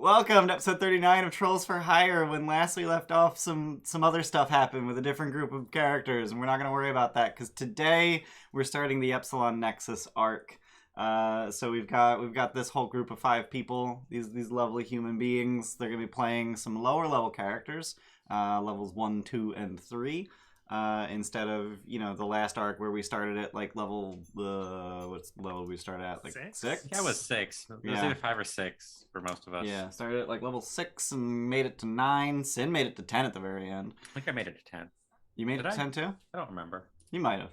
Welcome to episode 39 of Trolls for Hire. When last we left off, some other stuff happened with a different group of characters, and we're not going to worry about that because today we're starting the Epsilon Nexus arc. So we've got this whole group of 5 people, these lovely human beings. They're going to be playing some lower level characters, levels 1, 2, and 3. Instead of, the last arc where we started at like level, what's the level we started at? Like 6? Yeah, it was 6. It was either 5 or 6 for most of us. Yeah, started at like level 6 and made it to 9. Sin made it to 10 at the very end. I think I made it to 10. You made it to 10 too? I don't remember. You might have.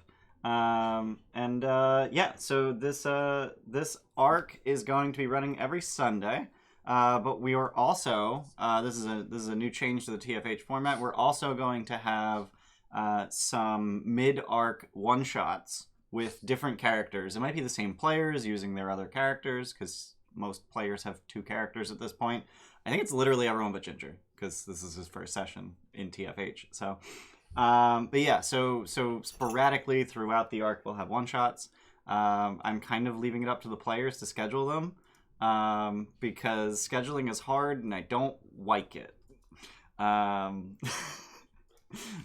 Yeah, so this arc is going to be running every Sunday. But we are also, this is a new change to the TFH format. We're also going to have some mid-arc one-shots with different characters. It might be the same players using their other characters, because most players have 2 characters at this point. I think it's literally everyone but Ginger, because this is his first session in TFH. So, but yeah, so sporadically throughout the arc we'll have one-shots. I'm kind of leaving it up to the players to schedule them, because scheduling is hard and I don't like it.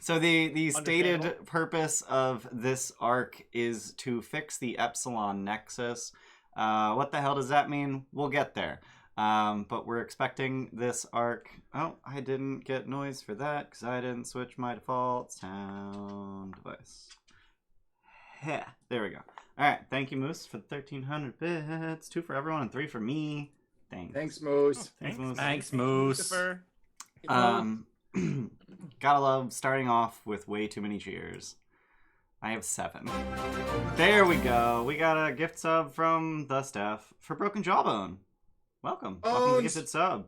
So the stated purpose of this arc is to fix the Epsilon Nexus. What the hell does that mean? We'll get there. But we're expecting this arc... Oh, I didn't get noise for that because I didn't switch my default sound device. Yeah, there we go. Alright, thank you, Moose, for the 1,300 bits. 2 for everyone and 3 for me. Thanks, Moose. Thanks, Moose. Gotta love starting off with way too many cheers. I have 7. There we go. We got a gift sub from the staff for Broken Jawbone. Welcome. Welcome to the gifted sub.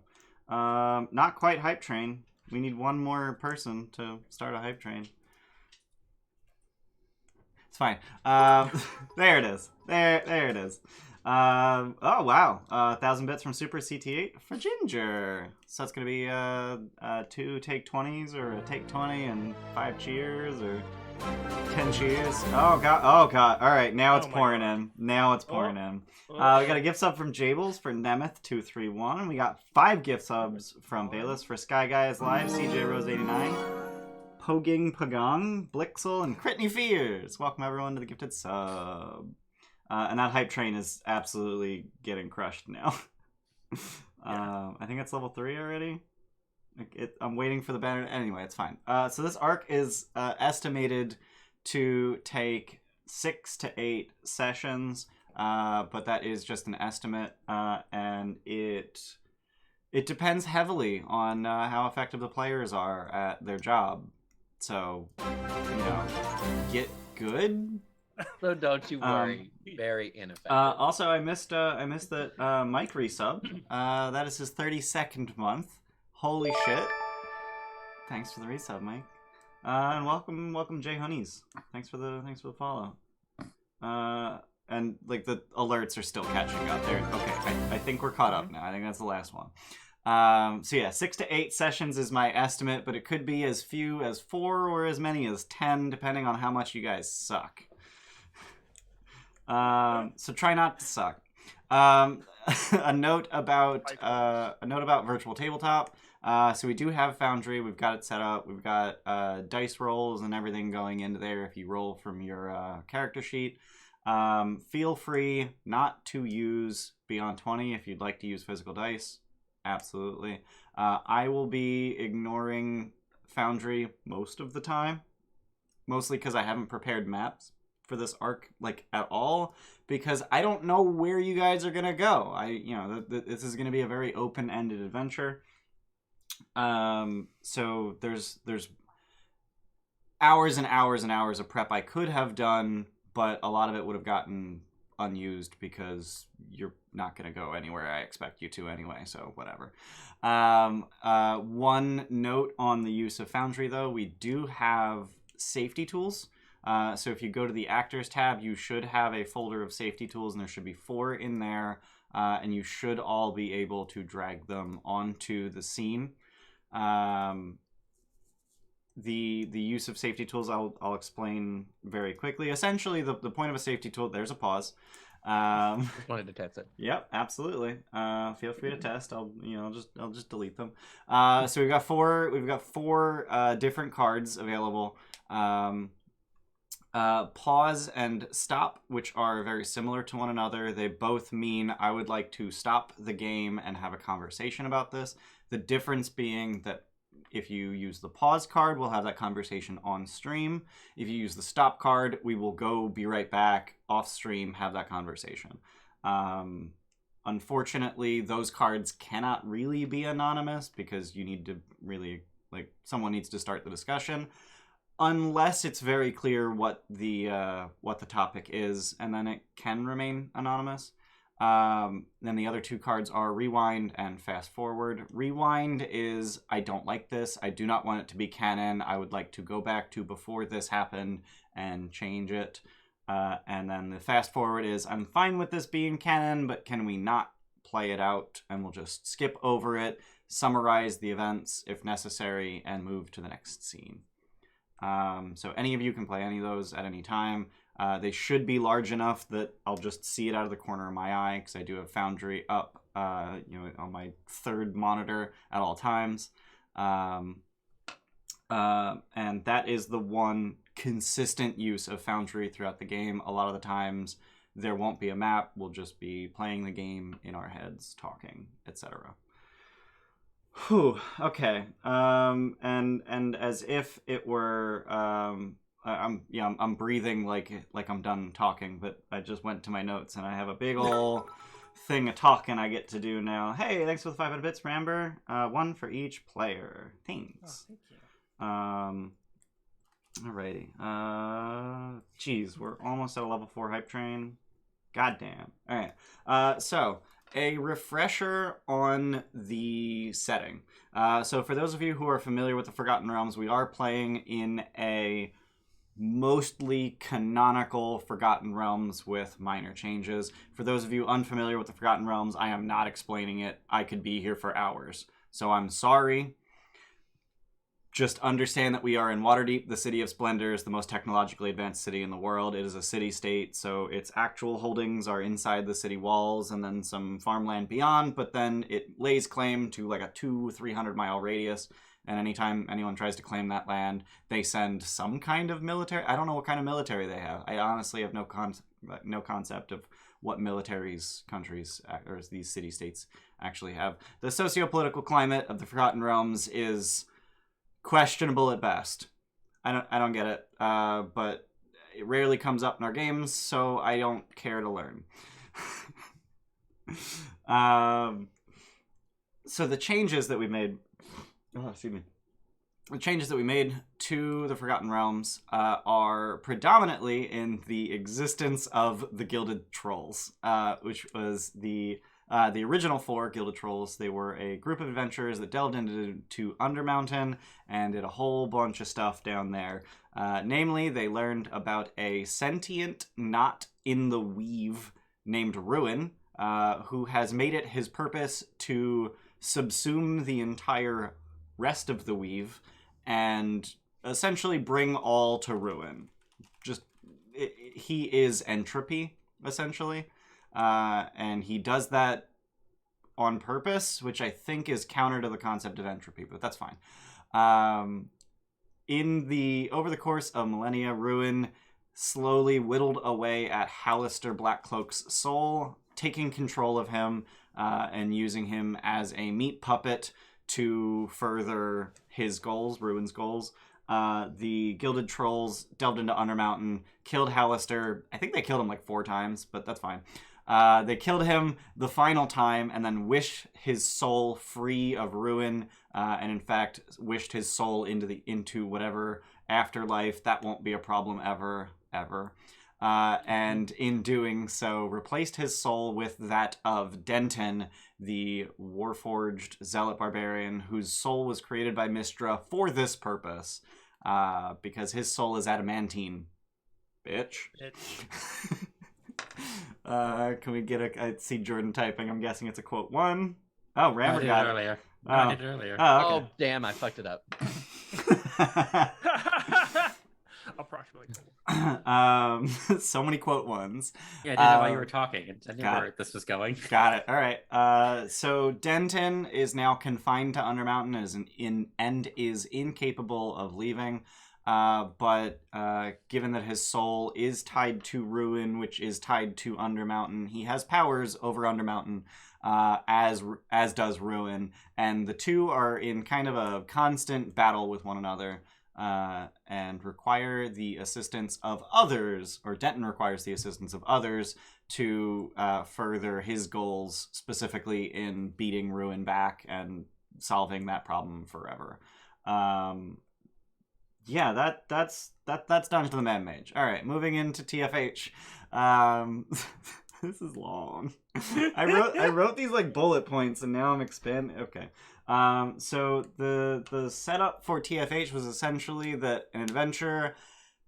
Not quite hype train. We need one more person to start a hype train. It's fine. There it is. There it is. Oh wow, 1,000 bits from Super CT8 for Ginger. So that's gonna be 2 take 20s, or a take 20 and 5 cheers, or 10 cheers. Oh god. All right, now it's pouring in. Now it's pouring in. We got a gift sub from Jables for Nemeth231, and we got 5 gift subs from Bayless for Sky Guys Live, CJ Rose 89, Poging Pagong, Blixel, and Critney Fears. Welcome everyone to the gifted sub. And that hype train is absolutely getting crushed now. I think it's level 3 already. I'm waiting for the banner. Anyway, it's fine. So this arc is estimated to take 6 to 8 sessions, but that is just an estimate, and it depends heavily on how effective the players are at their job. So, get good. So don't you worry. Very ineffective. Also, I missed that Mike resub. That is his 32nd month. Holy shit! Thanks for the resub, Mike. And welcome, Jay Honeys. Thanks for the follow. And like the alerts are still catching up there. Okay, I think we're caught up now. I think that's the last one. So yeah, 6 to 8 sessions is my estimate, but it could be as few as 4 or as many as 10, depending on how much you guys suck. So try not to suck. A note about Virtual Tabletop. So we do have Foundry. We've got it set up. We've got dice rolls and everything going into there. If you roll from your character sheet, feel free not to use Beyond 20 if you'd like to use physical dice. Absolutely. I will be ignoring Foundry most of the time, mostly because I haven't prepared maps for this arc like at all, because I don't know where you guys are gonna go. This is gonna be a very open-ended adventure. So there's hours and hours and hours of prep I could have done, but a lot of it would have gotten unused because you're not gonna go anywhere I expect you to anyway, so whatever. One note on the use of Foundry though, we do have safety tools. So if you go to the Actors tab, you should have a folder of safety tools, and there should be 4 in there, and you should all be able to drag them onto the scene. The use of safety tools I'll explain very quickly. Essentially, the point of a safety tool, there's a pause. Just wanted to test it. Yep, absolutely. Feel free to test. I'll just delete them. So we've got four different cards available. Pause and stop, which are very similar to one another. They both mean I would like to stop the game and have a conversation about this. The difference being that if you use the pause card, we'll have that conversation on stream. If you use the stop card, we will go be right back off stream, have that conversation. Unfortunately, those cards cannot really be anonymous because you need to really, someone needs to start the discussion. Unless it's very clear what the topic is, and then it can remain anonymous. Then the other two cards are Rewind and Fast Forward. Rewind is, I don't like this. I do not want it to be canon. I would like to go back to before this happened and change it. And then the Fast Forward is, I'm fine with this being canon, but can we not play it out? And we'll just skip over it, summarize the events if necessary, and move to the next scene. So any of you can play any of those at any time. They should be large enough that I'll just see it out of the corner of my eye because I do have Foundry up, on my third monitor at all times. And that is the one consistent use of Foundry throughout the game. A lot of the times there won't be a map. We'll just be playing the game in our heads, talking, etc. Whew, okay. And as if it were, I'm breathing like I'm done talking, but I just went to my notes and I have a big ol' thing of talking I get to do now. Hey, thanks for the 500 bits, Ramber. One for each player. Thanks. Oh, thank you. Alrighty. Geez, we're almost at a level 4 hype train. Goddamn. Alright. So a refresher on the setting. So for those of you who are familiar with the Forgotten Realms, we are playing in a mostly canonical Forgotten Realms with minor changes. For those of you unfamiliar with the Forgotten Realms, I am not explaining it. I could be here for hours. So I'm sorry. Just understand that we are in Waterdeep. The City of Splendor is the most technologically advanced city in the world. It is a city-state, so its actual holdings are inside the city walls and then some farmland beyond, but then it lays claim to like a 200-300 mile radius, and anytime anyone tries to claim that land, they send some kind of military. I don't know what kind of military they have. I honestly have no concept of what militaries countries or these city-states actually have. The socio-political climate of the Forgotten Realms is questionable at best. I don't get it, but it rarely comes up in our games, so I don't care to learn. So the changes that we made, the changes that we made to the Forgotten Realms are predominantly in the existence of the Gilded Trolls, which was the original 4 Gilded Trolls. They were a group of adventurers that delved into Undermountain and did a whole bunch of stuff down there. Namely, they learned about a sentient not in the weave named Rune, who has made it his purpose to subsume the entire rest of the weave and essentially bring all to ruin. He is entropy, essentially. And he does that on purpose, which I think is counter to the concept of entropy, but that's fine. Over the course of millennia, Rune slowly whittled away at Hallister Blackcloak's soul, taking control of him and using him as a meat puppet to further his goals, Rune's goals. The Gilded Trolls delved into Undermountain, killed Hallister. I think they killed him like 4 times, but that's fine. They killed him the final time and then wished his soul free of Rune, and in fact wished his soul into whatever afterlife. That won't be a problem ever. And in doing so, replaced his soul with that of Denton, the Warforged Zealot Barbarian, whose soul was created by Mystra for this purpose, because his soul is adamantine. Bitch. Can we get I see Jordan typing. I'm guessing it's a quote 1. Oh, Rammer got it earlier. Oh. I did earlier. Oh, okay. Oh, damn, I fucked it up. Approximately. So many quote ones. Yeah, I didn't know why you were talking. I knew where this was going. Got it. All right. So Denton is now confined to Undermountain and is incapable of leaving. But given that his soul is tied to Rune, which is tied to Undermountain, he has powers over Undermountain, as does Rune, and the two are in kind of a constant battle with one another, and require the assistance of others, or Denton requires the assistance of others to further his goals, specifically in beating Rune back and solving that problem forever. Yeah, that's Dungeon of the Mad Mage. All right, moving into TFH. This is long. I wrote these like bullet points, and now I'm expanding. Okay. So the setup for TFH was essentially that an adventure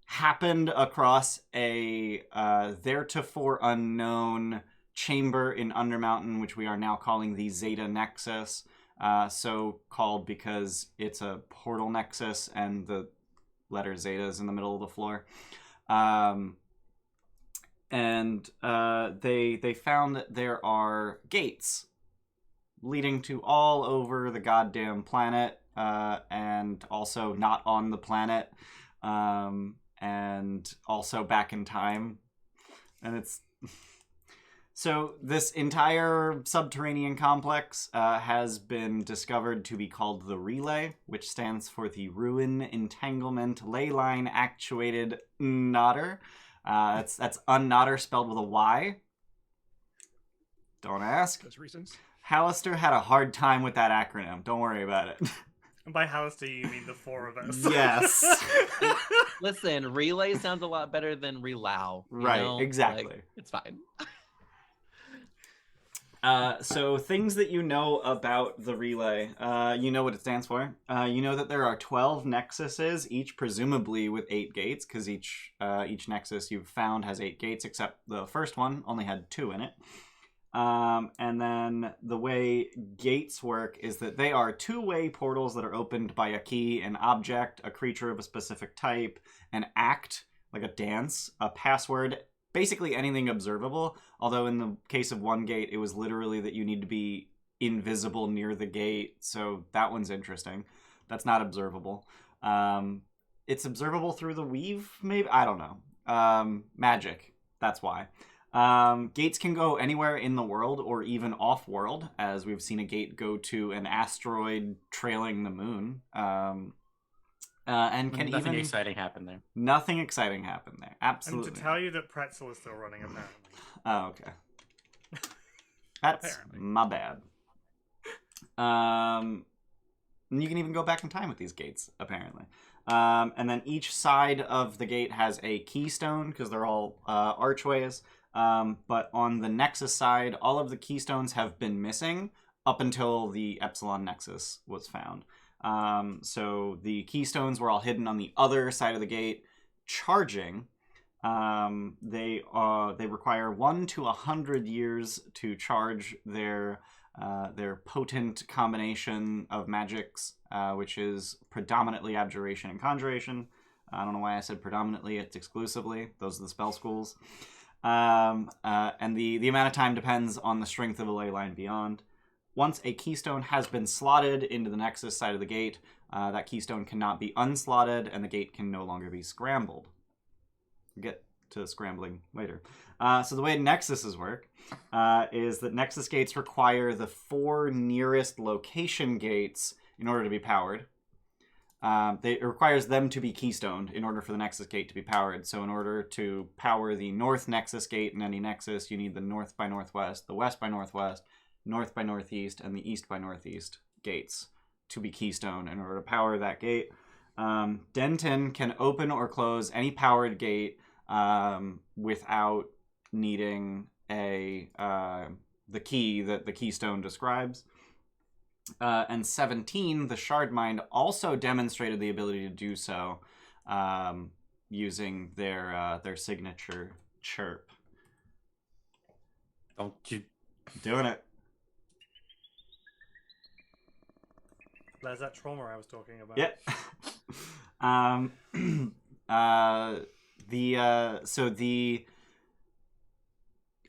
happened across a theretofore unknown chamber in Undermountain, which we are now calling the Zeta Nexus. So called because it's a portal nexus, and the letter Zeta is in the middle of the floor. And they found that there are gates leading to all over the goddamn planet, and also not on the planet, and also back in time. And it's... So this entire subterranean complex has been discovered to be called the Relay, which stands for the Ruin Entanglement Leyline Actuated Knotter. That's unknotter spelled with a Y. Don't ask. Those reasons. Hallister had a hard time with that acronym. Don't worry about it. And by Hallister, you mean the four of us. Yes. Listen, relay sounds a lot better than relow. Right, know? exactly. Like, it's fine. So things that you know about the Relay, you know what it stands for. You know that there are 12 nexuses, each presumably with 8 gates, because each nexus you've found has 8 gates, except the first one only had 2 in it. And then the way gates work is that they are two-way portals that are opened by a key, an object, a creature of a specific type, an act, like a dance, a password, basically anything observable. Although in the case of one gate, it was literally that you need to be invisible near the gate, so that one's interesting. That's not observable. It's observable through the weave, maybe? I don't know. Magic. That's why. Gates can go anywhere in the world or even off-world, as we've seen a gate go to an asteroid trailing the moon. And can nothing even... exciting happened there. Nothing exciting happened there. Absolutely. And to tell you that Pretzel is still running, apparently. Oh, okay. That's Apparently. my bad. You can even go back in time with these gates, apparently. And then each side of the gate has a keystone, because they're all archways. But on the Nexus side, all of the keystones have been missing up until the Epsilon Nexus was found. So the keystones were all hidden on the other side of the gate, charging. They require 1 to 100 years to charge their potent combination of magics, which is predominantly abjuration and conjuration. I don't know why I said predominantly. It's exclusively. Those are the spell schools. And the amount of time depends on the strength of a ley line beyond. Once a keystone has been slotted into the Nexus side of the gate, that keystone cannot be unslotted, and the gate can no longer be scrambled. We'll get to scrambling later. So the way Nexuses work is that Nexus gates require the 4 nearest location gates in order to be powered. It requires them to be keystoned in order for the Nexus gate to be powered. So in order to power the North Nexus gate in any Nexus, you need the North by Northwest, the West by Northwest, North by Northeast, and the East by Northeast gates to be keystone in order to power that gate. Denton can open or close any powered gate without needing the key that the keystone describes. And 17, the Shard Mind, also demonstrated the ability to do so using their signature chirp. Don't you... Doing it. There's that trauma I was talking about. Yep. The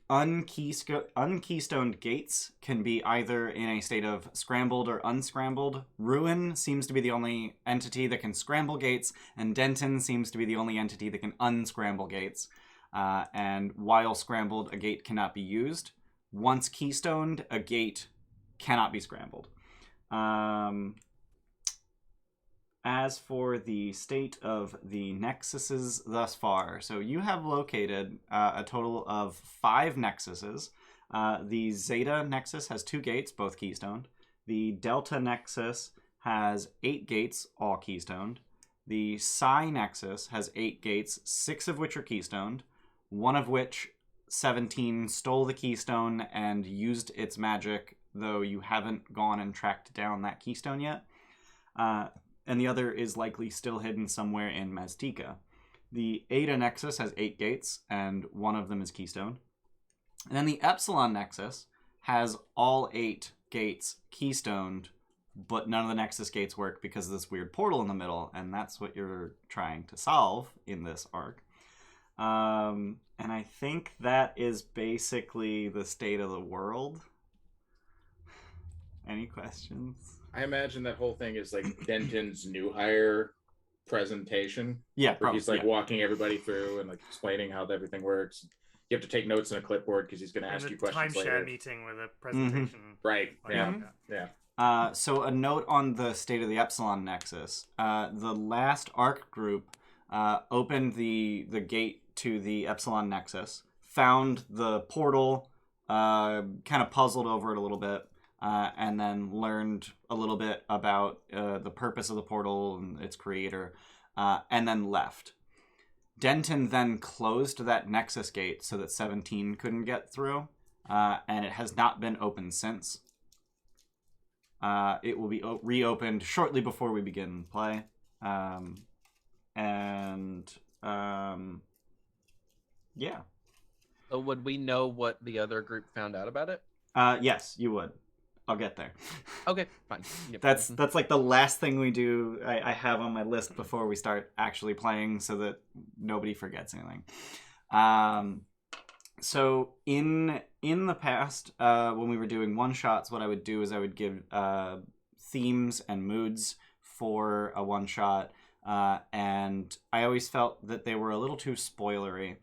unkeystoneed gates can be either in a state of scrambled or unscrambled. Rune seems to be the only entity that can scramble gates, and Denton seems to be the only entity that can unscramble gates. And while scrambled, a gate cannot be used. Once keystoned, a gate cannot be scrambled. As for the state of the nexuses thus far, so you have located a total of 5 nexuses. The Zeta Nexus has 2 gates, both keystoned. The Delta Nexus has 8 gates, all keystoned. The Psi Nexus has 8 gates, 6 of which are keystoned, one of which 17 stole the keystone and used its magic, though you haven't gone and tracked down that keystone yet. And the other is likely still hidden somewhere in Maztica. The Eta Nexus has 8 gates, and one of them is keystone. And then the Epsilon Nexus has all 8 gates keystoned, but none of the Nexus gates work because of this weird portal in the middle, and that's what you're trying to solve in this arc. And I think that is basically the state of the world. Any questions? I imagine that whole thing is like Denton's new hire presentation. Yeah, where probably, he's like walking everybody through and like explaining how everything works. You have to take notes on a clipboard because he's going to ask you questions later. Timeshare meeting with a presentation. Right. Yeah. Yeah. So a note on the state of the Epsilon Nexus. The last ARC group opened the gate to the Epsilon Nexus, found the portal, kind of puzzled over it a little bit, and then learned a little bit about the purpose of the portal and its creator, and then left. Denton then closed that Nexus gate so that 17 couldn't get through, and it has not been opened since. It will be reopened shortly before we begin play. Yeah. So would we know what the other group found out about it? Yes, you would. I'll get there. Okay, fine. Yep. That's like the last thing we do. I have on my list before we start actually playing, so that nobody forgets anything. So in the past, when we were doing one shots, what I would do is I would give themes and moods for a one shot, and I always felt that they were a little too spoilery.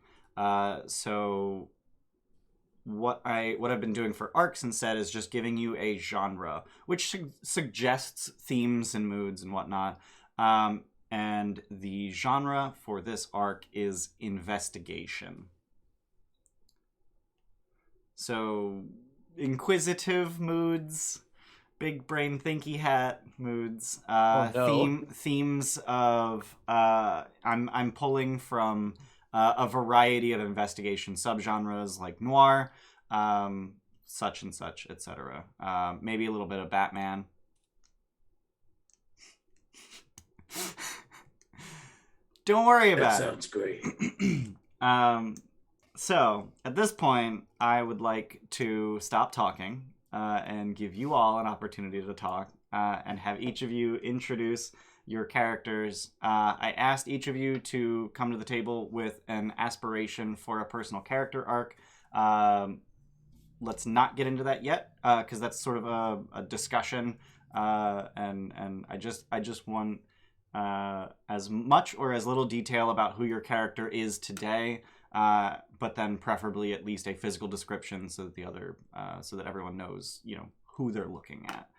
So what I've been doing for arcs instead is just giving you a genre, which suggests themes and moods and whatnot. And the genre for this arc is investigation. So inquisitive moods, big brain thinky hat moods, themes of I'm pulling from a variety of investigation subgenres like noir, such and such, etc. Maybe a little bit of Batman. Don't worry about it. That sounds great. So, at this point, I would like to stop talking and give you all an opportunity to talk and have each of you introduce your characters. I asked each of you to come to the table with an aspiration for a personal character arc. Let's not get into that yet, because that's sort of a discussion, and I just want as much or as little detail about who your character is today, but then preferably at least a physical description so that so that everyone knows, who they're looking at.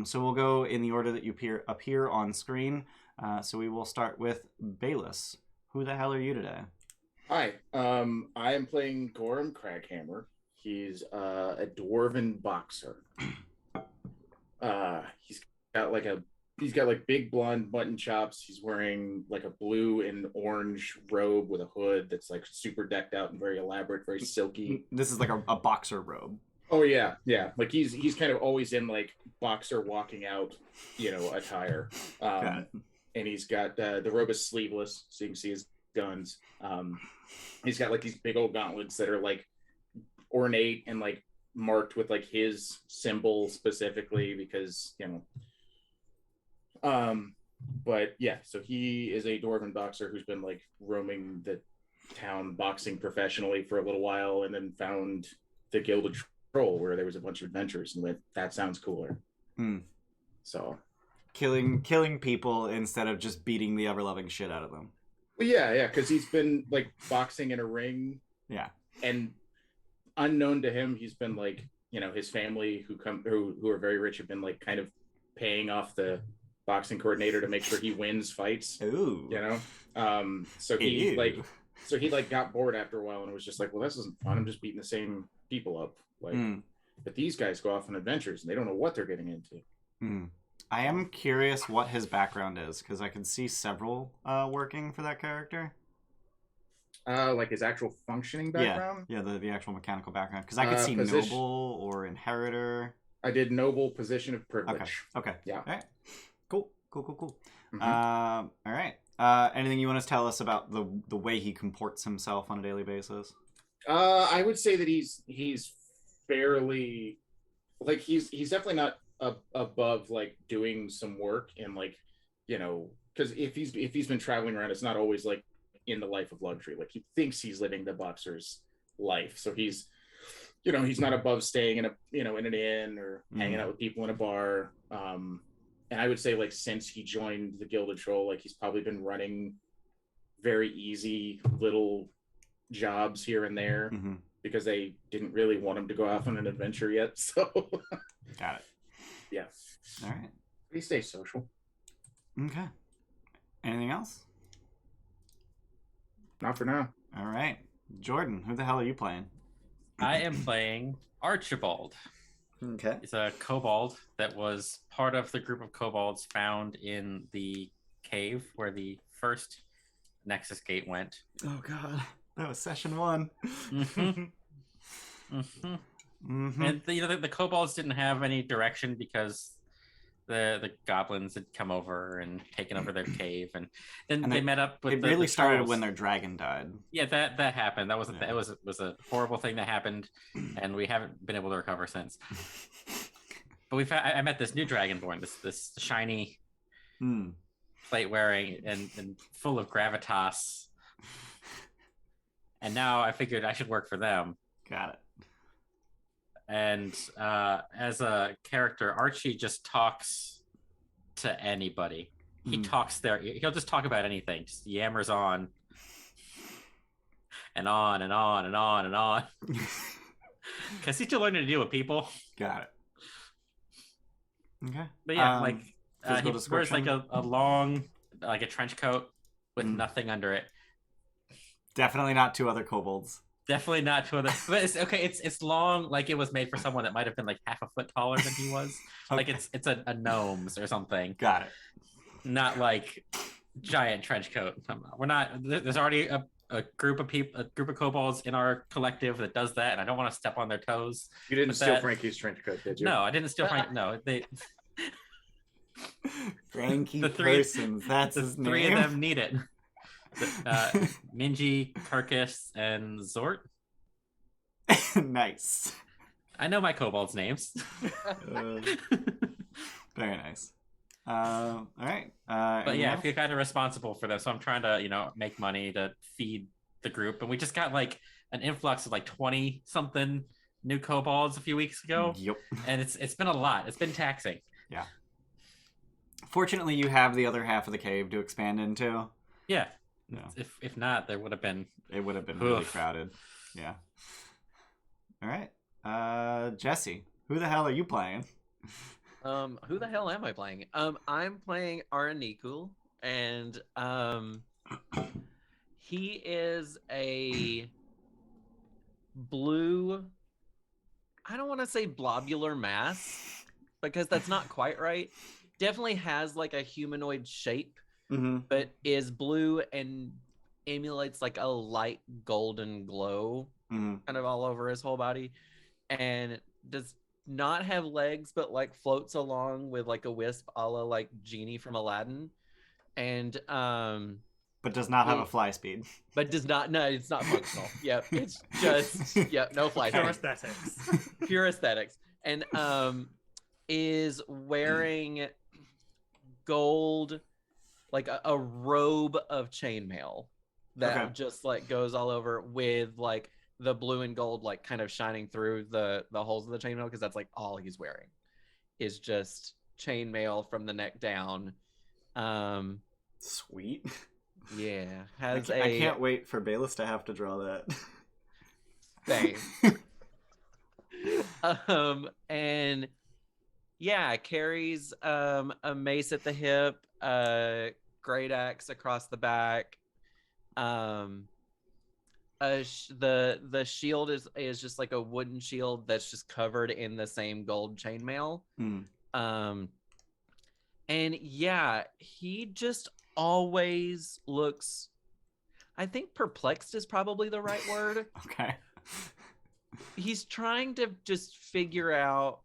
So we'll go in the order that you appear on screen. So we will start with Bayless. Who the hell are you today? Hi, I am playing Gorimm Craghammer. He's a dwarven boxer. He's got big blonde mutton chops. He's wearing like a blue and orange robe with a hood that's like super decked out and very elaborate, very silky. This is like a boxer robe. Oh yeah. Like he's kind of always in like boxer walking out, attire. And he's got the robe is sleeveless, so you can see his guns. He's got like these big old gauntlets that are like ornate and like marked with like his symbol specifically because But yeah, so he is a dwarven boxer who's been like roaming the town boxing professionally for a little while, and then found the Gilded Troll where there was a bunch of adventures, and went, that sounds cooler. So killing people instead of just beating the ever-loving shit out of them. well, yeah, because he's been like boxing in a ring. Yeah. And unknown to him, he's been like, his family who are very rich have been like kind of paying off the boxing coordinator to make sure he wins fights. Ooh. So he got bored after a while and was just like, well, this isn't fun. I'm just beating the same people up. But these guys go off on adventures and they don't know what they're getting into. I am curious what his background is, because I can see several working for that character. Like his actual functioning background? Yeah, the actual mechanical background. Because I could see noble or inheritor. I did noble, position of privilege. Okay. Yeah. All right. Cool. Mm-hmm. All right. Anything you want to tell us about the way he comports himself on a daily basis? I would say that he's fairly, like, he's definitely not above like doing some work and like, because if he's been traveling around, it's not always like in the life of luxury. Like, he thinks he's living the boxer's life, so he's not above staying in an inn or hanging out with people in a bar. And I would say, like, since he joined the Gilded Troll, like, he's probably been running very easy little jobs here and there because they didn't really want him to go off on an adventure yet. So got it. Yeah. All right. He stays social. Okay. Anything else? Not for now. All right. Jordan, who the hell are you playing? I am playing Archibald. Okay. It's a kobold that was part of the group of kobolds found in the cave where the first Nexus gate went. Oh god, that was session 1. And the kobolds didn't have any direction because the goblins had come over and taken over their cave, and then they met up with. It really started trolls. when their dragon died. Yeah, that happened. That was a horrible thing that happened, and we haven't been able to recover since. But I met this new dragonborn, this shiny, plate wearing and full of gravitas, and now I figured I should work for them. Got it. And as a character, Archie just talks to anybody. He talks there. He'll just talk about anything. Just yammers on and on and on and on and on. Because he's still learning to deal with people. Got it. Okay. But yeah, he wears like a long, like a trench coat with nothing under it. Definitely not 2 other kobolds. Definitely not 2 other. But it's okay. It's long, like it was made for someone that might have been like half a foot taller than he was. Okay. Like it's a gnome's or something. Got it. Not like giant trench coat. We're not. There's already a group of people, a group of kobolds in our collective that does that, and I don't want to step on their toes. You didn't steal Frankie's trench coat, did you? No, I didn't steal Frank. No, they. Frankie the three, Persons, that's his name. 3 of them need it. Minji, Kirkus, and Zort. Nice. I know my kobolds' names. Very nice. All right. But yeah, I feel kind of responsible for them, so I'm trying to, make money to feed the group. And we just got like an influx of like 20 something new kobolds a few weeks ago. Yep. And it's been a lot. It's been taxing. Yeah. Fortunately, you have the other half of the cave to expand into. Yeah. No. If not, there would have been. It would have been really crowded. Yeah. All right. Jesse, who the hell are you playing? Who the hell am I playing? I'm playing Aranikul, and he is a blue. I don't want to say blobular mass because that's not quite right. Definitely has like a humanoid shape, but is blue and emulates like a light golden glow kind of all over his whole body, and does not have legs, but like floats along with like a wisp a la like Genie from Aladdin, and but does not have a fly speed. But does not. No, it's not functional. Yep, it's just no fly speed. Pure aesthetics. Pure aesthetics, and is wearing gold like a robe of chainmail that Okay. just like goes all over with like the blue and gold like kind of shining through the holes of the chainmail, because that's like all he's wearing is just chainmail from the neck down. Sweet. Yeah, I can't wait for Bayless to have to draw that. Same. And yeah, carries a mace at the hip, great axe across the back. The shield is just like a wooden shield that's just covered in the same gold chainmail. And yeah, he just always looks, I think perplexed is probably the right word. Okay. He's trying to just figure out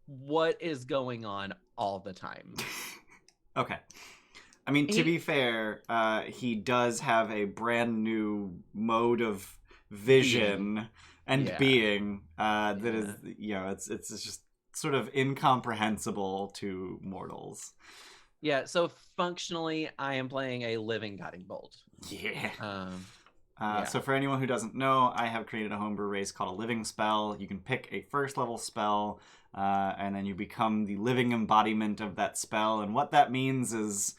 what is going on all the time. Okay. I mean, to be fair, he does have a brand new mode of vision and being that is, you know, it's just sort of incomprehensible to mortals. Yeah, so functionally, I am playing a living guiding bolt. Yeah. So for anyone who doesn't know, I have created a homebrew race called a living spell. You can pick a first level spell, and then you become the living embodiment of that spell. And what that means is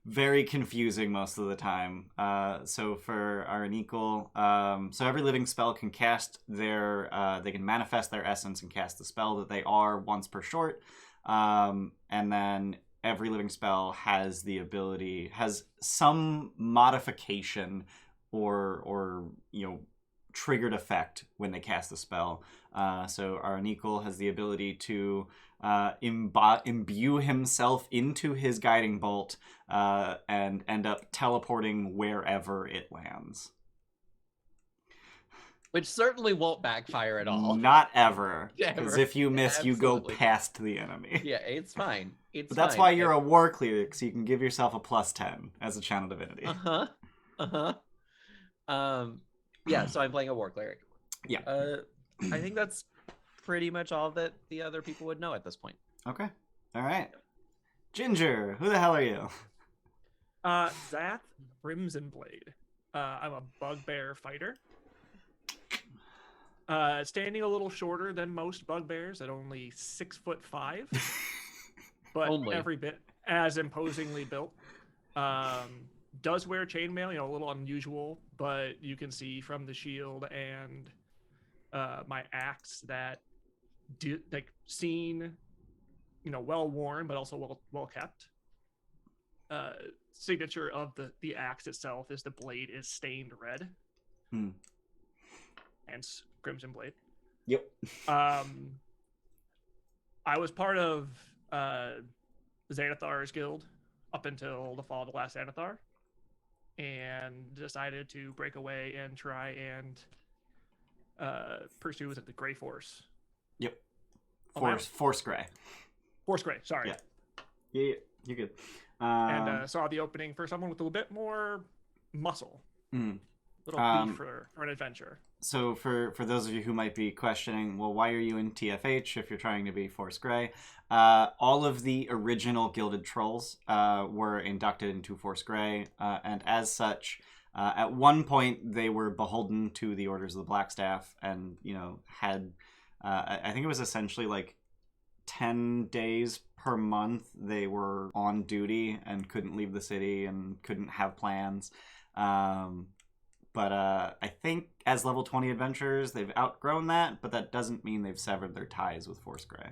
very confusing most of the time. So for Aranikul, so every living spell can cast they can manifest their essence and cast the spell that they are once per short. And then every living spell has some modification or you know, triggered effect when they cast the spell. So Aranikul has the ability to imbue himself into his guiding bolt and end up teleporting wherever it lands. Which certainly won't backfire at all. Not ever. Because if you miss, you go past the enemy. Yeah, it's fine. But that's why you're a war cleric, so you can give yourself a +10 as a channel divinity. Yeah, so I'm playing a war cleric. Yeah. I think that's pretty much all that the other people would know at this point. Okay. All right. Ginger, who the hell are you? Zath, Crimson Blade. I'm a bugbear fighter. Standing a little shorter than most bugbears at only 6'5", but every bit as imposingly built. Does wear chainmail, you know, a little unusual, but you can see from the shield and my axe that seen, you know, well worn, but also well kept. Signature of the axe itself is the blade is stained red. Hence Crimson Blade. Yep. I was part of Xanathar's guild up until the fall of the last Xanathar, and decided to break away and try and pursue the Grey Force. Yep. Force Grey. Force Grey, sorry. Yeah, you're good. And saw the opening for someone with a little bit more muscle. Little beef for an adventure. So for those of you who might be questioning, well, why are you in TFH if you're trying to be Force Grey? All of the original Gilded Trolls were inducted into Force Grey, and as such, at one point they were beholden to the Orders of the Blackstaff, and you know had I think it was essentially like 10 days per month they were on duty and couldn't leave the city and couldn't have plans. But I think as level 20 adventurers, they've outgrown that, but that doesn't mean they've severed their ties with Force Grey.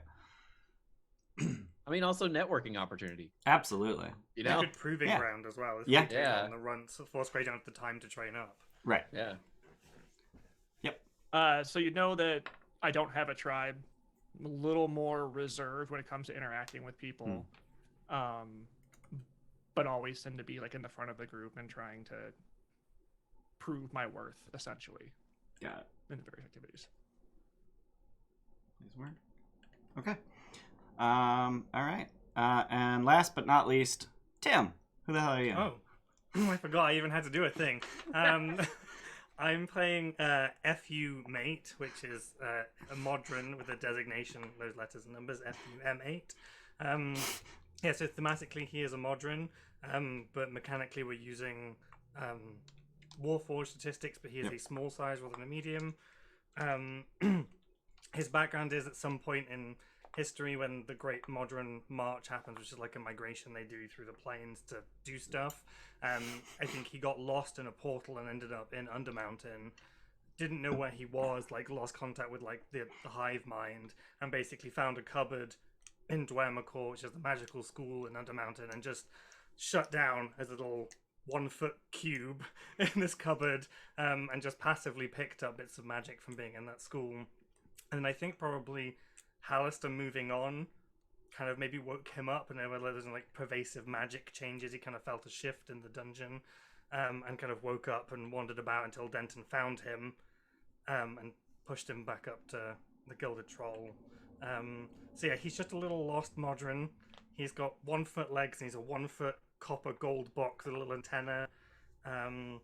I mean, also networking opportunity. Absolutely. You know? Good proving ground as well. Yeah. On the run, so Force Grey don't have the time to train up. Right. Yeah. Yep. So you know that I don't have a tribe. I'm a little more reserved when it comes to interacting with people. But always tend to be like in the front of the group and trying to prove my worth, essentially. Yeah. In the various activities. These work. Okay. All right. And last but not least, Tim. Who the hell are you? Oh, I forgot I even had to do a thing. I'm playing FU Mate, which is a modron with a designation, those letters and numbers, FUM8. So thematically he is a modron. but mechanically we're using Warforged statistics, but he is a small size rather than a medium. His background is at some point in history when the Great Modern March happens, which is like a migration they do through the plains to do stuff. I think he got lost in a portal and ended up in Undermountain. Didn't know where he was, like lost contact with like the hive mind, and basically found a cupboard in Dwemercore, which is the magical school in Undermountain, and just shut down as a little 1 foot cube in this cupboard, and just passively picked up bits of magic from being in that school. And I think probably Hallister moving on kind of maybe woke him up, and there was like pervasive magic changes. He kind of felt a shift in the dungeon, and kind of woke up and wandered about until Denton found him, and pushed him back up to the Gilded Troll. So yeah, he's just a little lost modern. He's got 1 foot legs, and he's a 1 foot copper gold box with a little antenna. And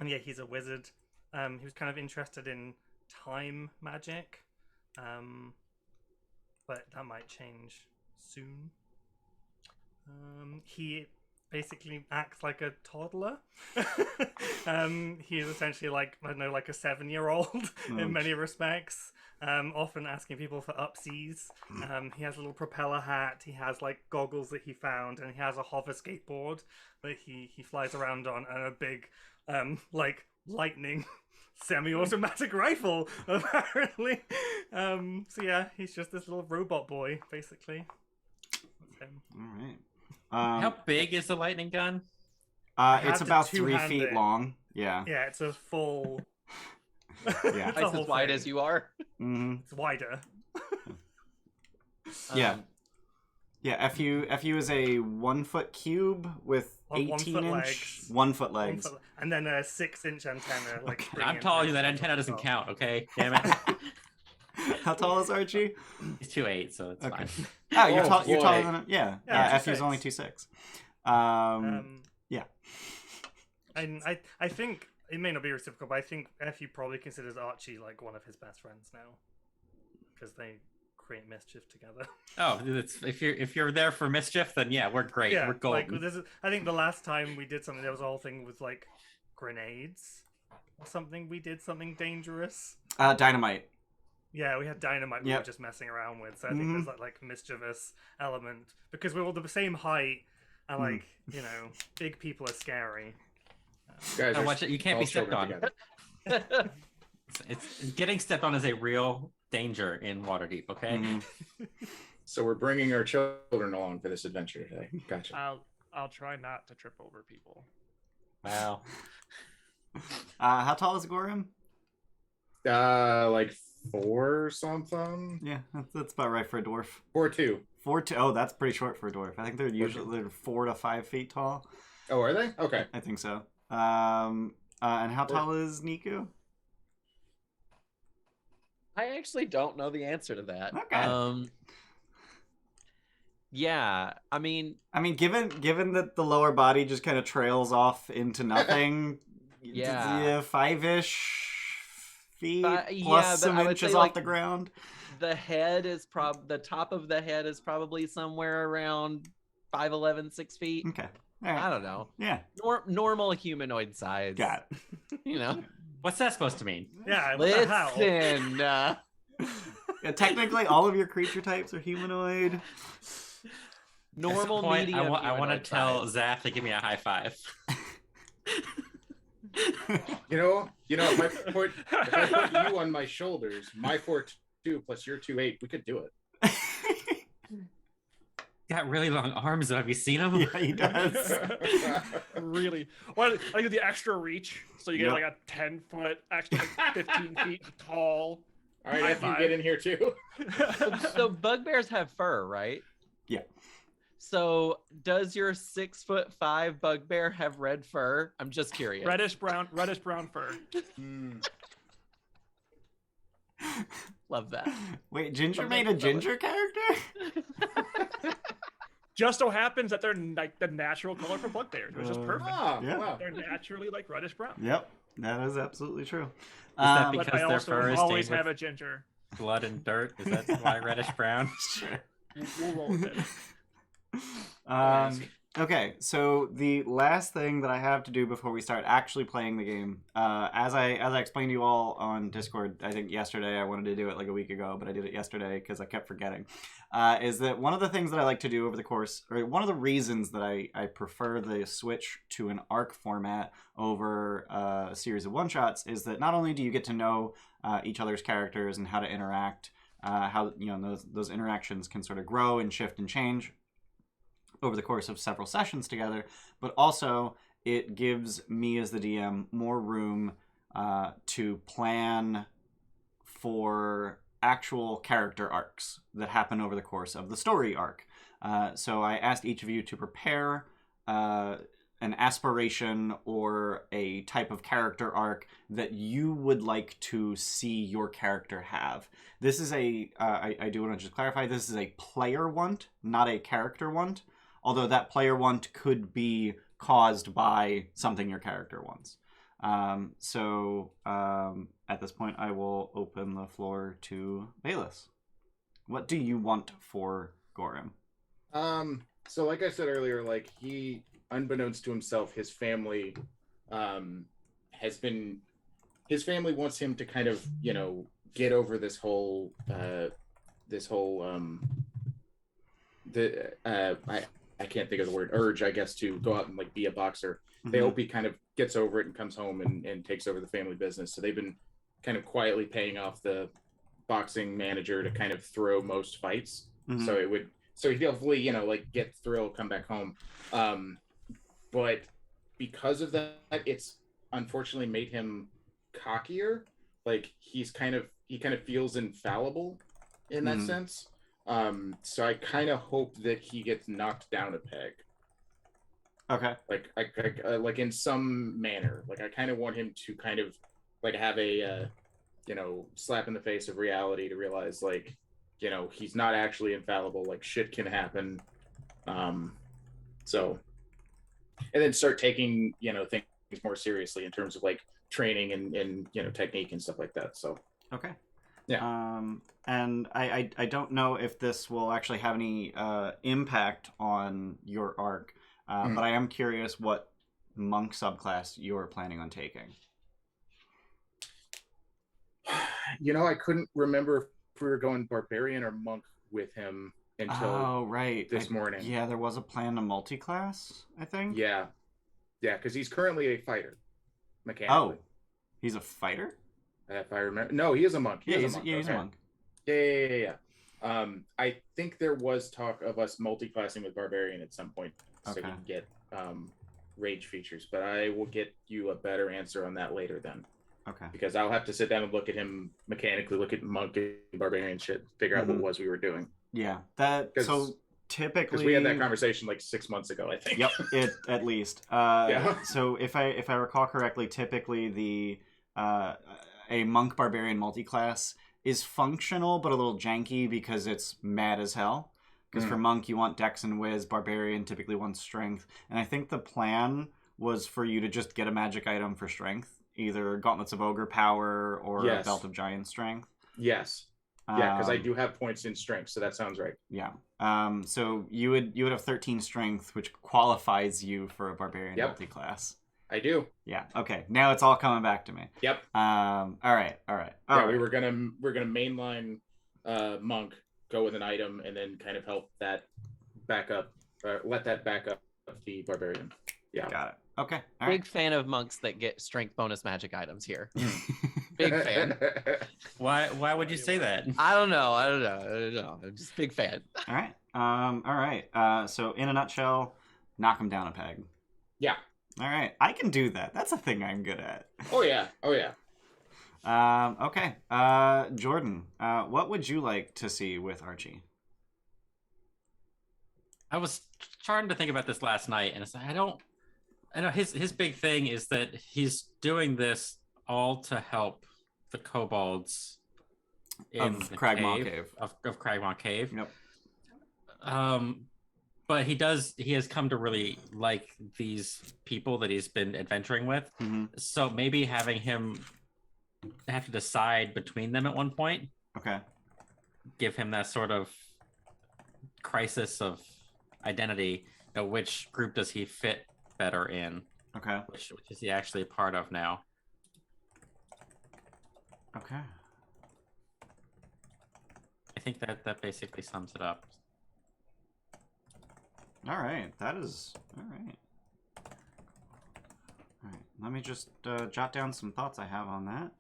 yeah, he's a wizard. He was kind of interested in time magic, but that might change soon. He basically acts like a toddler. He is essentially like, I don't know, like a 7-year-old in many respects. Often asking people for upsies. He has a little propeller hat. He has like goggles that he found, and he has a hover skateboard that he flies around on, and a big like lightning semi-automatic rifle, apparently. So yeah, he's just this little robot boy, basically. That's him. All right. How big is the lightning gun? It's about 3 feet long. Yeah. Yeah, it's a full. Yeah. Twice as wide as you are. Mm-hmm. It's wider. Yeah. Yeah, FU is a 1 foot cube with 18-inch 1 foot legs. And then a 6-inch antenna. Like I'm taller than that antenna doesn't count, okay? Damn it. How tall is Archie? He's 2'8", so it's fine. Oh, you're taller than him? Yeah, FU's only 2'6". Yeah. And I think it may not be reciprocal, but I think FU probably considers Archie like one of his best friends now, because they create mischief together. Oh, if you're there for mischief, then yeah, we're great. Yeah, we're golden. like I think the last time we did something, there was a whole thing with like grenades or something. We did something dangerous. Dynamite. Yeah, we had dynamite we were just messing around with. So I think there's that like mischievous element, because we're all the same height, and like big people are scary. Guys, you can't be stepped on. It's getting stepped on is a real danger in Waterdeep. Okay. Mm-hmm. So we're bringing our children along for this adventure today. Gotcha. I'll try not to trip over people. Wow. How tall is Gorimm? Like 4 something. Yeah, that's about right for a dwarf. 4'2". 4'2". Oh, that's pretty short for a dwarf. I think they're 4 to 5 feet tall. Oh, are they? Okay. I think so. And how tall is Niku? I actually don't know the answer to that. Okay. Yeah, I mean, given that the lower body just kind of trails off into nothing, yeah, 5-ish feet plus some inches off the ground. The head is the top of the head is probably somewhere around 5'11", 6 feet. Okay. Right. I don't know. Yeah. Normal humanoid size. Got it. What's that supposed to mean? Yeah. Listen. Yeah, technically, all of your creature types are humanoid. Normal, point, medium. I want to tell Zath to give me a high five. If I put you on my shoulders, my 4'2" plus your 2'8", we could do it. Got really long arms, though. Have you seen him? Yeah, he does. Really? Well, I get the extra reach, so you get like a 10-foot, extra 15 feet tall. All right, if you get in here too. So bugbears have fur, right? Yeah. So does your 6'5" bugbear have red fur? I'm just curious. Reddish brown fur. Love that. Wait, Ginger made a ginger character? Just so happens that they're like the natural color for bugbears, which is perfect. Yeah. Wow. They're naturally like reddish brown. Yep, that is absolutely true. Is that But because I their also fur is always stained have with a ginger. blood and dirt? Is that why reddish brown? Sure. We'll roll with it. Okay, so the last thing that I have to do before we start actually playing the game, as I explained to you all on Discord, I think yesterday, I wanted to do it like a week ago, but I did it yesterday because I kept forgetting, is that one of the things that I like to do over the course, or one of the reasons that I prefer the switch to an arc format over a series of one-shots is that not only do you get to know each other's characters and how to interact, how those interactions can sort of grow and shift and change over the course of several sessions together, but also it gives me as the DM more room to plan for actual character arcs that happen over the course of the story arc. So I asked each of you to prepare an aspiration or a type of character arc that you would like to see your character have. This is I do want to just clarify, this is a player want, not a character want. Although that player want could be caused by something your character wants. At this point, I will open the floor to Bayless. What do you want for Gorimm? So like I said earlier, like he, unbeknownst to himself, his family his family wants him to kind of, get over this whole I can't think of the word, urge, I guess, to go out and like be a boxer. Mm-hmm. They hope he kind of gets over it and comes home and takes over the family business. So they've been kind of quietly paying off the boxing manager to kind of throw most fights. Mm-hmm. So he'd hopefully, like get thrill, come back home. But because of that, it's unfortunately made him cockier. Like he kind of feels infallible in that sense. So I kind of hope that he gets knocked down a peg. Okay. Like in some manner. Like I kind of want him to kind of like have a slap in the face of reality to realize like, he's not actually infallible. Like shit can happen. So, and then start taking things more seriously in terms of like training and technique and stuff like that. So okay. Yeah. And I don't know if this will actually have any impact on your arc, but I am curious what monk subclass you're planning on taking. I couldn't remember if we were going barbarian or monk with him until this morning. Yeah, there was a plan to multi-class, I think. Yeah, because he's currently a fighter, mechanically. Oh, he's a fighter? If I remember. No, he is a monk. He's a monk. Yeah. I think there was talk of us multi-classing with barbarian at some point, so we can get rage features. But I will get you a better answer on that later then. Okay. Because I'll have to sit down and look at him mechanically, look at monk and barbarian shit, figure out what it was we were doing. Yeah. So typically, because we had that conversation like 6 months ago, I think. Yep. At least. Yeah. So if I recall correctly, typically a monk barbarian multi-class is functional but a little janky because it's mad as hell. Because for monk you want dex and whiz, barbarian typically wants strength, and I think the plan was for you to just get a magic item for strength, either gauntlets of ogre power or a belt of giant strength. Yes. Yeah, because I do have points in strength, so that sounds right. Yeah. So you would have 13 strength, which qualifies you for a barbarian multi-class. I do. Yeah. Okay. Now it's all coming back to me. Yep. All right. We were gonna mainline monk, go with an item, and then kind of help that back up, let that back up the barbarian. Yeah. Got it. Okay. All Big fan of monks that get strength bonus magic items here. Big fan. Why would you say that? I don't know. I'm just a big fan. All right. All right. So in a nutshell, knock him down a peg. Yeah. All right, I can do that. That's a thing I'm good at. Oh yeah. Okay. Jordan, what would you like to see with Archie? I was trying to think about this last night, and it's like I know his big thing is that he's doing this all to help the kobolds in the Cragmaw Cave. Of Cragmaw Cave. Yep. But he has come to really like these people that he's been adventuring with. Mm-hmm. So maybe having him have to decide between them at one point. Okay. Give him that sort of crisis of identity which group does he fit better in? Okay. Which is he actually a part of now? Okay. I think that basically sums it up. All right. That is all right. All right. Let me just jot down some thoughts I have on that.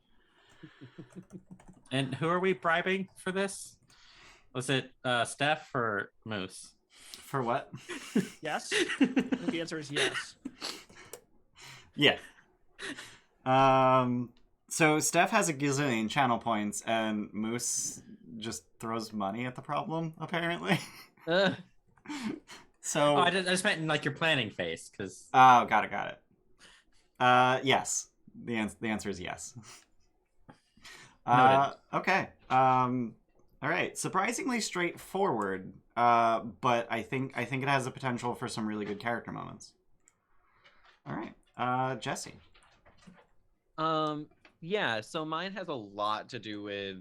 And who are we bribing for this? Was it Steph or Moose? For what? Yes. I think the answer is yes. Yeah. So Steph has a gazillion channel points, and Moose just throws money at the problem, apparently. So. Oh, I just meant in like your planning phase, because. Oh, got it. Yes. The answer is yes. Okay. All right. Surprisingly straightforward. But I think it has the potential for some really good character moments. All right. Jesse. Yeah, so mine has a lot to do with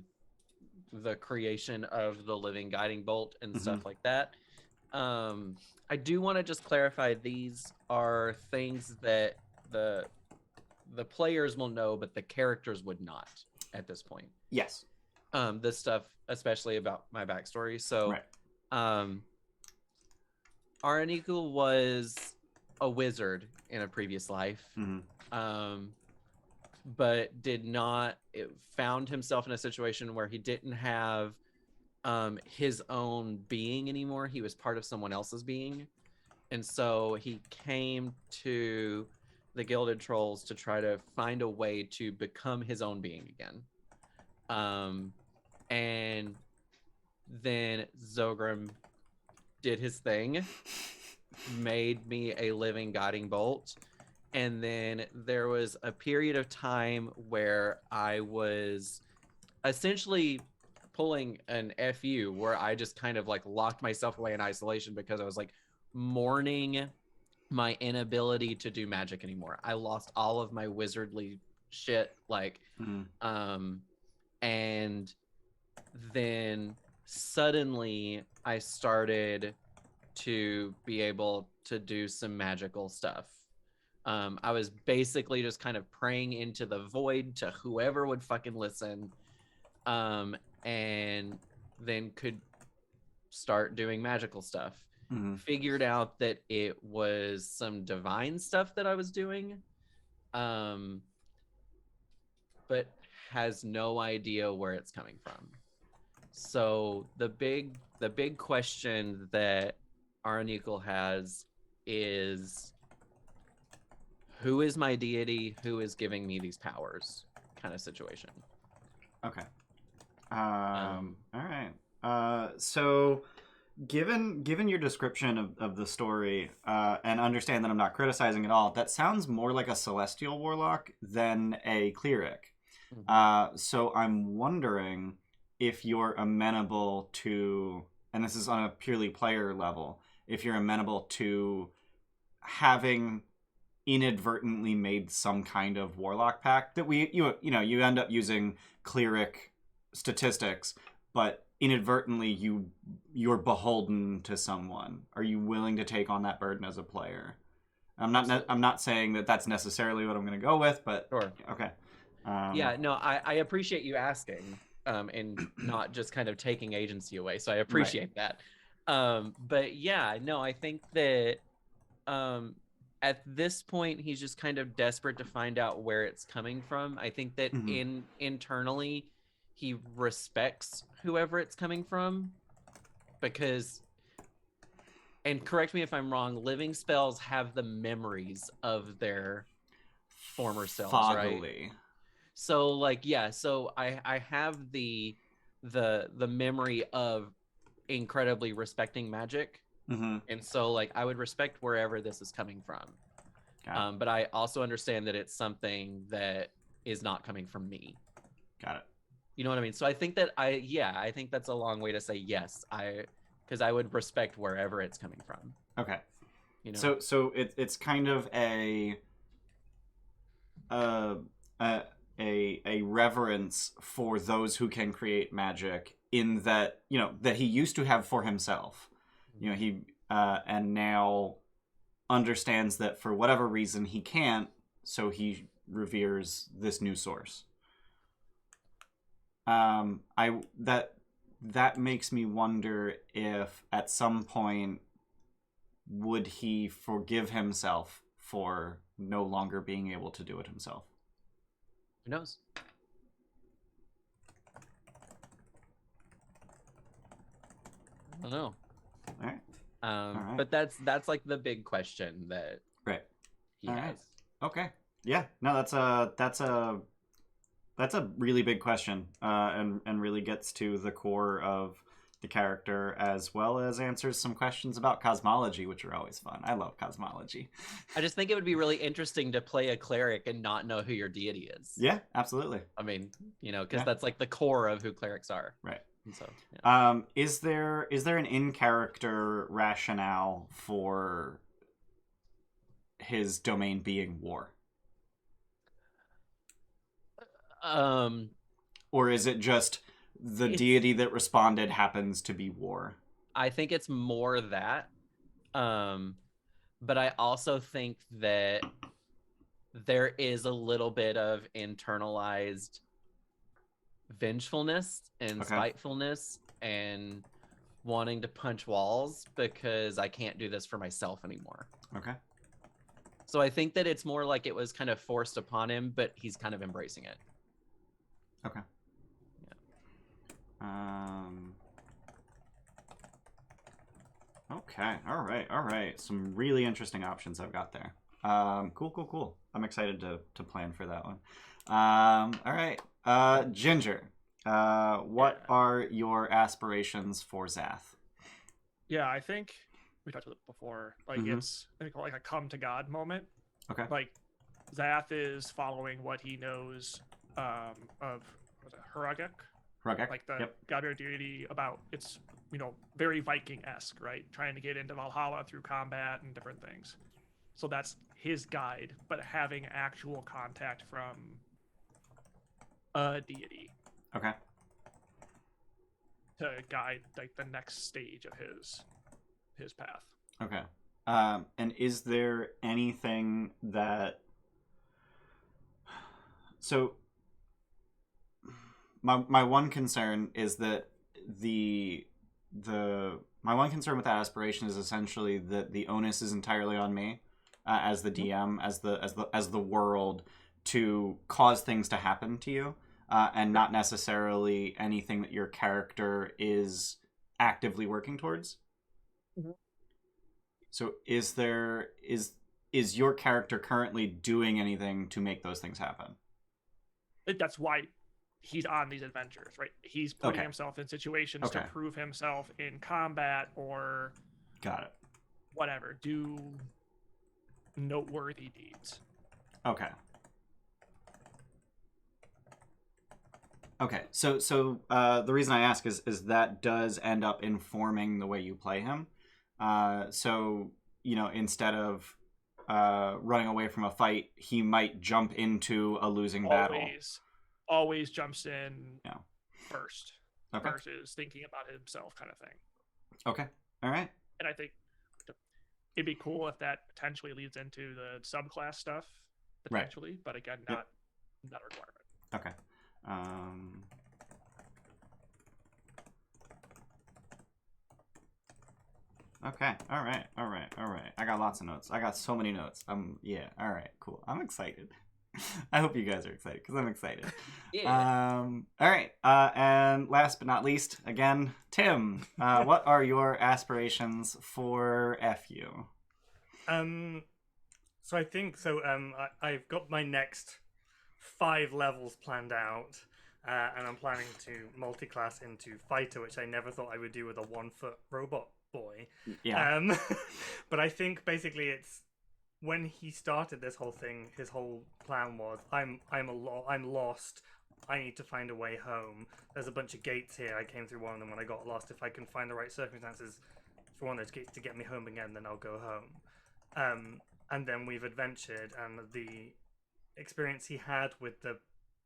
the creation of the living guiding bolt and stuff like that. I do want to just clarify, these are things that the players will know, but the characters would not at this point. Yes. This stuff, especially about my backstory. So, right. Aranikul was a wizard in a previous life. But found himself in a situation where he didn't have his own being anymore. He was part of someone else's being. And so he came to the Gilded Trolls to try to find a way to become his own being again. And then Zogrim did his thing, made me a living guiding bolt. And then there was a period of time where I was essentially pulling an FU, where I just kind of like locked myself away in isolation because I was like mourning my inability to do magic anymore. I lost all of my wizardly shit, like, and then suddenly I started to be able to do some magical stuff. I was basically just kind of praying into the void to whoever would fucking listen, and then could start doing magical stuff. Figured out that it was some divine stuff that I was doing, but has no idea where it's coming from. So the big question that Aranikul has is, who is my deity? Who is giving me these powers? Kind of situation. Okay. All right. So, given your description of the story, and understand that I'm not criticizing at all, that sounds more like a celestial warlock than a cleric. So I'm wondering if you're amenable to, and this is on a purely player level, if you're amenable to having inadvertently made some kind of warlock pact that you end up using cleric statistics, but inadvertently you're beholden to someone. Are you willing to take on that burden as a player? I'm not saying that that's necessarily what I'm going to go with, but sure. Okay. Yeah, no, I appreciate you asking, and not just kind of taking agency away. So I appreciate that. But yeah, no, I think that at this point he's just kind of desperate to find out where it's coming from. I think that internally he respects whoever it's coming from, because, and correct me if I'm wrong, living spells have the memories of their former selves, Foggily. Right? So like, yeah, so I have the memory of incredibly respecting magic. And so like I would respect wherever this is coming from. But I also understand that it's something that is not coming from me. Got it. You know what I mean? So I think that I think that's a long way to say yes. Because I would respect wherever it's coming from. Okay. You know? So it's kind of a reverence for those who can create magic, in that, that he used to have for himself. He and now understands that for whatever reason he can't, so he reveres this new source. That makes me wonder if at some point would he forgive himself for no longer being able to do it himself. Who knows? I don't know. All right. All right. But that's like the big question that he has. Right. Okay. Yeah. No, that's a really big question, and really gets to the core of the character, as well as answers some questions about cosmology, which are always fun. I love cosmology. I just think it would be really interesting to play a cleric and not know who your deity is. Yeah, absolutely. I mean, because that's like the core of who clerics are. Right. And so, is there an in-character rationale for his domain being war? Or is it just the deity that responded happens to be war? I think it's more that. But I also think that there is a little bit of internalized vengefulness and spitefulness and wanting to punch walls because I can't do this for myself anymore. Okay. So I think that it's more like it was kind of forced upon him, but he's kind of embracing it. Okay. Yeah. Okay. All right. Some really interesting options I've got there. Cool. I'm excited to plan for that one. All right. Ginger, what are your aspirations for Zath? Yeah, I think we talked about it before. Like it's I think like a come to God moment. Okay. Like Zath is following what he knows of Huragek, like the god-bearer deity. About it's very Viking-esque, right? Trying to get into Valhalla through combat and different things. So that's his guide, but having actual contact from a deity. Okay. To guide like the next stage of his path. Okay. And is there anything that? So my one concern is that my one concern with that aspiration is essentially that the onus is entirely on me as the DM, as the world, to cause things to happen to you, and not necessarily anything that your character is actively working towards. Mm-hmm. So is your character currently doing anything to make those things happen? That's why he's on these adventures, right? He's putting himself in situations to prove himself in combat or whatever, do noteworthy deeds. Okay. So the reason I ask is that does end up informing the way you play him. So instead of running away from a fight, he might jump into a losing battle. Always jumps in first versus thinking about himself, kind of thing. Okay. All right. And I think it'd be cool if that potentially leads into the subclass stuff potentially, but again, not a requirement. Okay. Okay. All right. I got lots of notes. I got so many notes. Yeah. All right. Cool. I'm excited. I hope you guys are excited because I'm excited. Yeah. All right. And last but not least, again, Tim, what are your aspirations for FU? So I think I've got my next 5 levels planned out, and I'm planning to multi-class into fighter, which I never thought I would do with a 1-foot robot boy. Yeah. But I think basically it's when he started this whole thing, his whole plan was I'm lost. I need to find a way home. There's a bunch of gates here. I came through one of them when I got lost. If I can find the right circumstances for one of those gates to get me home again, then I'll go home. And then we've adventured, and the experience he had with the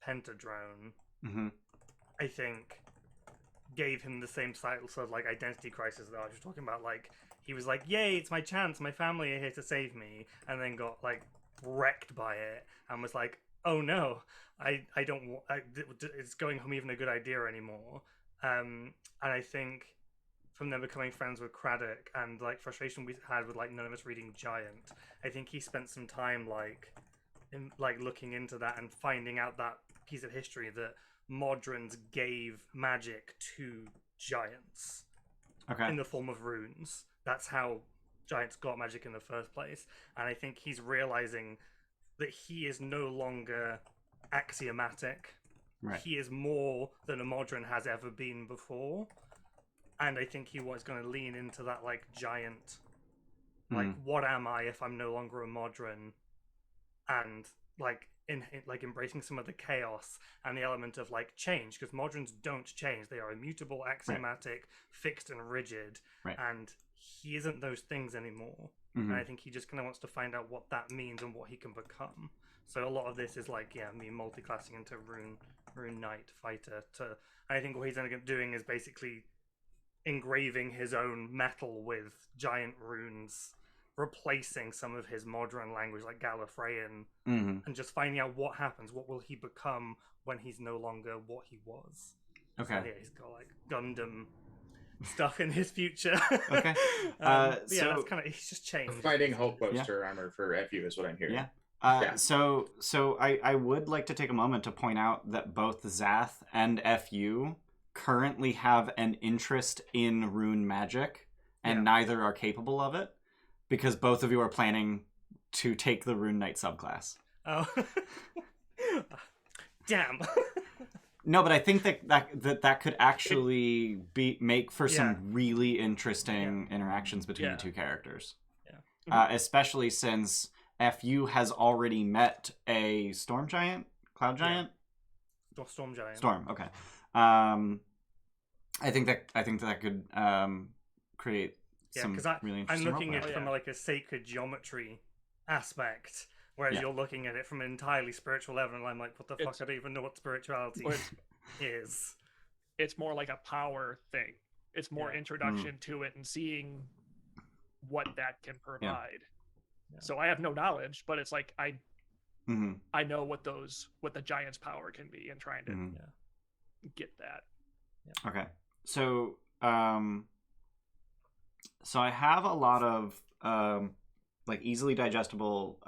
Pentadrone, I think, gave him the same sort of like identity crisis that I was talking about. Like, he was like, "Yay, it's my chance! My family are here to save me," and then got like wrecked by it and was like, "Oh no, I don't. It's going home even a good idea anymore." And I think from them becoming friends with Craddock and like frustration we had with like none of us reading Giant, I think he spent some time like looking into that and finding out that piece of history that Modrons gave magic to giants in the form of runes. That's how giants got magic in the first place. And I think he's realizing that he is no longer axiomatic. Right. He is more than a Modron has ever been before. And I think he was going to lean into that like giant, like what am I if I'm no longer a Modron, and like like embracing some of the chaos and the element of like change, because Modrons don't change. They are immutable, axiomatic, fixed and rigid, and he isn't those things anymore. And I think he just kind of wants to find out what that means and what he can become. So a lot of this is like, me multi-classing into Rune Knight Fighter. I think what he's ended up doing is basically engraving his own metal with giant runes, replacing some of his modern language like Gallifreyan, and just finding out what happens. What will he become when he's no longer what he was? Okay. So, he's got like Gundam stuff in his future. Okay. That's kind of, he's just changed. Finding Hulk poster armor for FU is what I'm hearing. Yeah. So I would like to take a moment to point out that both Zath and FU currently have an interest in rune magic, and neither are capable of it, because both of you are planning to take the Rune Knight subclass. Oh. Damn. No, but I think that could actually make for some really interesting interactions between the two characters. Yeah. Especially since FU has already met a storm giant, cloud giant, storm giant. Storm. Okay. I think that could create some really interesting. I'm looking at it from like a sacred geometry aspect, whereas you're looking at it from an entirely spiritual level, and I'm like, what the fuck? I don't even know what spirituality is. It's more like a power thing. It's more introduction to it and seeing what that can provide. Yeah. So I have no knowledge, but it's like I know what the giant's power can be, and trying to get that. Yeah. Okay. So so I have a lot of like easily digestible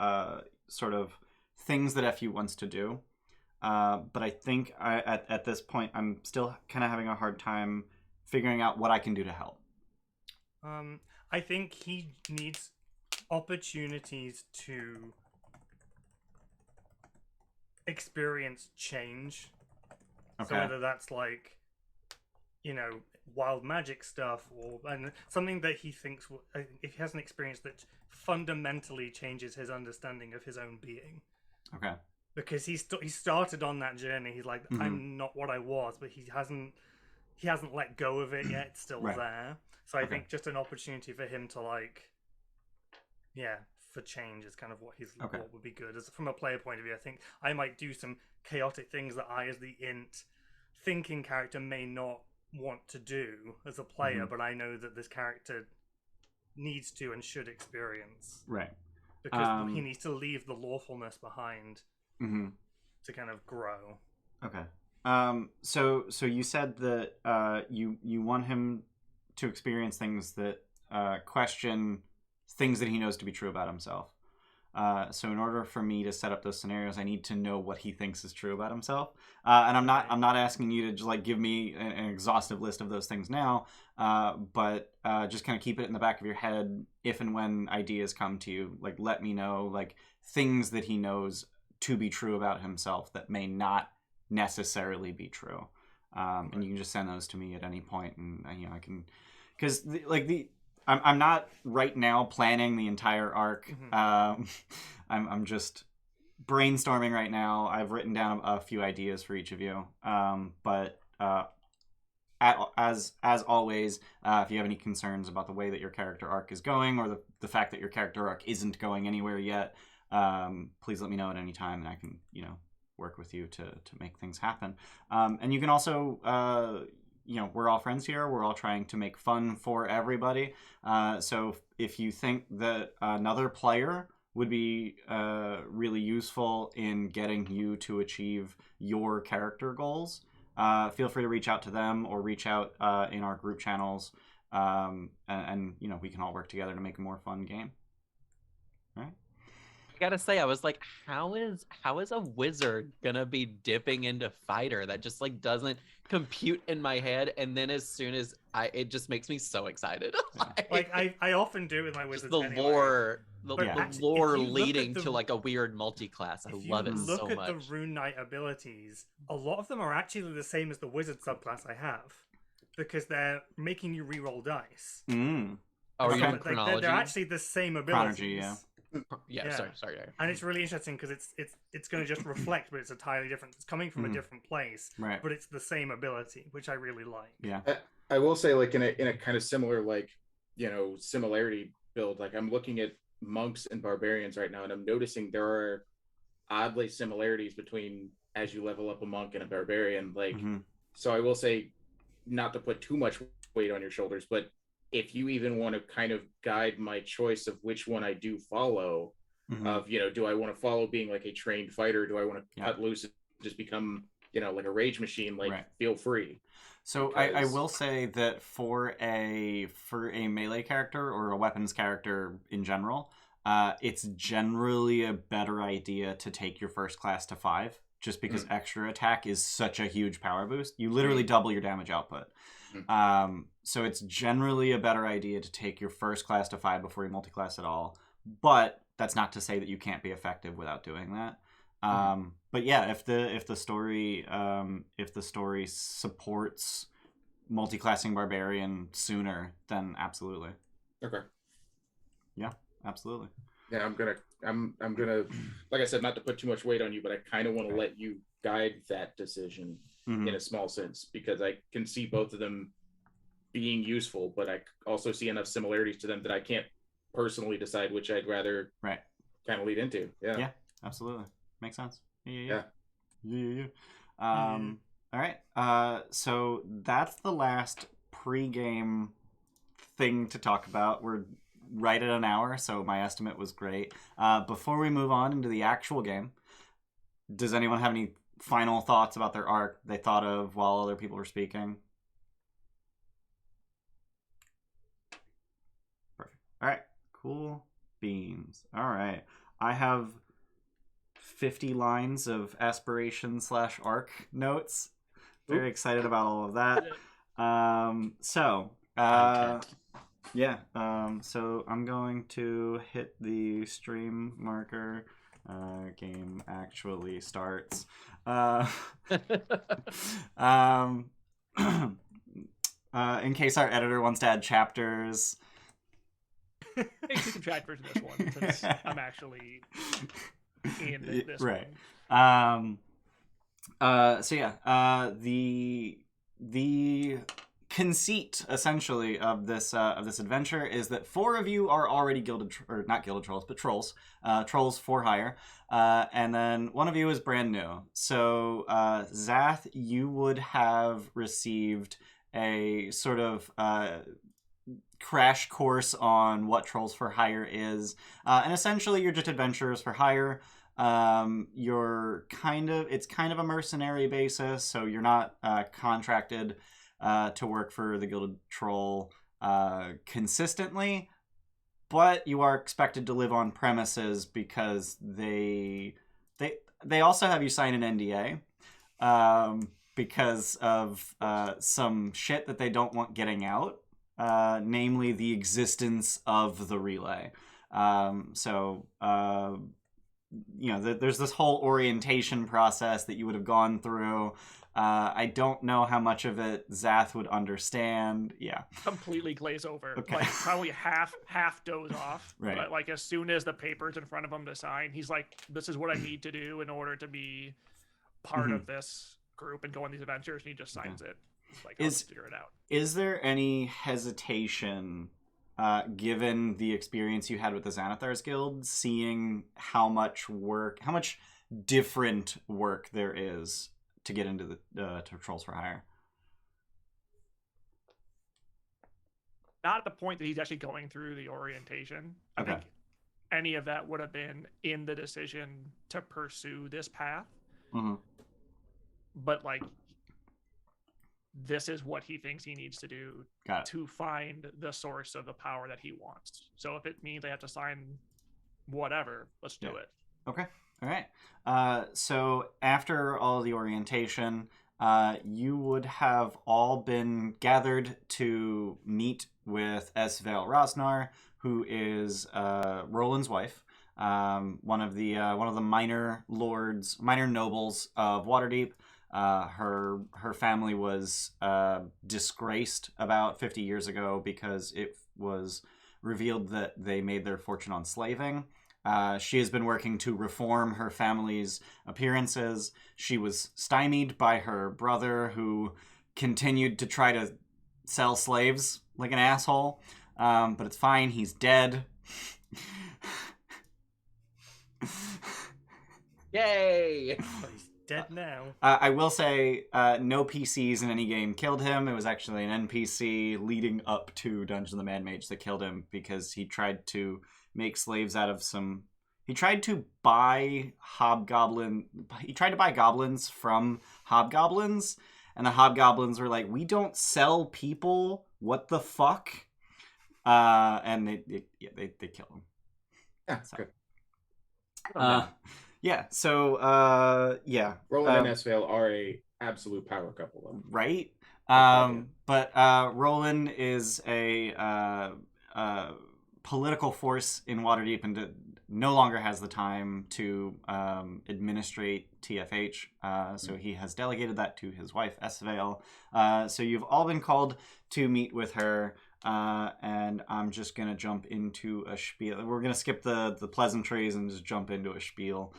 sort of things that FU wants to do, but I think at this point I'm still kind of having a hard time figuring out what I can do to help. I think he needs opportunities to experience change. Okay. So whether that's like, wild magic stuff, and something that he thinks, if he has an experience that fundamentally changes his understanding of his own being. Okay. Because he started on that journey. He's like, I'm not what I was, but he hasn't let go of it yet. It's still there. So I think just an opportunity for him to for change is kind of what what would be good. As from a player point of view, I think I might do some chaotic things that I, as the int thinking character, may not want to do as a player, but I know that this character needs to and should experience. Right. Because he needs to leave the lawfulness behind to kind of grow. Okay. So you said that you want him to experience things that question things that he knows to be true about himself. So in order for me to set up those scenarios, I need to know what he thinks is true about himself. And I'm not asking you to just give me an exhaustive list of those things now, but just kind of keep it in the back of your head if and when ideas come to you. Let me know things that he knows to be true about himself that may not necessarily be true. And you can just send those to me at any point, and I can, because I'm not right now planning the entire arc. I'm just brainstorming right now. I've written down a few ideas for each of you. But as always, if you have any concerns about the way that your character arc is going, or the fact that your character arc isn't going anywhere yet, please let me know at any time, and I can work with you to make things happen. And you can also we're all friends here. We're all trying to make fun for everybody. So if you think that another player would be really useful in getting you to achieve your character goals, feel free to reach out to them or reach out in our group channels, and we can all work together to make a more fun game. All right. I gotta say, I was like, how is a wizard gonna be dipping into fighter? That just like doesn't compute in my head. And then as soon as it just makes me so excited. Like I often do with my wizards. The anyway. lore, the actually, lore leading to like a weird multi-class. I love it so much. If you look at the Rune Knight abilities, a lot of them are actually the same as the wizard subclass I have, because they're making you reroll dice. Oh, are you doing chronology? They're actually the same abilities. Chronology, yeah. Yeah. Sorry. And it's really interesting because it's going to just reflect, but it's entirely different. It's coming from a different place, right? But it's the same ability, which I really like. Yeah. I will say, like in a kind of similar, like similarity build. Like I'm looking at monks and barbarians right now, and I'm noticing there are oddly similarities between as you level up a monk and a barbarian. Like, so I will say, not to put too much weight on your shoulders, but if you even want to kind of guide my choice of which one I do follow, of, do I want to follow being like a trained fighter? Do I want to cut loose and just become, like a rage machine? Like, feel free. So because... I will say that for a melee character or a weapons character in general, it's generally a better idea to take your first class to 5, just because extra attack is such a huge power boost. You literally double your damage output. So it's generally a better idea to take your first class to 5 before you multi-class at all. But that's not to say that you can't be effective without doing that. But yeah, if the story supports multi-classing barbarian sooner, then absolutely. Okay. Yeah, absolutely. Yeah, I'm gonna like I said, not to put too much weight on you, but I kind of want to let you guide that decision in a small sense, because I can see both of them being useful, but I also see enough similarities to them that I can't personally decide which I'd rather kind of lead into. Yeah, absolutely, makes sense. Yeah. All right, so that's the last pre-game thing to talk about. We're right at an hour, so my estimate was great. Before we move on into the actual game, does anyone have any final thoughts about their arc they thought of while other people were speaking? Perfect. All right, cool beans. All right, I have 50 lines of aspiration / arc notes. Very excited about all of that. So I'm going to hit the stream marker. Game actually starts. In case our editor wants to add chapters. Make some chapters in this one, since I'm actually in this right. one. The conceit essentially of this adventure is that 4 of you are already not gilded trolls, but trolls, trolls for hire, and then 1 of you is brand new. So Zath, you would have received a sort of crash course on what trolls for hire is, and essentially you're just adventurers for hire. It's kind of a mercenary basis, so you're not contracted to work for the Gilded Troll consistently, but you are expected to live on premises because they also have you sign an NDA because of some shit that they don't want getting out, namely the existence of the relay. There's this whole orientation process that you would have gone through. I don't know how much of it Zath would understand. Yeah. Completely glaze over. Okay. Like probably half doze off. Right. But like as soon as the paper's in front of him to sign, he's like, this is what I need to do in order to be part of this group and go on these adventures, and he just signs it. It's like, I'll figure it out. Is there any hesitation, given the experience you had with the Xanathar's Guild, seeing how much different work there is to get into the to Trolls for Hire? not at the point that he's actually going through the orientation. I think any of that would have been in the decision to pursue this path. Mm-hmm. But like, this is what he thinks he needs to do to find the source of the power that he wants. So if it means they have to sign whatever, let's do it. Okay. All right. So after all the orientation, you would have all been gathered to meet with Esvail Rosnar, who is Roland's wife, one of the minor nobles of Waterdeep. Her family was disgraced about 50 years ago because it was revealed that they made their fortune on slaving. She has been working to reform her family's appearances. She was stymied by her brother, who continued to try to sell slaves like an asshole. But it's fine. He's dead. Yay! He's dead now. I will say no PCs in any game killed him. It was actually an NPC leading up to Dungeon of the Mad Mage that killed him because he tried to make slaves out of some... He tried to buy goblins from hobgoblins, and the hobgoblins were like, "We don't sell people. What the fuck?" And they kill him. Yeah, so. good. Yeah. So Roland and Esvail are a absolute power couple, though. Right. But Roland is a political force in Waterdeep and no longer has the time to administrate TFH. So he has delegated that to his wife, Esvail. So you've all been called to meet with her. And I'm just going to jump into a spiel. We're going to skip the pleasantries and just jump into a spiel.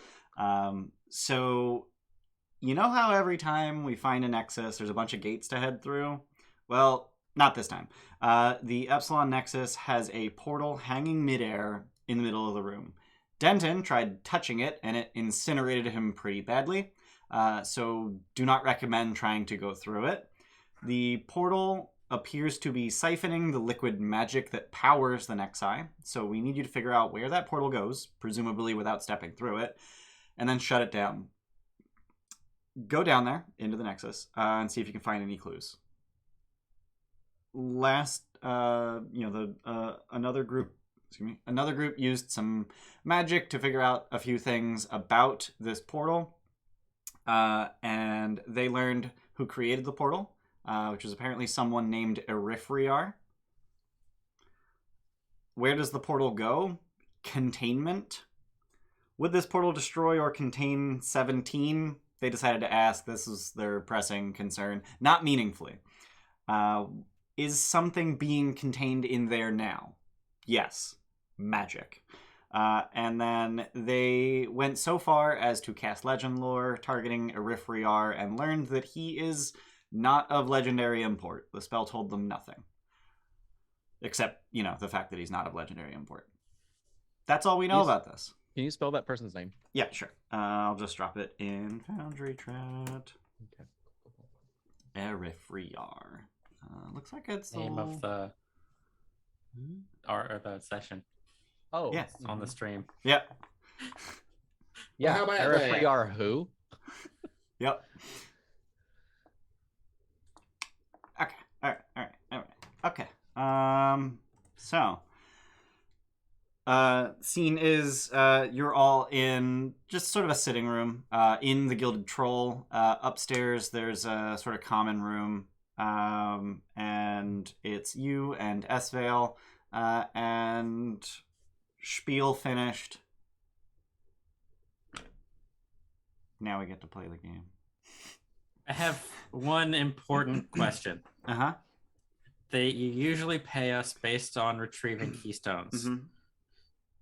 So you know how every time we find a Nexus, there's a bunch of gates to head through? Well, not this time. The Epsilon Nexus has a portal hanging midair in the middle of the room. Denton tried touching it, and it incinerated him pretty badly. So do not recommend trying to go through it. The portal appears to be siphoning the liquid magic that powers the Nexi. So we need you to figure out where that portal goes, presumably without stepping through it, and then shut it down. Go down there into the Nexus and see if you can find any clues. Another group used some magic to figure out a few things about this portal, and they learned who created the portal, which was apparently someone named Eriphriar. Where does the portal go? Containment. Would this portal destroy or contain 17? They decided to ask. This is their pressing concern. Not meaningfully. Is something being contained in there now? Yes. Magic. And then they went so far as to cast legend lore, targeting Eriphriar, and learned that he is not of legendary import. The spell told them nothing. Except, the fact that he's not of legendary import. That's all we know about this. Can you spell that person's name? Yeah, sure. I'll just drop it in Foundry Chat. Okay. Eriphriar. Looks like it's name of the the session. Oh, yeah, on the stream. Yep. Yeah. How about Eriphriar who? Yep. Okay. All right. Okay. So, scene is you're all in just sort of a sitting room in the Gilded Troll. Upstairs, there's a sort of common room, and it's you and Esvail, and spiel finished. Now we get to play the game. I have one important question. Uh-huh. You usually pay us based on retrieving keystones. Mm-hmm.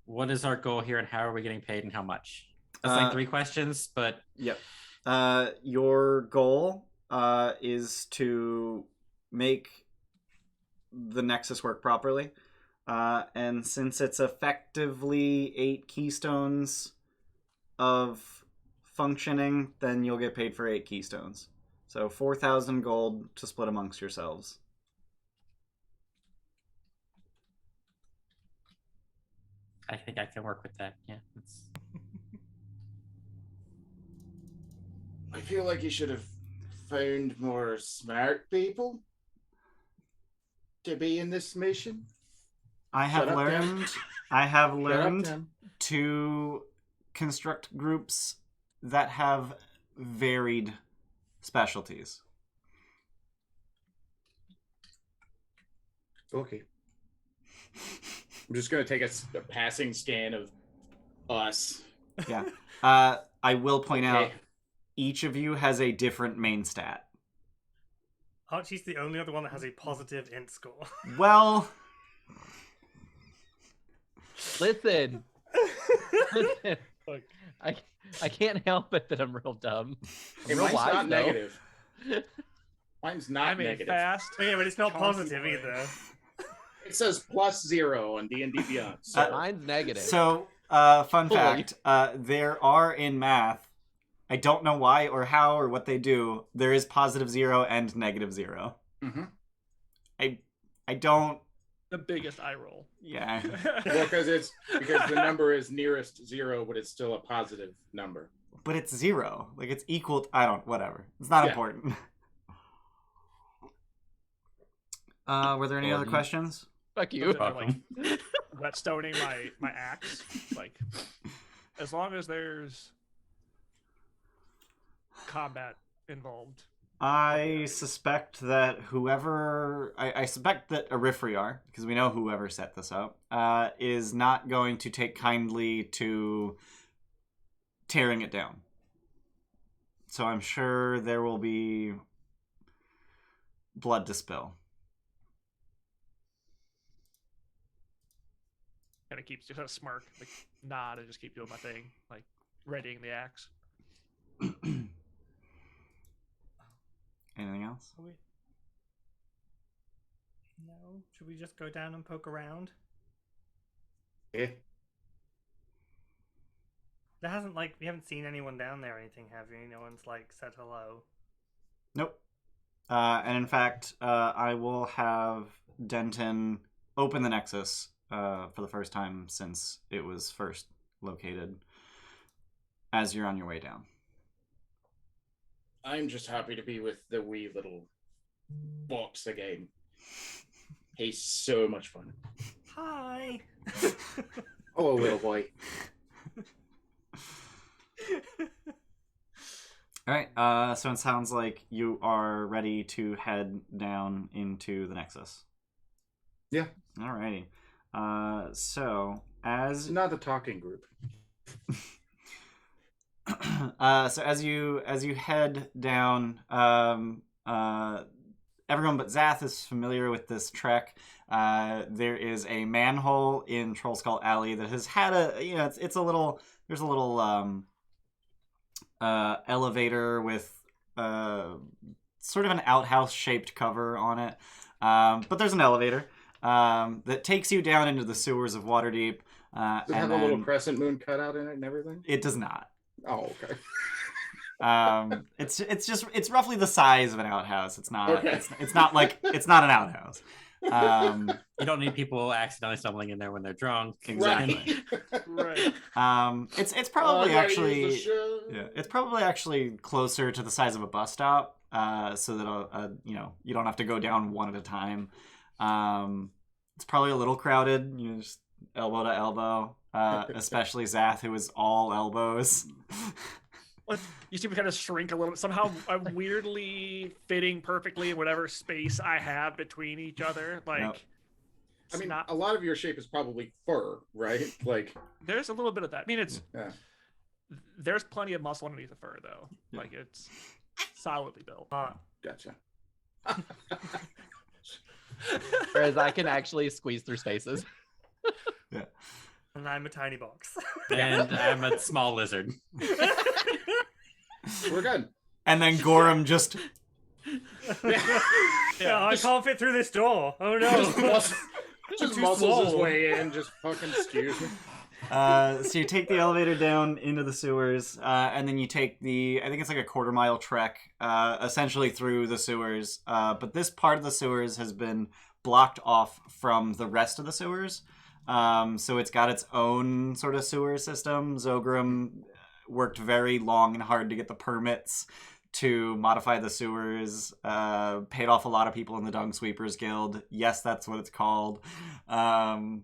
What is our goal here, and how are we getting paid, and how much? That's like 3 questions, but... Yep. Your goal is to make the Nexus work properly. And since it's effectively 8 keystones of functioning, then you'll get paid for 8 keystones. So 4,000 gold to split amongst yourselves. I think I can work with that. Yeah. I feel like you should have found more smart people to be in this mission. I have learned to construct groups that have varied specialties. Okay. I'm just going to take a passing scan of us. Yeah. I will point out, each of you has a different main stat. Archie's the only other one that has a positive int score. Well... Listen. I can't help it that I'm real dumb. Mine's not negative. Mine's not negative. Fast. Yeah, but it's not positive either. It says +0 on D&D Beyond. So. Mine's negative. So, fun fact, there are in math, I don't know why or how or what they do, there is +0 and -0. Mm-hmm. I don't... The biggest eye roll. Yeah. Well, because the number is nearest 0, but it's still a positive number. But it's 0. Like, it's equal... whatever. It's not important. Were there any other questions? Fuck you. Like, whetstoning my axe. Like, as long as there's combat involved. I suspect that I suspect that Eriphriar, because we know whoever set this up, is not going to take kindly to tearing it down. So I'm sure there will be blood to spill. Kind of keeps just a smirk, like nod, and just keep doing my thing, like readying the axe. Anything else? No. Should we just go down and poke around? Yeah. There hasn't we haven't seen anyone down there or anything, have you? No one's said hello. Nope. And in fact, I will have Denton open the Nexus for the first time since it was first located as you're on your way down. I'm just happy to be with the wee little box again. He's so much fun. Hi. Hello, little boy. Alright, so it sounds like you are ready to head down into the Nexus. Yeah. Alrighty. So, as... Not the talking group. So as you head down, everyone but Zath is familiar with this trek. There is a manhole in Troll Skull Alley that has had there's a little elevator with sort of an outhouse shaped cover on it. But there's an elevator that takes you down into the sewers of Waterdeep. Does it have a little crescent moon cutout in it and everything? It does not. Oh, okay. It's roughly the size of an outhouse. It's not. Okay. It's not an outhouse. You don't need people accidentally stumbling in there when they're drunk. Exactly. Right. It's probably it's probably actually closer to the size of a bus stop. So that you don't have to go down one at a time. It's probably a little crowded. Just elbow to elbow. Especially Zath, who is all elbows. You see me kind of shrink a little bit. Somehow I'm weirdly fitting perfectly in whatever space I have between each other. Yep. I mean, a lot of your shape is probably fur, right? There's a little bit of that. I mean, there's plenty of muscle underneath the fur, though. Yeah. It's solidly built. Gotcha. Whereas I can actually squeeze through spaces. Yeah. And I'm a tiny box. And I'm a small lizard. We're good. And then Gorimm just... I can't fit through this door. Oh no. Just muscles his way in, just fucking excuse me. So you take the elevator down into the sewers, and then you take I think it's like a 1/4 mile trek, essentially through the sewers. But this part of the sewers has been blocked off from the rest of the sewers. So it's got its own sort of sewer system. Zogrim worked very long and hard to get the permits to modify the sewers, paid off a lot of people in the Dung Sweepers Guild. Yes, that's what it's called. And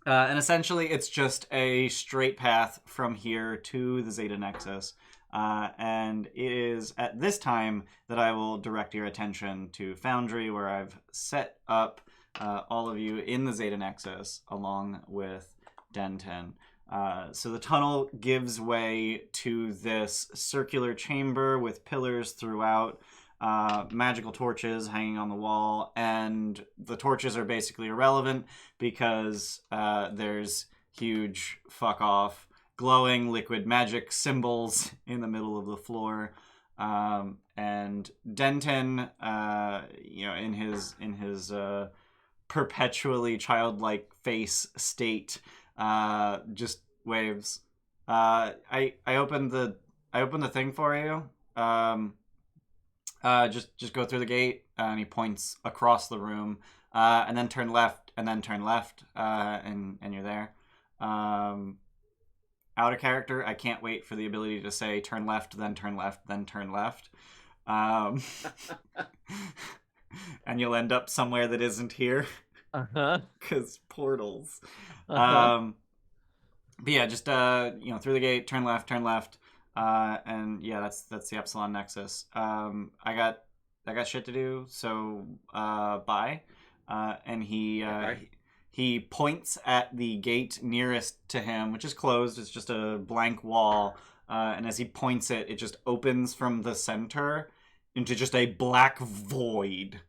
essentially, it's just a straight path from here to the Zeta Nexus. And it is at this time that I will direct your attention to Foundry, where I've set up all of you in the Zeta Nexus along with Denton. So the tunnel gives way to this circular chamber with pillars throughout, magical torches hanging on the wall, and the torches are basically irrelevant because there's huge fuck off glowing liquid magic symbols in the middle of the floor. And Denton, in his perpetually childlike face state, just waves. I opened the thing for you. Just go through the gate, and he points across the room, and then turn left, and you're there. Out of character, I can't wait for the ability to say turn left, then turn left, then turn left. And you'll end up somewhere that isn't here. Because portals. But yeah, just through the gate, turn left, and yeah, that's the Epsilon Nexus. I got shit to do, so bye. And he points at the gate nearest to him, which is closed. It's just a blank wall, and as he points it just opens from the center into just a black void.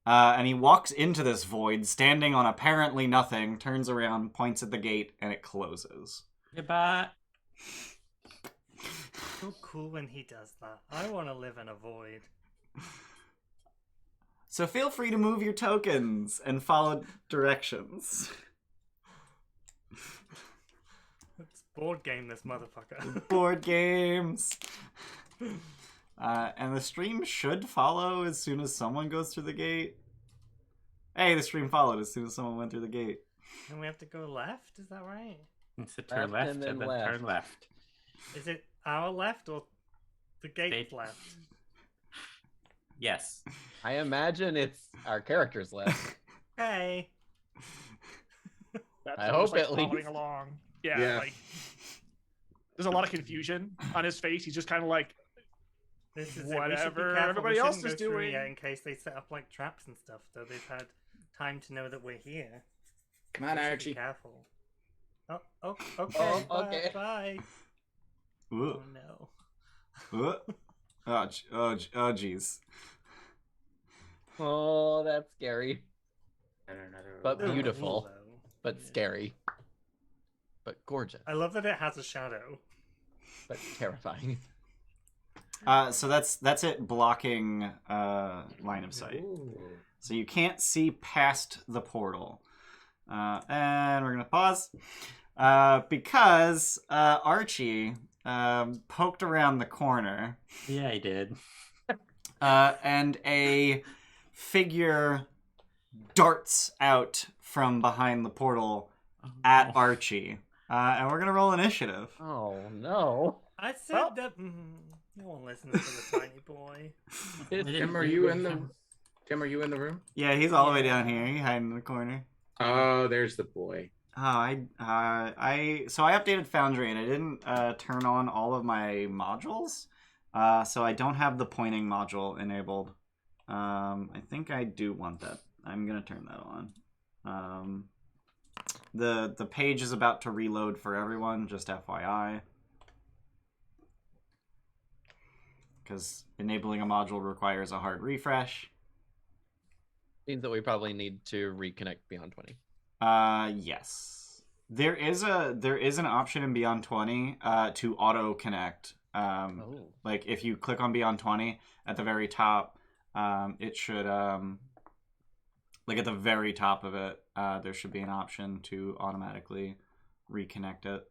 And he walks into this void, standing on apparently nothing, turns around, points at the gate, and it closes. Goodbye. So cool when he does that. I want to live in a void. So feel free to move your tokens and follow directions. Let's board game this motherfucker. Board games. And the stream should follow as soon as someone goes through the gate. Hey, the stream followed as soon as someone went through the gate. And we have to go left, is that right? It's a turn left and then turn left. Is it our left or the gate's left? Yes. I imagine it's our character's left. Hey. That's I hope at least. following along. Yeah, like there's a lot of confusion on his face. He's just kind of like, this is whatever everybody else is doing. Yeah, in case they set up like traps and stuff, so they've had time to know that we're here. Come on, Archie. Be careful. Oh, okay. Okay. Bye. Ooh. Oh no. Oh, jeez. Oh, that's scary. But Another beautiful. Cool, though. But scary. But gorgeous. I love that it has a shadow. But terrifying. So that's it blocking line of sight. Ooh. So you can't see past the portal. And we're going to pause. Because Archie poked around the corner. Yeah, he did. And a figure darts out from behind the portal at Archie. And we're going to roll initiative. Oh, no. I said that... no one listens to the tiny boy. Tim, are you in the room? Yeah, he's all the way down here. He's hiding in the corner. Oh, there's the boy. Oh, I updated Foundry and I didn't turn on all of my modules, so I don't have the pointing module enabled. I think I do want that. I'm gonna turn that on. The page is about to reload for everyone, just FYI, because enabling a module requires a hard refresh. Means that we probably need to reconnect Beyond 20. Yes. There is an option in Beyond 20 to auto connect. Like if you click on Beyond 20 at the very top, it should like at the very top of it, there should be an option to automatically reconnect it.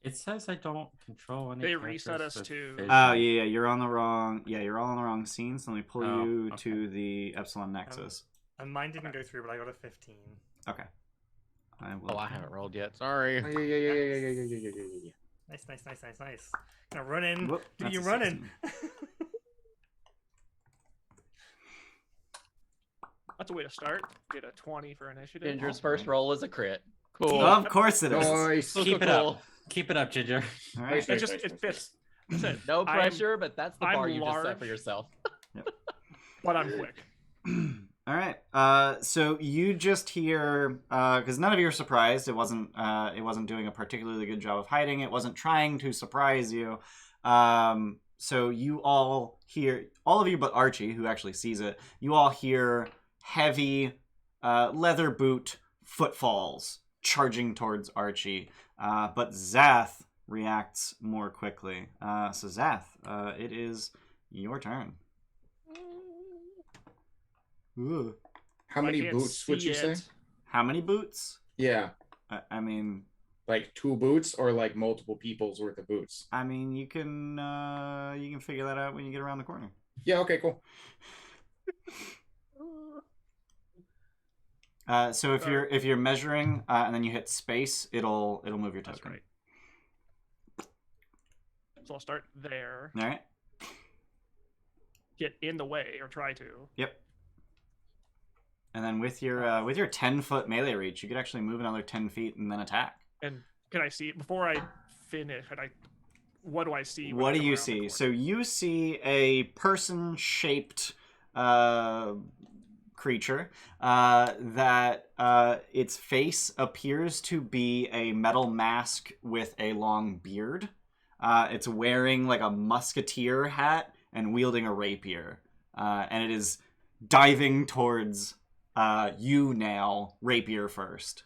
It says I don't control any. They reset us to. Oh yeah, you're on the wrong. Yeah, you're all on the wrong scene. So let me pull you to the Epsilon Nexus. And mine didn't go through, but I got a 15. Okay. I haven't rolled yet. Sorry. Oh, yeah. Nice. Gonna run in. Whoop, Do that's you a run in? 16. That's a way to start. Get a 20 for initiative. Ginger's first roll is a crit. Cool. Of course it is. Nice. Keep it up. Keep it up, Ginger. All right. It fits. That's it. No pressure, but that's the bar I'm you just set large. for yourself. But I'm quick. All right. So you just hear, because none of you are surprised. It wasn't doing a particularly good job of hiding. It wasn't trying to surprise you. So you all hear, all of you but Archie, who actually sees it, you all hear heavy leather boot footfalls charging towards Archie. But Zath reacts more quickly. So Zath, it is your turn. Ooh. How many boots would you say? How many boots? Yeah. I mean, like 2 boots or like multiple people's worth of boots? I mean, you can figure that out when you get around the corner. Yeah. Okay. Cool. So if you're measuring and then you hit space, it'll move your token. That's right. So I'll start there. All right. Get in the way, or try to. Yep. And then with your 10-foot melee reach, you could actually move another 10 feet and then attack. And can I see before I finish? What do I see? What do you see? So you see a person-shaped creature that its face appears to be a metal mask with a long beard. It's wearing like a musketeer hat and wielding a rapier. And it is diving towards you now, rapier first.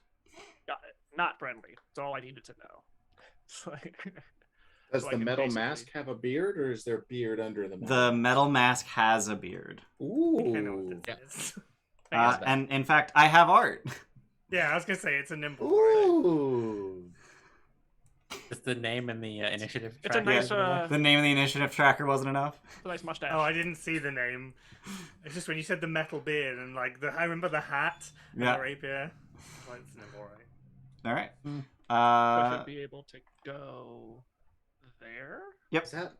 Got it. Not friendly. That's all I needed to know. It's like, Does so the metal mask have a beard, or is there beard under the mask? The metal mask has a beard. Ooh. I know what this is. And in fact, I have art. Yeah, I was gonna say it's a nimble. Ooh. Is the name in the initiative? It's a nice. The name of the initiative tracker wasn't enough. A nice mustache. Oh, I didn't see the name. It's just when you said the metal beard and like I remember the hat and Yeah. the rapier. Well, it's nimble, right? All right. I should be able to go there. Yep. Is that?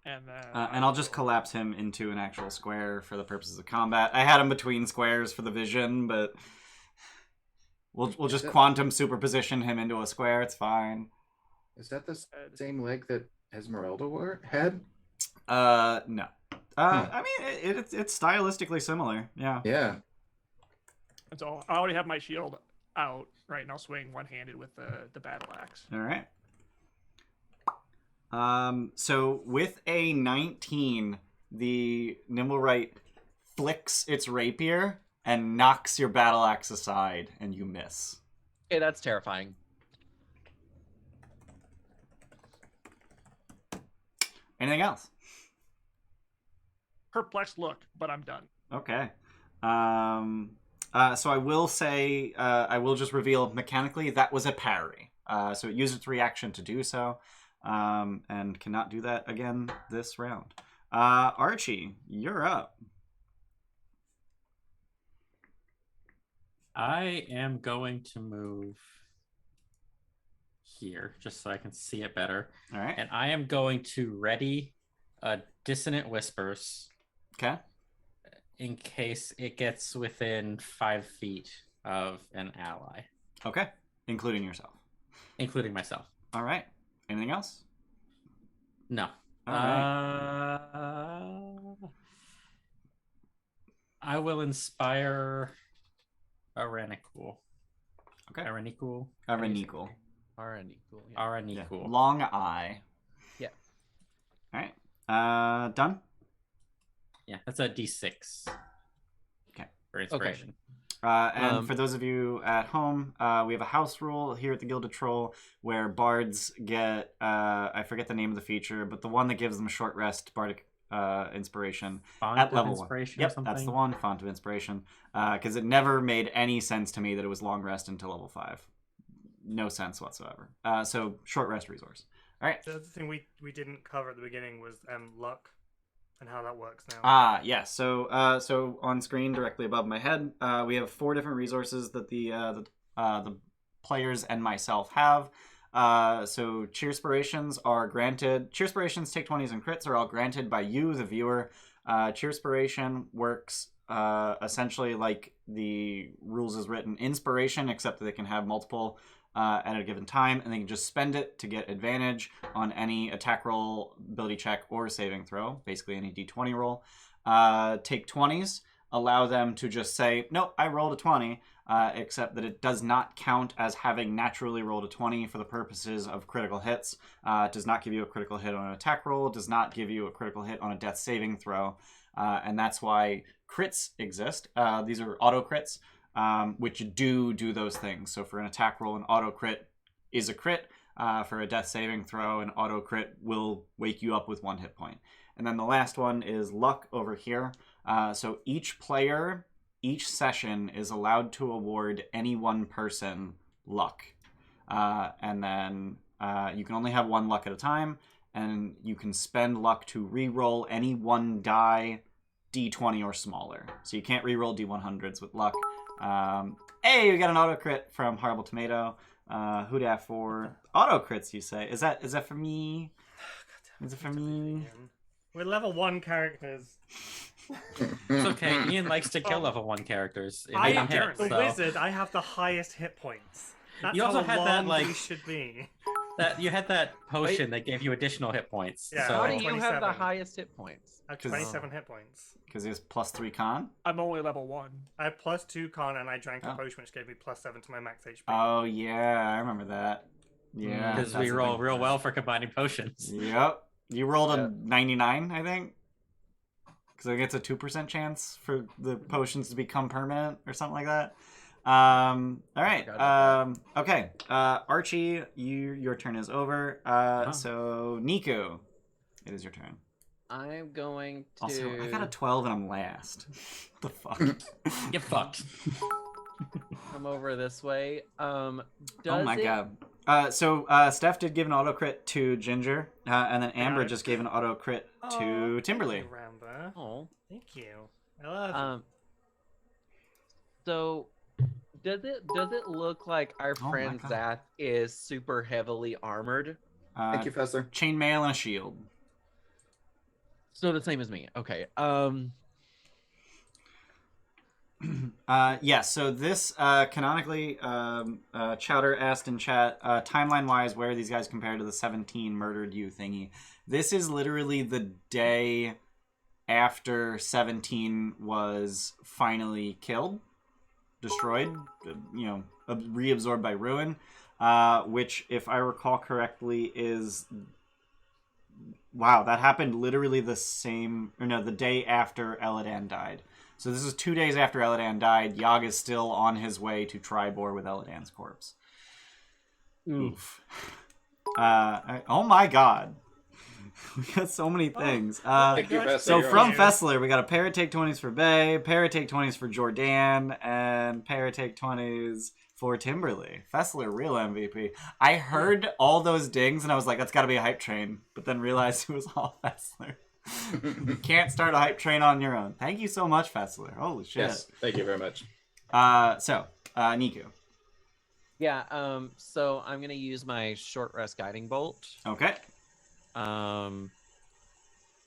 And then. And I'll just collapse him into an actual square for the purposes of combat. I had him between squares for the vision, but we'll just quantum superposition him into a square. It's fine. Is that the same leg that Esmeralda had? No. I mean, it's stylistically similar. Yeah. Yeah. And so I already have my shield out, right? And I'll swing one-handed with the battle axe. All right. So with a 19, the Nimblewright flicks its rapier and knocks your battle axe aside, and you miss. Okay, that's terrifying. Anything else? Perplexed look, but I'm done. Okay. So I will say, I will just reveal mechanically that was a parry. So it used its reaction to do so, and cannot do that again this round. Archie, you're up. I am going to move here just so I can see it better. All right. And I am going to ready Dissonant Whispers. Okay. In case it gets within 5 feet of an ally. Okay. Including yourself. Including myself. All right. Anything else? No. All right. I will inspire Aranikul. Okay. Aranikul. Aranikul. Aranikul. Yeah. Aranikul. Yeah. Long eye. Yeah. All right. Done? Yeah, that's a D6. Okay. For inspiration. And for those of you at home, we have a house rule here at the Gilded Troll where bards get, I forget the name of the feature, but the one that gives them short rest bardic inspiration Font at of level inspiration 1. Yep, that's the one, Font of Inspiration. Because it never made any sense to me that it was long rest until level 5. No sense whatsoever. So short rest resource. All right. The other thing we didn't cover at the beginning was luck. and how that works now. Yeah. So on screen directly above my head, we have 4 different resources that the players and myself have. So Cheerspirations are granted. Cheerspirations, take 20s, and crits are all granted by you, the viewer. Cheerspiration works essentially like the rules is written Inspiration, except that they can have multiple at a given time, and they can just spend it to get advantage on any attack roll, ability check, or saving throw, basically any d20 roll. Take 20s allow them to just say, nope, I rolled a 20, except that it does not count as having naturally rolled a 20 for the purposes of critical hits. It does not give you a critical hit on an attack roll. It does not give you a critical hit on a death saving throw. And that's why crits exist. These are auto crits, which do those things. So for an attack roll, an auto crit is a crit. For a death saving throw, an auto crit will wake you up with 1 hit point. And then the last one is luck over here. So each player, each session is allowed to award any one person luck. And then you can only have 1 luck at a time, and you can spend luck to re-roll any 1 die d20 or smaller. So you can't re-roll d100s with luck. Hey, we got an auto crit from Horrible Tomato. Who dat for? Auto crits, you say? Is that for me? Is it for me? We're level 1 characters. It's okay. Ian likes to kill level 1 characters. I am the wizard. I have the highest hit points. That's you also how had long that like these should be. That you had that potion that gave you additional hit points. Yeah, so How do you have 27. the highest hit points? I have 27 hit points. Because he has +3 con? I'm only level 1. I have +2 con, and I drank a potion which gave me +7 to my max HP. Oh, yeah. I remember that. Yeah. Because we roll real well for combining potions. Yep. You rolled a 99, I think? Because it gets a 2% chance for the potions to become permanent or something like that. All right. Okay. Archie, your turn is over. So, Niku, it is your turn. I'm going to... Also, I got a 12 and I'm last. The fuck? Get fucked. Come over this way. Oh my god. So Steph did give an auto crit to Ginger, and then Amber just gave an auto crit to Timberly. Thank you, Ramba. Oh, thank you. I love you. So does it look like our friend Zath is super heavily armored? Thank you, Fessler. Chainmail and a shield. So the same as me. Okay. Yeah, so this canonically, Chowder asked in chat, timeline-wise, where are these guys compared to the 17 murdered you thingy? This is literally the day after 17 was finally killed, destroyed, reabsorbed by Rune, which, if I recall correctly, is... Wow, that happened literally the day after Eladan died. So this is 2 days after Eladan died. Yogg is still on his way to Tribor with Eladan's corpse. Oof. Oh my god. We got so many things. Thank you, Fessler. So from Fessler, we got a pair of take 20s for Bay, pair of take 20s for Jordan, and pair of take 20s for Timberly. Fessler, real MVP. I heard all those dings and I was like, that's got to be a hype train, but then realized it was all Fessler. You can't start a hype train on your own. Thank you so much, Fessler. Holy shit. Yes, thank you very much. So, Niku. Yeah, so I'm going to use my short rest guiding bolt. Okay.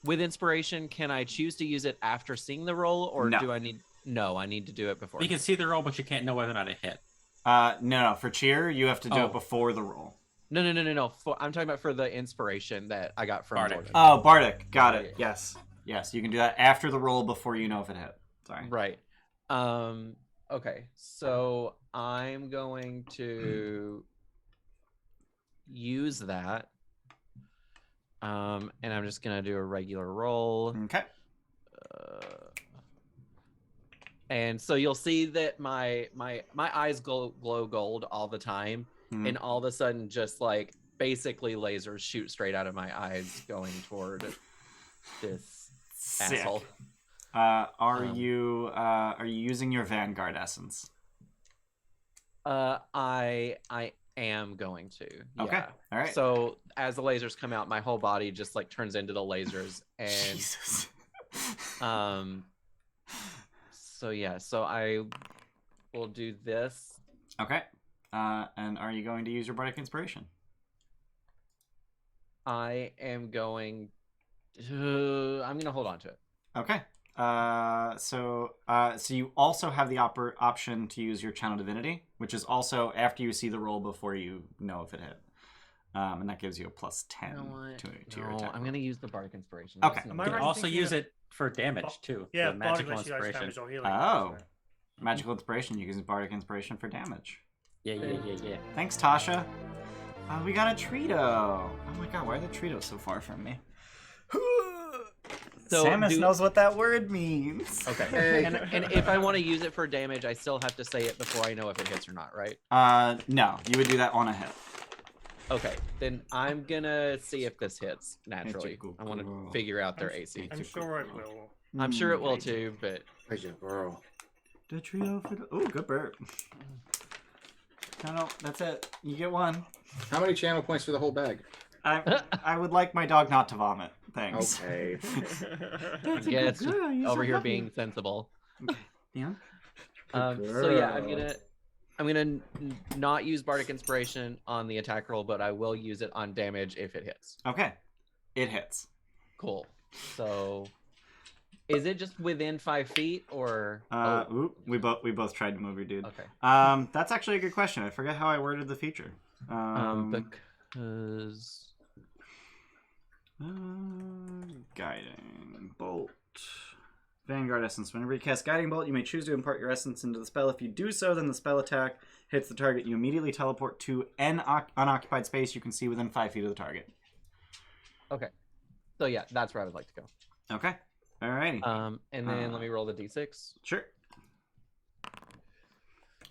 With inspiration, can I choose to use it after seeing the roll, or No. do I need... No, I need to do it before. You can see the roll, but you can't know whether or not it hit. No. For cheer, you have to do it before the roll. No. I'm talking about for the inspiration that I got from Bardic. Jordan. Oh, Bardic. Got it. Yes. You can do that after the roll before you know if it hit. Sorry. Right. Okay. So I'm going to use that. And I'm just gonna do a regular roll. Okay. And so you'll see that my eyes glow gold all the time, and all of a sudden, just like basically lasers shoot straight out of my eyes, going toward this asshole. Are you using your Vanguard essence? I am going to. Yeah. Okay. All right. So as the lasers come out, my whole body just like turns into the lasers, and Jesus. So yeah, so I will do this. Okay. And are you going to use your bardic inspiration? I am going to... I'm going to hold on to it. Okay. So you also have the option to use your channel divinity, which is also after you see the roll before you know if it hit. And that gives you a plus 10 to your attack. I'm going to use the bardic inspiration. Okay. You can also use it for damage too. Yeah, the magical inspiration. Magical inspiration. You can use bardic inspiration for damage. Yeah. Thanks, Tasha. We got a Trito. Oh my god, why are the Tritos so far from me? So Samus knows what that word means. Okay. And if I want to use it for damage, I still have to say it before I know if it hits or not, right? No. You would do that on a hit. Okay. Then I'm going to see if this hits naturally. I want to figure out their AC. I'm sure it will. I'm sure it will too, but... The Trito for the... Oh, good burp. No, that's it. You get one. How many channel points for the whole bag? I would like my dog not to vomit. Thanks. Okay. Yes, over here being sensible. Okay. Yeah. So yeah, I'm gonna not use bardic inspiration on the attack roll, but I will use it on damage if it hits. Okay. It hits. Cool. So, is it just within 5 feet or? We both tried to move your dude. Okay. That's actually a good question. I forget how I worded the feature. Because. Guiding Bolt. Vanguard Essence. Whenever you cast Guiding Bolt, you may choose to impart your essence into the spell. If you do so, then the spell attack hits the target. You immediately teleport to an unoccupied space you can see within 5 feet of the target. Okay. So yeah, that's where I would like to go. Okay. Alrighty. And then let me roll the d6. Sure.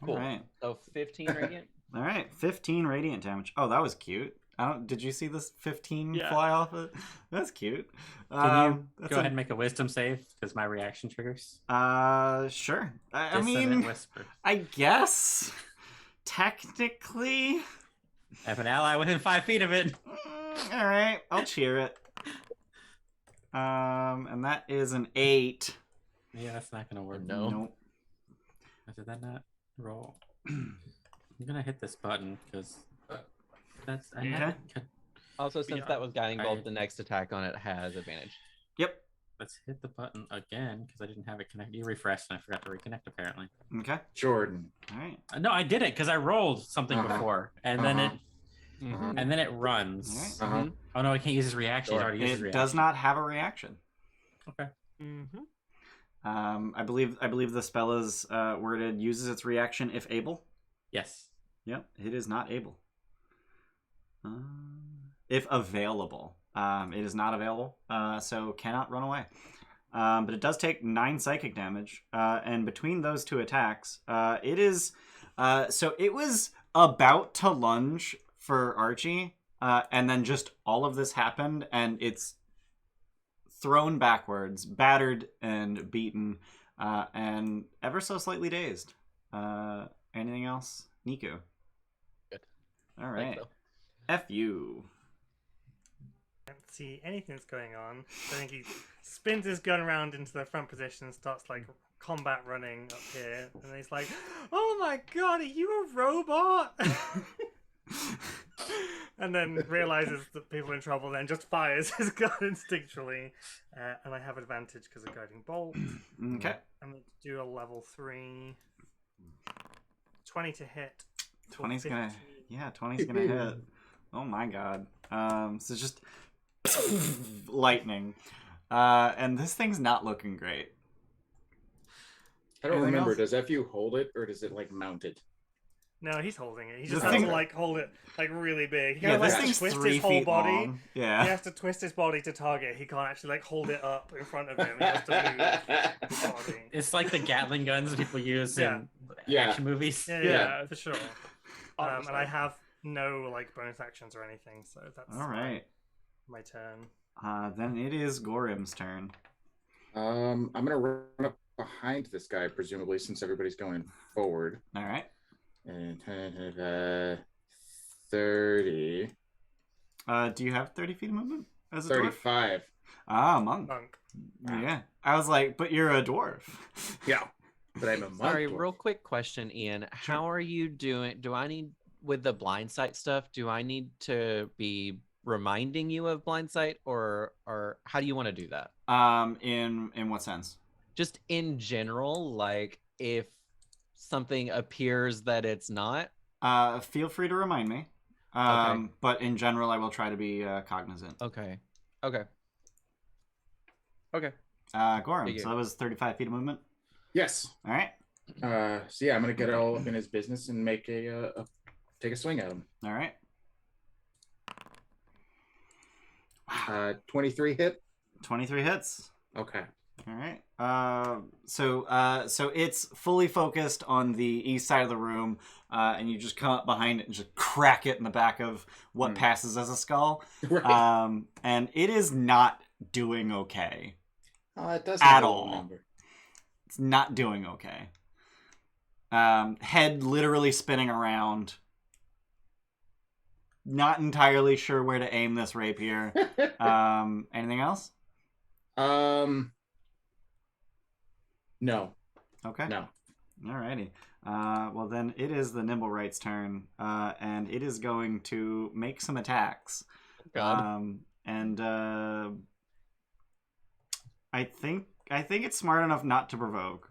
Cool. All right. So 15 radiant. All right, 15 radiant damage. Oh, that was cute. Did you see this 15 fly off it? That's cute. Can you go ahead and make a wisdom save because my reaction triggers? Sure. I mean, I guess technically. I have an ally within 5 feet of it. All right, I'll cheer it. And that is an 8. Yeah, that's not gonna work. Nope. Did that not roll? I'm gonna hit this button because that's. Also, since that was Guiding Bolt, the next attack on it has advantage. Yep. Let's hit the button again because I didn't have it connected. You refreshed and I forgot to reconnect apparently. Okay. Jordan. All right. No, I did it because I rolled something before, and then it. And then it runs. Right. Oh no, I can't use his reaction. He's already used his reaction. Does not have a reaction. Okay. I believe the spell is worded uses its reaction if able. Yes. Yep. It is not able. If available, it is not available. So cannot run away. But it does take 9 psychic damage. And between those two attacks, it is. So it was about to lunge for Archie, and then just all of this happened, and it's thrown backwards, battered and beaten, and ever so slightly dazed. Anything else? Nico. Good. All right. F you. Can't see anything that's going on. I think he spins his gun around into the front position and starts like combat running up here, and he's like, "Oh my god, are you a robot?" And then realizes that people are in trouble, then just fires his gun instinctually. And I have advantage because of Guiding Bolt. Okay. I'm going to do a level 3. 20 to hit. 20's gonna... Yeah, 20's gonna hit. Oh my god. So just... lightning. And this thing's not looking great. I don't remember. Does FU hold it, or does it, like, mount it? No, he's holding it. He just has to like hold it like really big. He kind of this like thing's twist 3 his whole feet body. long. Yeah. He has to twist his body to target. He can't actually like hold it up in front of him. He has to move his body. It's like the Gatling guns people use in action movies. Yeah, for sure. And I have no like bonus actions or anything, so that's all right. My turn. Then it is Gorimm's turn. I'm gonna run up behind this guy, presumably, since everybody's going forward. All right. And 30. Do you have 30 feet of movement? As a 35. dwarf? Monk. Yeah. I was like, but you're a dwarf. Yeah. But I'm a monk. Sorry, dwarf. real quick question, Ian. Sure. How are you doing? Do I need, with the blind sight stuff, do I need to be reminding you of blind sight, or how do you want to do that? In what sense? Just in general, like if something appears that it's not. Feel free to remind me. Okay. But in general, I will try to be cognizant. Okay. Gorimm, so that was 35 feet of movement. Yes. All right. So yeah, I'm gonna get all up in his business and make take a swing at him. All right. 23 hit. 23 hits. Okay. All right. So it's fully focused on the east side of the room, and you just come up behind it and just crack it in the back of what passes as a skull. Right. And it is not doing okay. It does At have a all. low number. It's not doing okay. Head literally spinning around. Not entirely sure where to aim this rapier. Anything else? No. Okay. No. Alrighty. Well, then it is the Nimble Right's turn, and it is going to make some attacks. God. I think it's smart enough not to provoke.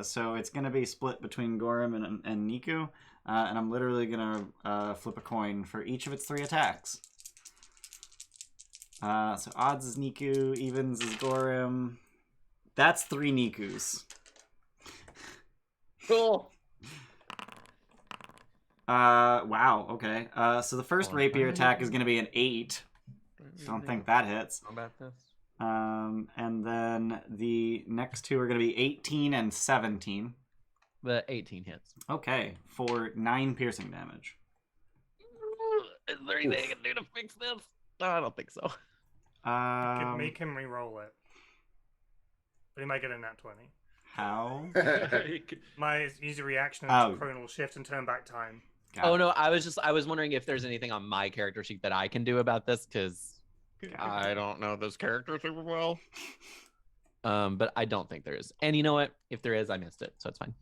So it's going to be split between Gorimm and Niku, and I'm literally going to flip a coin for each of its 3 attacks. So odds is Niku, evens is Gorimm. That's 3 Nikus. Cool. Wow, okay. So the first rapier attack is going to be an 8. Don't think that hits. How about this? And then the next 2 are going to be 18 and 17. The 18 hits. Okay, for 9 piercing damage. Is there anything I can do to fix this? No, I don't think so. Could make him re-roll it. But he might get a nat 20. How? My easy reaction is Oh. chronal shift and turn back time. Got Oh it. no, I was wondering if there's anything on my character sheet that I can do about this, because I don't know this character super well. But I don't think there is. And you know what? If there is, I missed it, so it's fine.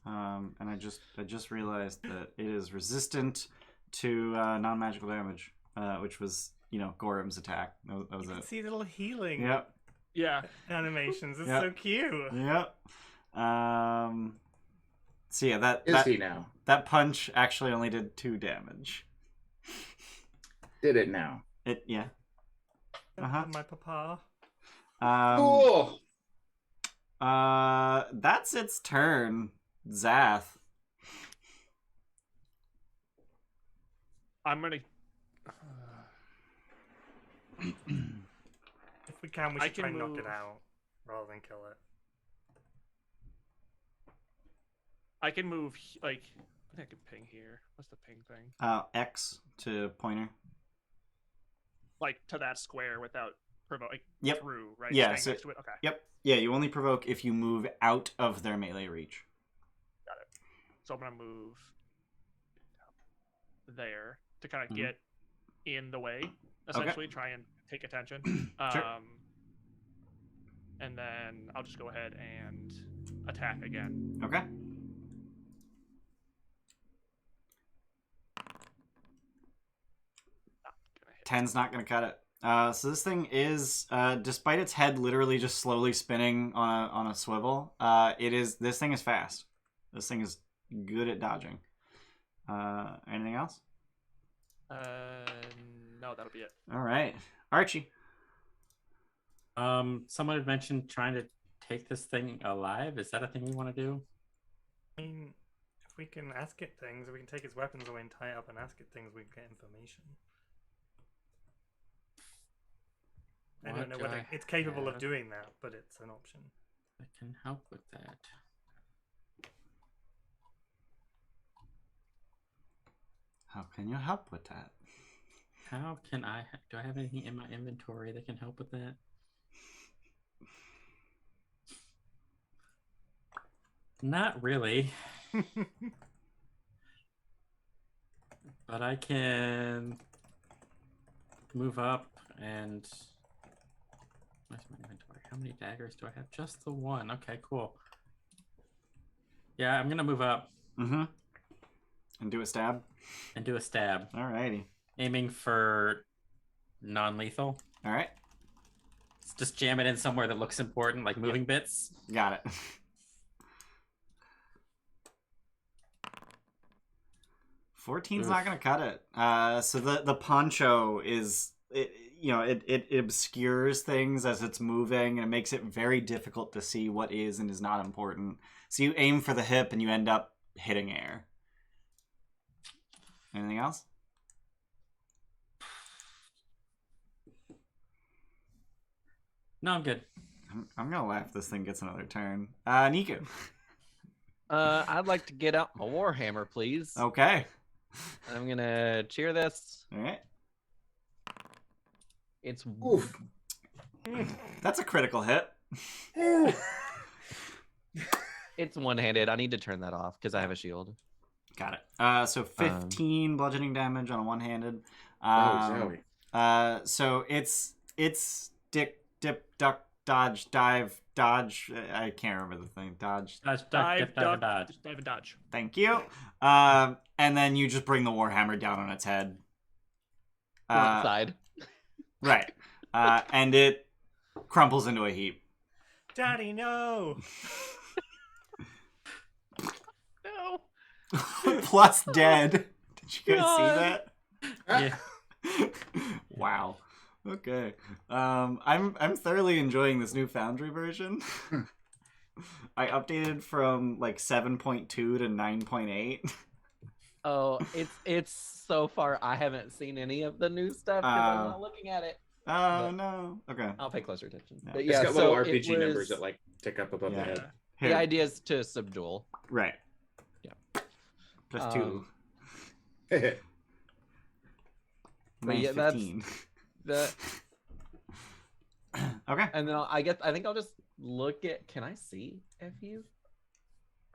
And I just realized that it is resistant to non-magical damage, which was, Gorimm's attack. That was You can it. see little healing Yep. Yeah. animations. It's Yep. so cute. Yep. So yeah, Is he now? that punch actually only did 2 damage. Did it now? Yeah. Uh-huh. My papa. Cool. That's its turn. Zath. I'm gonna. If we can, we I should try can and knock move. it out rather than kill it. I can move. Like, I think I can ping here. What's the ping thing? X to pointer. Like to that square without provoking. Yep. Through, right? Yeah, Staying so- next to it? Okay. Yep. Yeah, you only provoke if you move out of their melee reach. Got it. So I'm gonna move there to kind of Mhm. get in the way, essentially. Try and take attention. Sure. And then I'll just go ahead and attack again. Okay. Gonna hit. 10's not going to cut it. So this thing is, despite its head literally just slowly spinning on a swivel, this thing is fast. This thing is good at dodging. Anything else? No, that'll be it. All right, Archie. Someone had mentioned trying to take this thing alive. Is that a thing we want to do? I mean, if we can ask it things, if we can take its weapons away and tie it up and ask it things, we can get information. I don't know What do whether I it's capable of have doing that, but it's an option. that can help with that? How can you help with that? How can I? Do I have anything in my inventory that can help with that? Not really, but I can move up and. Where's my inventory? How many daggers do I have? Just the one. Okay, cool. Yeah, I'm gonna move up. Mm-hmm. And do a stab? And do a stab. Alrighty. Aiming for non-lethal. Alright. Just jam it in somewhere that looks important, like moving bits. Got it. 14's not gonna cut it. So the poncho is it obscures things as it's moving, and it makes it very difficult to see what is and is not important. So you aim for the hip and you end up hitting air. Anything else? No, I'm good. I'm gonna laugh if this thing gets another turn. Niku. I'd like to get out my warhammer, please. Okay. I'm gonna cheer this. All right. It's Oof. That's a critical hit. It's one-handed. I need to turn that off because I have a shield. Got it. So 15 bludgeoning damage on a one-handed. Zowie. So it's dip, duck, dodge, dive, dodge. I can't remember the thing. Dodge. Dive, and dive, and dodge. Thank you. And then you just bring the warhammer down on its head. Side. Right. And it crumples into a heap. Daddy, no! No. Plus dead. Did you guys see that? Yeah. Wow. Okay. I'm thoroughly enjoying this new Foundry version. I updated from like 7.2 to 9.8. Oh, it's so far. I haven't seen any of the new stuff because I'm not looking at it. Oh no. Okay. I'll pay closer attention. Yeah. But It's yeah, got so little it RPG numbers was- that like tick up above Yeah. the head. Here. The idea is to subdual. Right. Yeah. Plus 2. But yeah, 15. The Okay. and then I think I'll just look at. Can I see FU?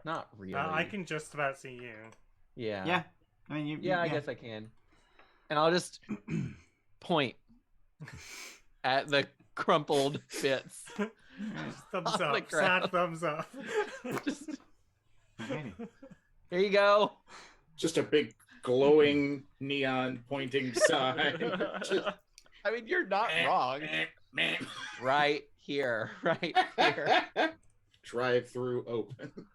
Not really. I can just about see you. Yeah. Yeah. I mean, I guess I can. And I'll just point at the crumpled bits. Thumbs On the up. ground. Sad thumbs up. Just Alrighty. here you go. Just a big glowing neon pointing sign. I mean, you're not wrong. Right here. Right here. Drive through open.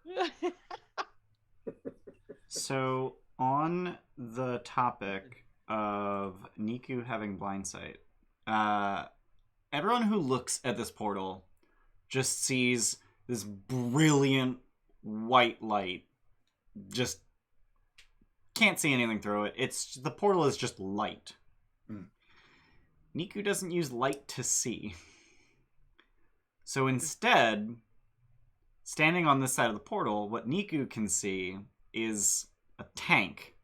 So, on the topic of Niku having blind sight, everyone who looks at this portal just sees this brilliant white light. Just can't see anything through it. The portal is just light. Niku doesn't use light to see. So instead, standing on this side of the portal, what Niku can see is a tank.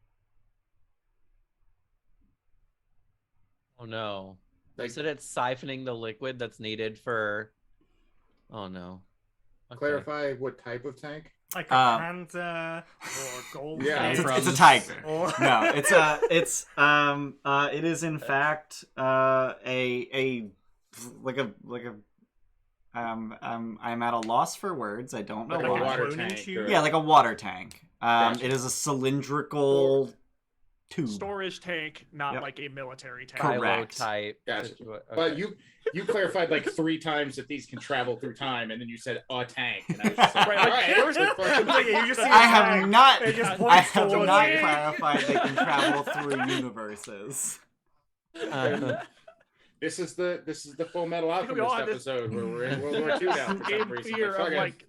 Oh no. They Like- said it's siphoning the liquid that's needed for. Oh no. Okay. Clarify what type of tank? Like a panda or a gold. Yeah. It's a tiger. Or... No, it is in fact I'm at a loss for words. I don't know Like why. a water Cloning tank. tube? or- Yeah, like a water tank. Gotcha. It is a cylindrical tube. Storage tank, not Yep. like a military tank. Correct. Silo type. Gotcha. Okay. But you clarified like 3 times that these can travel through time, and then you said a tank. And I was just like, Right, all like, right, there's that's fucking- Like, you just see I a have tank. not. It just I points have towards not you. clarified they can travel through universes. This is the Full Metal We Alchemist all have this- episode where we're in World War II now. For some Game reason. fear But of fuck it. like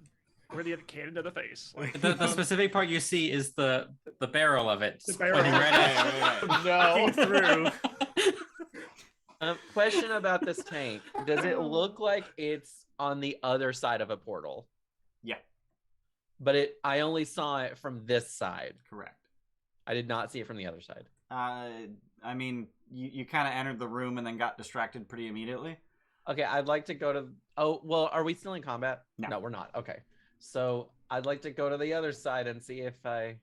where the cannon to the face. Like, The specific part you see is the barrel of it. The barrel. pointing right at you. Looking through. Question about this tank. Does it look like it's on the other side of a portal? Yeah. But I only saw it from this side. Correct. I did not see it from the other side. I mean, you kind of entered the room and then got distracted pretty immediately. Okay, I'd like to go to. Oh, well, are we still in combat? No. We're not. Okay. So I'd like to go to the other side and see if I.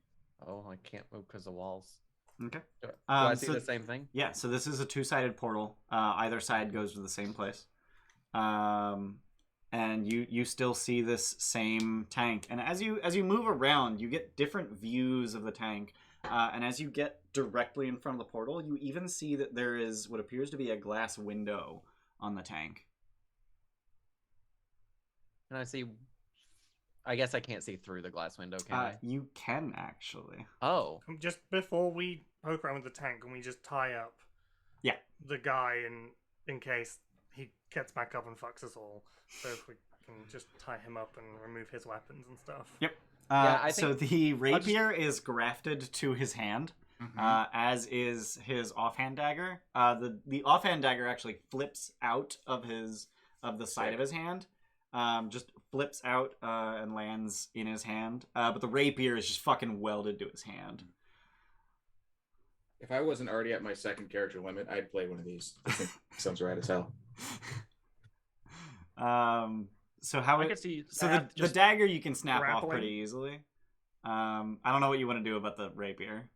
Oh, I can't move because of walls. Okay. Do I see so- the same thing? Yeah, so this is a 2-sided portal. Either side goes to the same place. And and you still see this same tank. And as you move around, you get different views of the tank. And as you get directly in front of the portal, you even see that there is what appears to be a glass window on the tank. Can I see? I guess I can't see through the glass window, can I? You can, actually. Oh. Just before we poke around with the tank, can we just tie up the guy in case he gets back up and fucks us all? So if we can just tie him up and remove his weapons and stuff. Yep. I think so the rapier is grafted to his hand, as is his offhand dagger. The offhand dagger actually flips out of the side of his hand. Just flips out and lands in his hand. But the rapier is just fucking welded to his hand. If I wasn't already at my second character limit, I'd play one of these. I think sounds right as hell. So how I it, can see so Zath the just dagger you can snap off grappling. pretty easily. I don't know what you want to do about the rapier.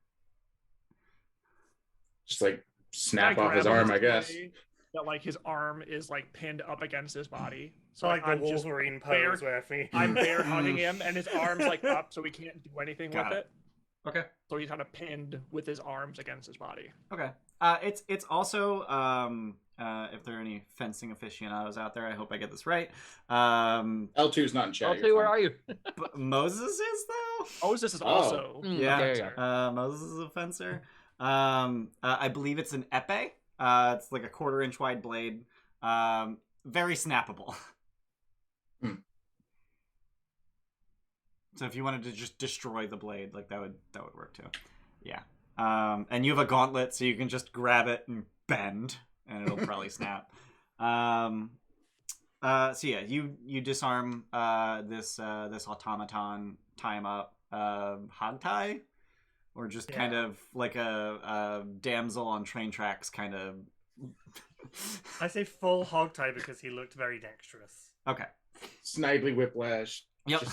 Just like snap I off his grab him arm, I this guess. way That like his arm is like pinned up against his body. So like the I'm just Wolverine bare- pose where if he... I'm bear hugging him, and his arm's like up, so he can't do anything Got with it. it. Okay. So he's kind of pinned with his arms against his body. Okay. It's also if there are any fencing aficionados out there, I hope I get this right. L2's not in chat. L2, where are you? But Moses is though. Moses is Oh. also Yeah. There you go. Moses is a fencer. I believe it's an epee. It's like a 1/4 inch wide blade. Very snappable. So if you wanted to just destroy the blade, like that would work too. Yeah. And you have a gauntlet, so you can just grab it and bend, and it'll probably snap. So yeah, you disarm this automaton, tie him up, hog tie, or just kind of like a damsel on train tracks kind of. I say full hog tie because he looked very dexterous. Okay. Snidely whiplash. Yep.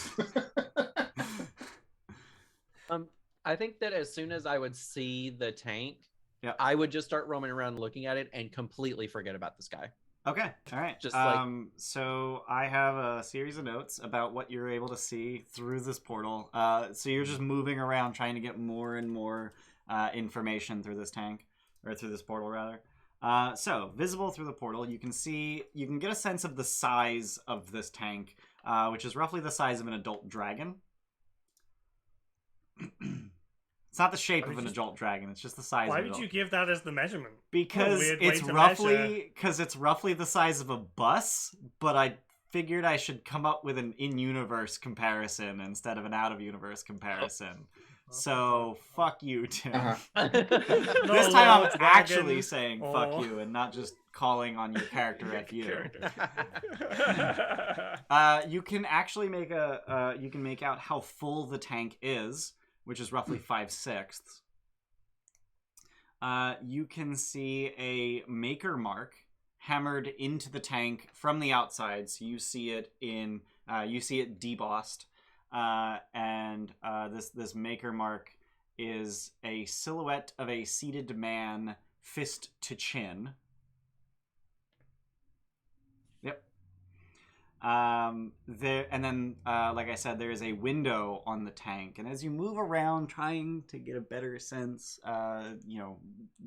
I think that as soon as I would see the tank, Yep. I would just start roaming around looking at it and completely forget about this guy. Okay. All right. Just like- So I have a series of notes about what you're able to see through this portal. So you're just moving around trying to get more and more information through this tank, or through this portal rather. So visible through the portal, you can get a sense of the size of this tank, which is roughly the size of an adult dragon. It's not the shape of an adult dragon; it's just the size. Why of an would adult. you give that as the measurement? Because Weird way it's to roughly the size of a bus, but I figured I should come up with an in-universe comparison instead of an out-of-universe comparison. So fuck you, Tim. This time I'm actually saying fuck you and not just calling on your character at you. You can actually make you can make out how full the tank is, which is roughly 5/6. You can see a maker mark hammered into the tank from the outside, so you see it debossed, and this maker mark is a silhouette of a seated man, fist to chin. Yep. Like I said, there is a window on the tank, and as you move around trying to get a better sense,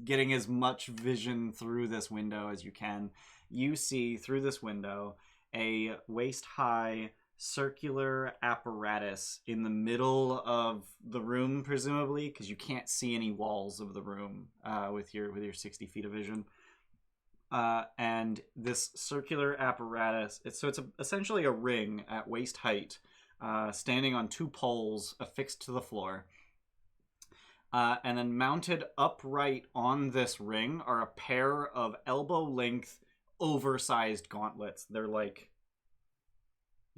getting as much vision through this window as you can, you see through this window a waist-high circular apparatus in the middle of the room, presumably, because you can't see any walls of the room with your 60 feet of vision. And this circular apparatus, it's essentially a ring at waist height, standing on 2 poles affixed to the floor. And then mounted upright on this ring are a pair of elbow-length, oversized gauntlets. They're like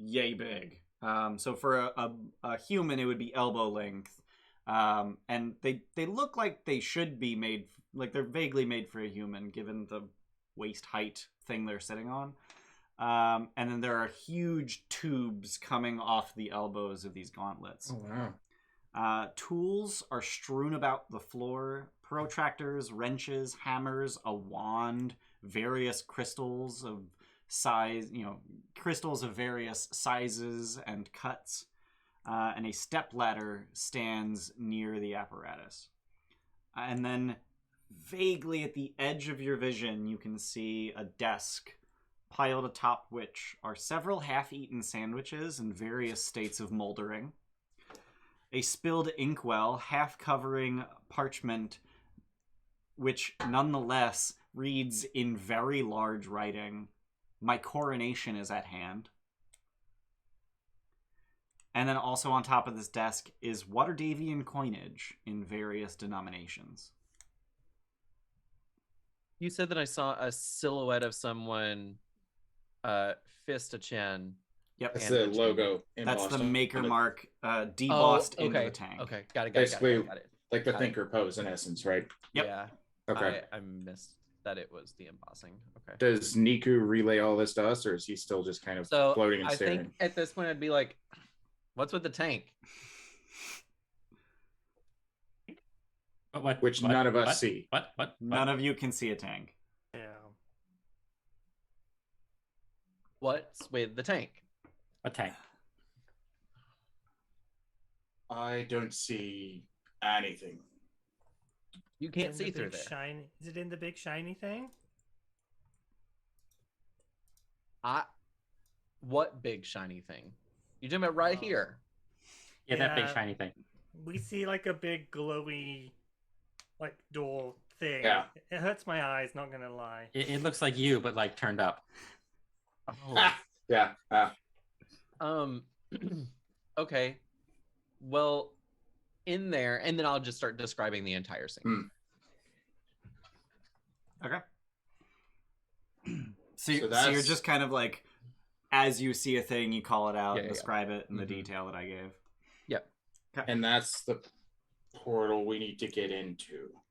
yay big. So for a human, it would be elbow length. And they look like they should be made, like they're vaguely made for a human, given the waist height thing they're sitting on. And then there are huge tubes coming off the elbows of these gauntlets. Oh, wow. Tools are strewn about the floor. Protractors, wrenches, hammers, a wand, various crystals of size, crystals of various sizes and cuts, and a step ladder stands near the apparatus. And then vaguely at the edge of your vision, you can see a desk piled atop which are several half-eaten sandwiches in various states of moldering. A spilled inkwell half covering parchment, which nonetheless reads in very large writing, "My coronation is at hand." And then also on top of this desk is Waterdavian coinage in various denominations. You said that I saw a silhouette of someone fist a chin. Yep. That's the logo. That's the maker mark debossed okay. into the tank. Okay, got it. Basically, got it. like the thinker pose in essence, right? Yep. Yeah. Okay. I missed that it was the embossing. Okay. Does Niku relay all this to us, or is he still just kind of floating and staring? I think at this point I'd be like, what's with the tank? Which none of us see. What? None of you can see a tank. Yeah. What's with the tank? What tank? I don't see anything. You can't In see the through big there. Shiny... Is it in the big shiny thing? What big shiny thing? You're talking about right here. Yeah, that big Yeah. shiny thing. We see like a big glowy, like door thing. Yeah. It hurts my eyes. Not gonna lie. It looks like you, but like turned up. Oh. Yeah. Okay. Well, in there, and then I'll just start describing the entire scene. Okay. So So you're just kind of like, as you see a thing, you call it out and Yeah. describe it in the Mhm. detail that I gave. Yep. And that's the portal we need to get into.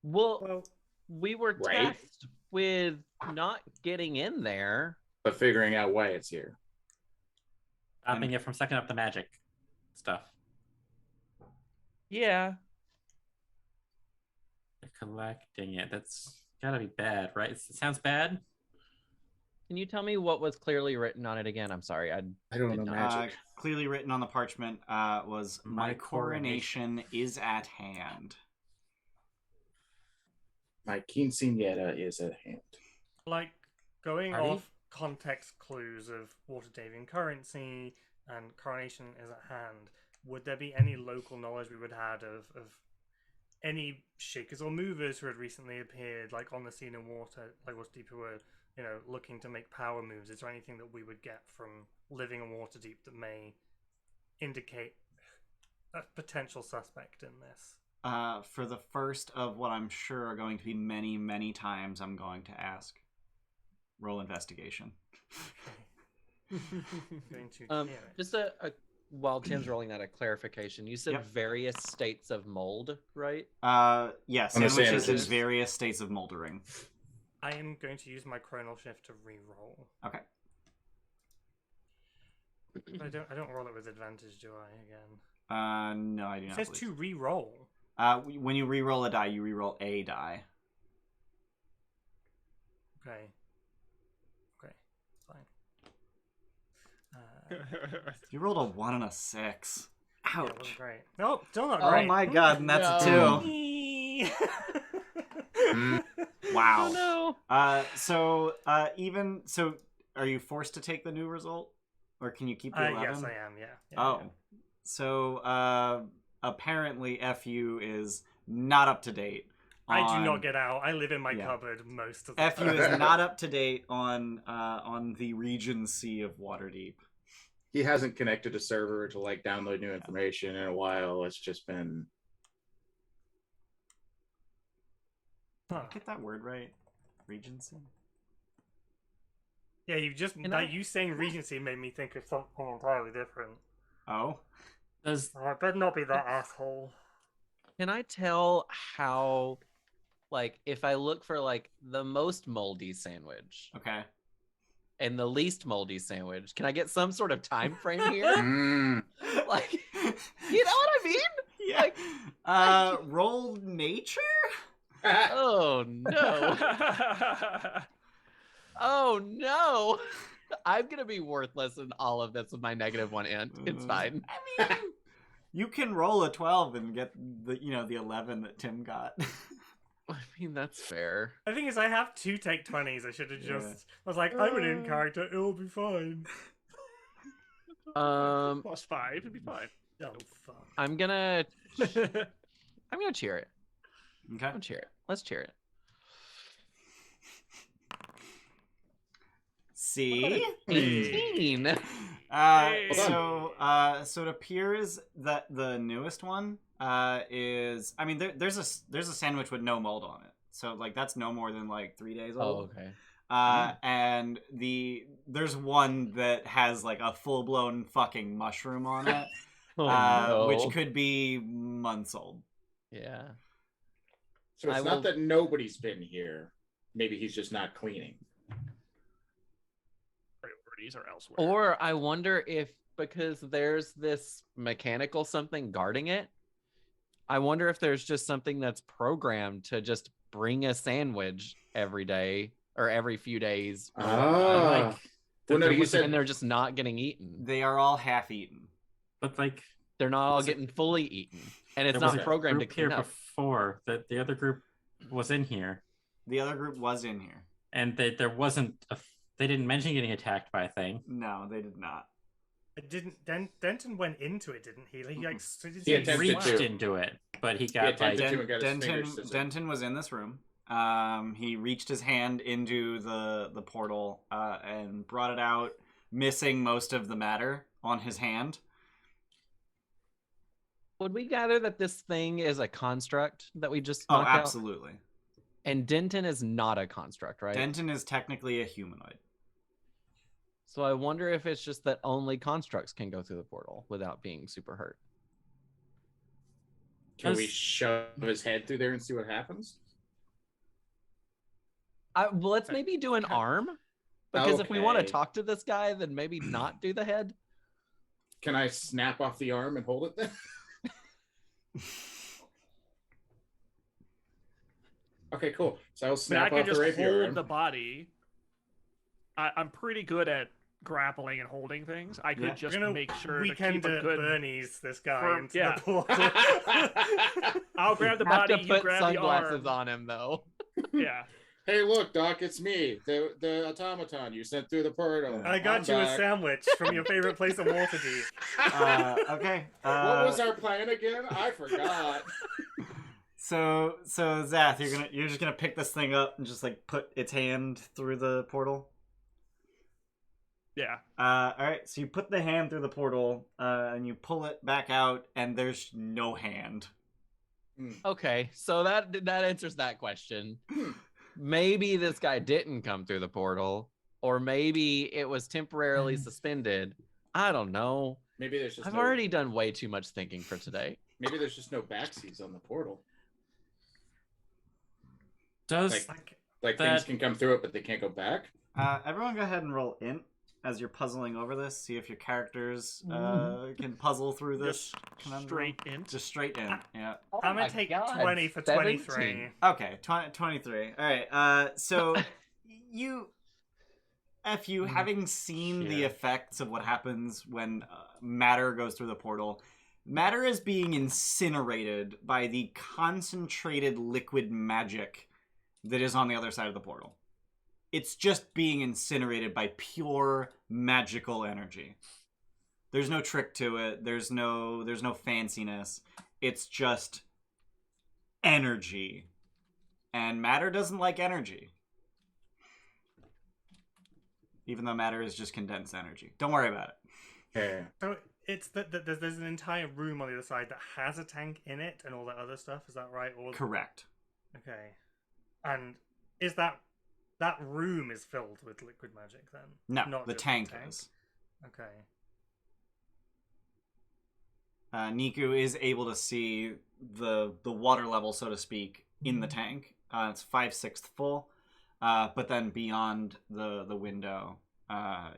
Well, we were Right. tasked with not getting in there. But figuring out why it's here. Stopping it from sucking up the magic stuff. Yeah. Collecting it. That's gotta be bad, right? It sounds bad. Can you tell me what was clearly written on it again? I'm sorry. I don't know Did not. magic. Clearly written on the parchment was, "My coronation is at hand." My quinceañera is at hand. Like going Party? off context clues of Waterdavian currency and coronation is at hand. Would there be any local knowledge we would have of any shakers or movers who had recently appeared, like on the scene in Waterdeep, who were looking to make power moves? Is there anything that we would get from living in Waterdeep that may indicate a potential suspect in this? For the first of what I'm sure are going to be many, many times, I'm going to ask. Roll investigation. Going to hear it. Just while Tim's rolling that, a clarification. You said Yep. various states of mold, right? Yes, On the sandwiches in sandwiches. various states of moldering. I am going to use my chronal shift to re-roll. Okay. I don't roll it with advantage, do I? Again, No, I do it not. says believe to re-roll. when you re-roll a die, you re-roll a die. Okay. Fine. You rolled a 1 and a 6. Yeah, it Ouch. wasn't great. No, still not Oh great. my god, and that's No. a 2. Mm. Wow. Oh So are you forced to take the new result, or can you keep the 11? yes, I am. Yeah. Oh, so apparently FU is not up to date. I do on- not get out. I live in my Yeah. cupboard most of the FU time. is not up to date on the Regency of Waterdeep. He hasn't connected a server to like download new information in a while. It's just been Huh. Did I get that word right? Regency. Yeah, you saying Regency made me think of something entirely different. Oh. Does Oh, it better not be that asshole. Can I tell how, like, if I look for like the most moldy sandwich Okay. and the least moldy sandwich, can I get some sort of time frame here? Like, you know what I mean? Yeah. Like, roll nature. oh no. Oh no! I'm gonna be worthless in all of this with my -1 int. It's fine. I mean, you can roll a 12 and get the 11 that Tim got. I mean, that's fair. The thing is, I have 2 take 20s. I should have just. I was like, I'm an in character. It'll be fine. +5, it'd be fine. Oh fuck. I'm gonna cheer it. Okay. I'm cheer it. Let's cheer it. See? 18. So it appears that the newest one is. I mean, there's a sandwich with no mold on it. So like that's no more than like 3 days old. Oh, okay. And there's one that has like a full blown fucking mushroom on it, No. which could be months old. Yeah. So it's not that nobody's been here. Maybe he's just not cleaning. Priorities are elsewhere. Or I wonder if, because there's this mechanical something guarding it, I wonder if there's just something that's programmed to just bring a sandwich every day or every few days. Well, no, you said And they're just not getting eaten. They are all half eaten. But like They're not all getting fully eaten. And it's not programmed to clean here up. before that the other group was in here. The other group was in here. And there wasn't they didn't mention getting attacked by a thing. No, they did not. It didn't. Denton went into it, didn't he? He like He He reached into it, but he got like Denton was in this room. He reached his hand into the portal and brought it out, missing most of the matter on his hand. Would we gather that this thing is a construct that we just knocked out? Absolutely. And Denton is not a construct, right? Denton is technically a humanoid. So I wonder if it's just that only constructs can go through the portal without being super hurt. Can we shove his head through there and see what happens? Well, let's maybe do an arm. Because if we want to talk to this guy, then maybe not do the head. Can I snap off the arm and hold it then? Okay, cool. So I'll snap I off can the just rapier hold arm. the body. I'm pretty good at grappling and holding things. I could just make sure to keep a good Bernie's this guy into yeah. the portal. I'll grab the Have body, to you put grab the sunglasses arm. on him, though. Yeah. Hey, look, Doc, it's me, the automaton you sent through the portal. I got you a sandwich from your favorite place in Waterdeep. Okay. What was our plan again? I forgot. So Zath, you're just gonna pick this thing up and just like put its hand through the portal. Yeah. All right. So you put the hand through the portal, and you pull it back out, and there's no hand. Okay, so that answers that question. Maybe this guy didn't come through the portal, or maybe it was temporarily suspended. I don't know. Maybe there's just I've already done way too much thinking for today. Maybe there's just no backseas on the portal. Does like things can come through it, but they can't go back? Everyone go ahead and roll int as you're puzzling over this. See if your characters can puzzle through this. Straight int. Just straight int, yeah. I'm going to take 20 for 23. Okay, 23. All right, so you... having seen the effects of what happens when matter goes through the portal, matter is being incinerated by the concentrated liquid magic that is on the other side of the portal. It's just being incinerated by pure magical energy. There's no trick to it. There's no fanciness. It's just energy. And matter doesn't like energy. Even though matter is just condensed energy. Don't worry about it. Yeah. So it's that there's an entire room on the other side that has a tank in it and all that other stuff. Is that right? Correct. Okay. And is that room is filled with liquid magic then? No, Not the just tank is. Okay. Niku is able to see the water level, so to speak, in the tank. It's 5/6 full. But then beyond the window,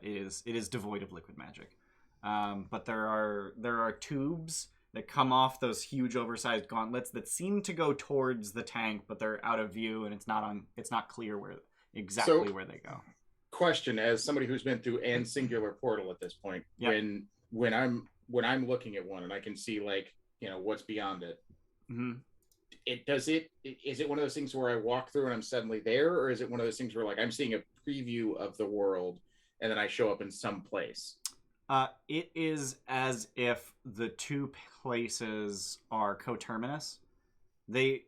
it is devoid of liquid magic. But there are tubes that come off those huge oversized gauntlets that seem to go towards the tank, but they're out of view, and it's not clear where exactly where they go. question, as somebody who's been through an singular portal at this point, Yep. when I'm looking at one and I can see like, you know, what's beyond it. Mm-hmm. Is it one of those things where I walk through and I'm suddenly there, or is it one of those things where like I'm seeing a preview of the world and then I show up in some place? It is as if the two places are coterminous. The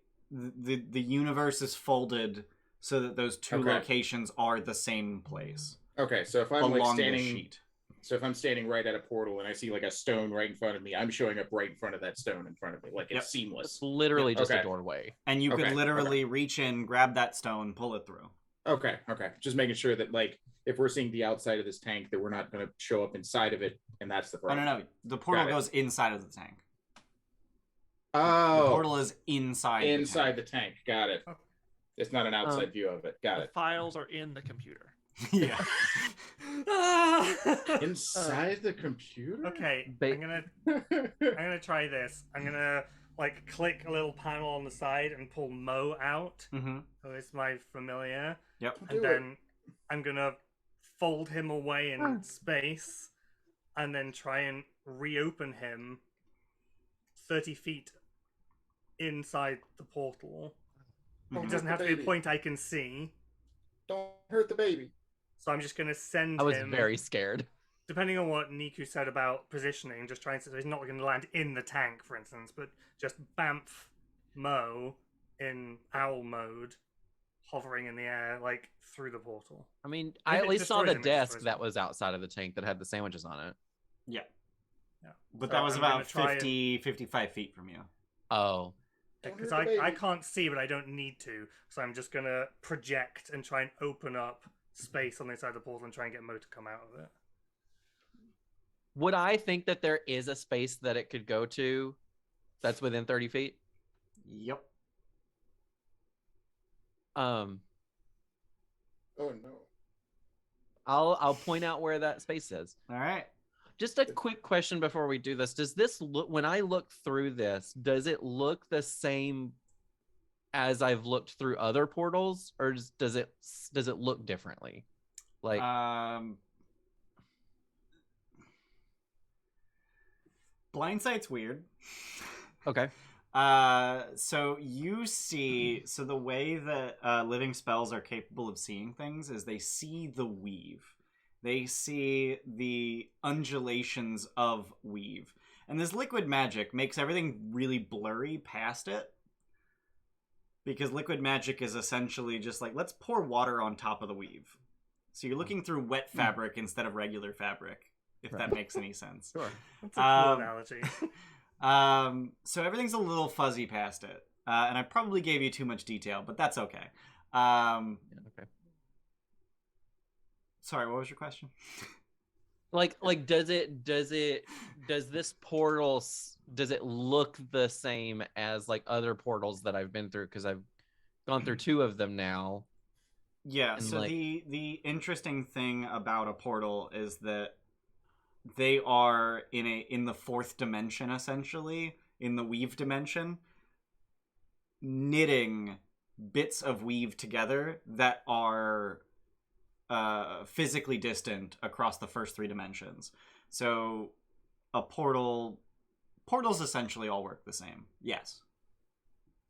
universe is folded so that those two locations are the same place. Okay, so if I'm like along the standing, sheet. so if I'm standing right at a portal and I see like a stone right in front of me, I'm showing up right in front of that stone in front of me, like it's seamless. It's literally just a doorway, and you could literally reach in, grab that stone, pull it through. Okay. Just making sure that like if we're seeing the outside of this tank, that we're not going to show up inside of it, and that's the problem. No. The portal goes inside of the tank. Oh, the portal is inside the tank. Got it. It's not an outside view of it. Got it. Files are in the computer. Yeah. Inside the computer. Okay, I'm gonna try this. I'm gonna like click a little panel on the side and pull Mo out. Mm-hmm. So it's my familiar. Yep. And then I'm gonna fold him away in space, and then try and reopen him 30 feet inside the portal. It doesn't have to be a point I can see. Don't hurt the baby. So I'm just going to send him... I was very scared. Depending on what Niku said about positioning, just trying to... So he's not going to land in the tank, for instance, but just bamf Mo in owl mode, hovering in the air, like, through the portal. I mean, I at least saw the desk that was outside of the tank that had the sandwiches on it. Yeah. But that was about 55 feet from you. Oh. Because I can't see, but I don't need to. So I'm just going to project and try and open up space on the side of the portal and try and get Mo to come out of it. Would I think that there is a space that it could go to that's within 30 feet? Yep. Oh no. I'll point out where that space is. All right. Just a quick question before we do this. Does this look, when I look through this, does it look the same as I've looked through other portals, or does it look differently? Like blind sight's weird. Okay. So you see, the way that living spells are capable of seeing things is they see the weave. They see the undulations of weave. And this liquid magic makes everything really blurry past it. Because liquid magic is essentially just like, let's pour water on top of the weave. So you're looking through wet fabric instead of regular fabric, if that makes any sense. Sure. That's a cool analogy. So everything's a little fuzzy past it. And I probably gave you too much detail, but that's okay. Okay. Sorry, what was your question? Like does this portal, does it look the same as like other portals that I've been through? Because I've gone through 2 of them now. Yeah, so like... the interesting thing about a portal is that they are in the 4th dimension, essentially, in the weave dimension, knitting bits of weave together that are physically distant across the first 3 dimensions. So a portals essentially all work the same. Yes.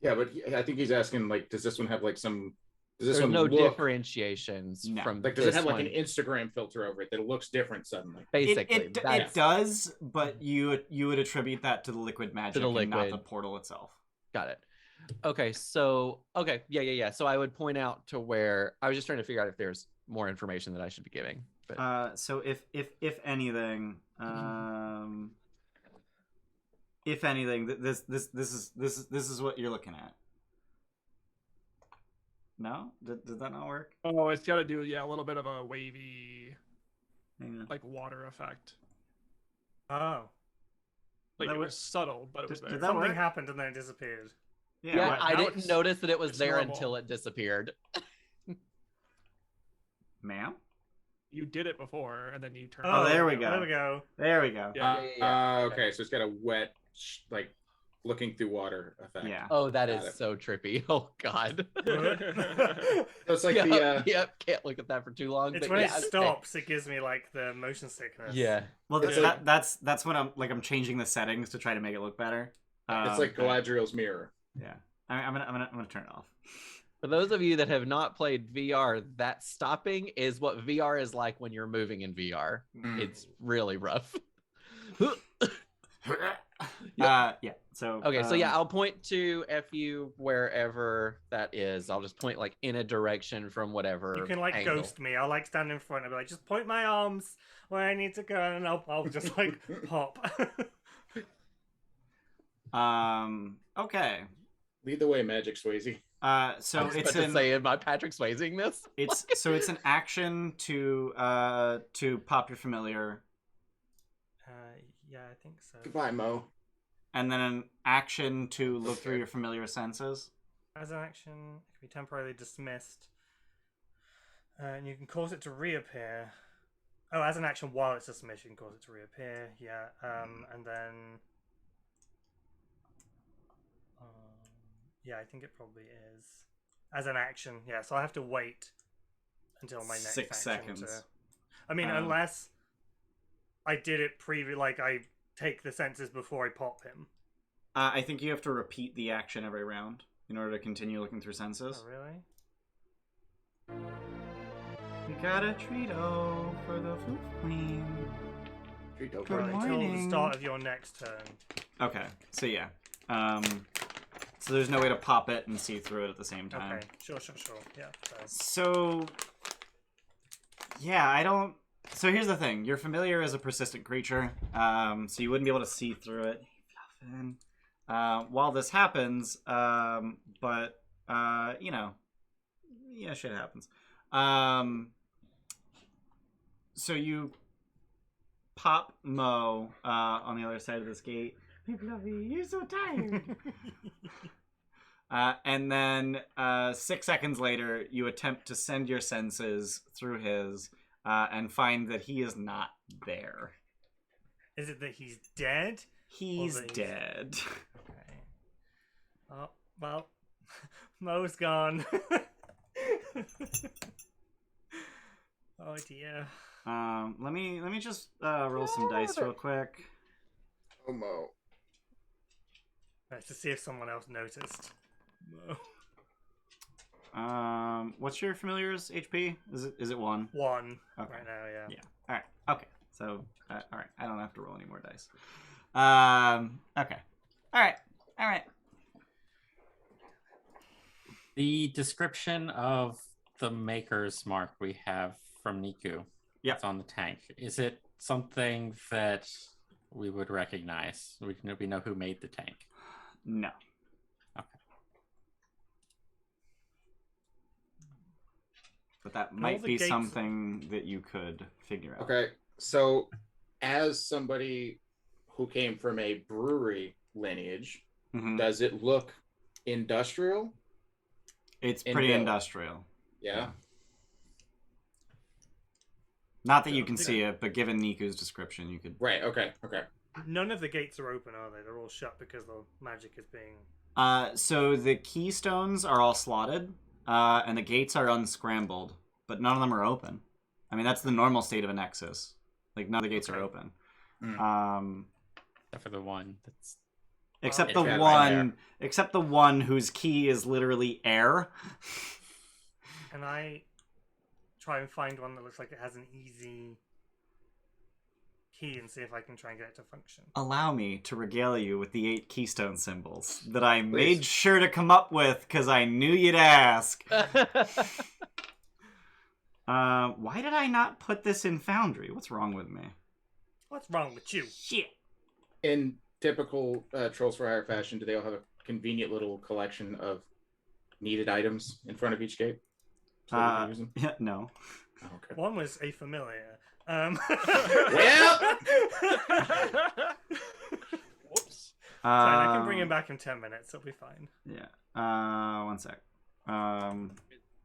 Yeah, but I think he's asking, like, does this one have like some? There's no differentiations from. Like, does it have like an Instagram filter over it that looks different suddenly? Basically, it does, but you would attribute that to the liquid magic and not the portal itself. Got it. Okay, so yeah. So I would point out to where I was just trying to figure out if there's more information that I should be giving. But... So if anything, this is what you're looking at. No, did that not work? Oh, it's got to do a little bit of a wavy, like water effect. Oh, like it was subtle, but it was there. Something happened and then it disappeared. Yeah, I didn't notice that it was there until it disappeared. Ma'am? You did it before, and then you turned. Oh, there we go. There we go. There we go. Yeah. Okay, so it's got a wet, like looking through water effect. Yeah. Oh, that Got is it. so trippy. Oh God. So it's like Yep, can't look at that for too long. It's but when it yeah, okay. stops, it gives me like the motion sickness. Yeah. Well, It's that's when I'm changing the settings to try to make it look better. it's like Galadriel's mirror. Yeah. I'm gonna turn it off. For those of you that have not played VR, that stopping is what VR is like when you're moving in VR. It's really rough. Yeah. So Okay, so yeah, I'll point to FU wherever that is. I'll just point like in a direction from whatever. You can like angle. ghost me. I'll like stand in front and be like, just point my arms where I need to go, and I'll just like pop. Okay. Lead the way, Magic Swayze. So I was it's about to say, am I Patrick Swayzing this? it's an action to pop your familiar, Yeah, I think so. Goodbye, Mo. and then an action to look through your familiar senses. As an action, it can be temporarily dismissed, and you can cause it to reappear. Oh, as an action while it's dismissed, you can cause it to reappear. Yeah, and then. Yeah, I think it probably is. As an action, yeah, so I have to wait until my next 6 action seconds. I mean, unless I did it like I take the senses before I pop him. I think you have to repeat the action every round in order to continue looking through senses. Oh, really? You got a Treato for the Floof Queen. Treato. Good Right, until the start of your next turn. Okay, so yeah. So there's no way to pop it and see through it at the same time. Okay, sure. Yeah. So, yeah, I don't... So here's the thing. Your familiar is a persistent creature, so you wouldn't be able to see through it. While this happens, but, you know, yeah, shit happens. So you pop Mo on the other side of this gate. You're so tired. And then 6 seconds later, you attempt to send your senses through his and find that he is not there. Is it that he's dead? He's dead. Okay. Oh, well, Mo's gone. Oh dear. Let me just roll some dice real quick. Oh, Mo. Nice to see if someone else noticed. Mo. What's your familiar's HP? Is it 1? 1 Okay. right now, yeah. Yeah. All right. Okay. So, all right. I don't have to roll any more dice. Okay. All right. The description of the maker's mark we have from Niku. Yep. It's on the tank. Is it something that we would recognize? We know who made the tank. No. Okay. But that all might the be gates- something that you could figure out. Okay, so as somebody who came from a brewery lineage, Mhm. does it look industrial? It's in pretty build? industrial. Yeah. Not that you can see it, but given Niku's description, you could. Right. Okay. None of the gates are open, are they? They're all shut because the magic is being... So the keystones are all slotted, and the gates are unscrambled, but none of them are open. I mean, that's the normal state of a Nexus. Like, none of the gates are open. Except for the one that's... Except It's the got one, right except the one whose key is literally air. Can I try and find one that looks like it has an easy key and see if I can try and get it to function? Allow me to regale you with the 8 keystone symbols that I made sure to come up with because I knew you'd ask. Why did I not put this in Foundry? What's wrong with me? What's wrong with you? Shit. In typical Trolls for Hire fashion, do they all have a convenient little collection of needed items in front of each gate? So we can use them? Yeah, no. Oh, okay. One was a familiar. Well, Whoops. Fine, I can bring him back in 10 minutes. It'll be fine. Yeah. 1 sec.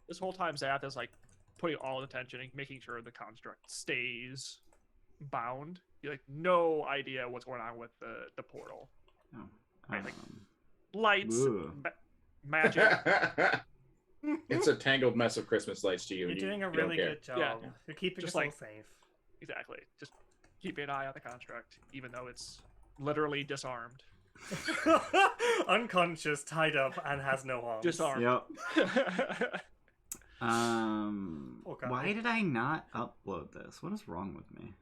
This whole time, Zath is like putting all the attention and making sure the construct stays bound. You like no idea what's going on with the portal. Lights, magic. It's a tangled mess of Christmas lights to you. You're doing a you don't really care. good job. Yeah. You're keeping Just us all like- safe. Exactly. Just keep an eye on the construct, even though it's literally disarmed. Unconscious, tied up, and has no arms. Disarmed. Yep. Okay. Why did I not upload this? What is wrong with me?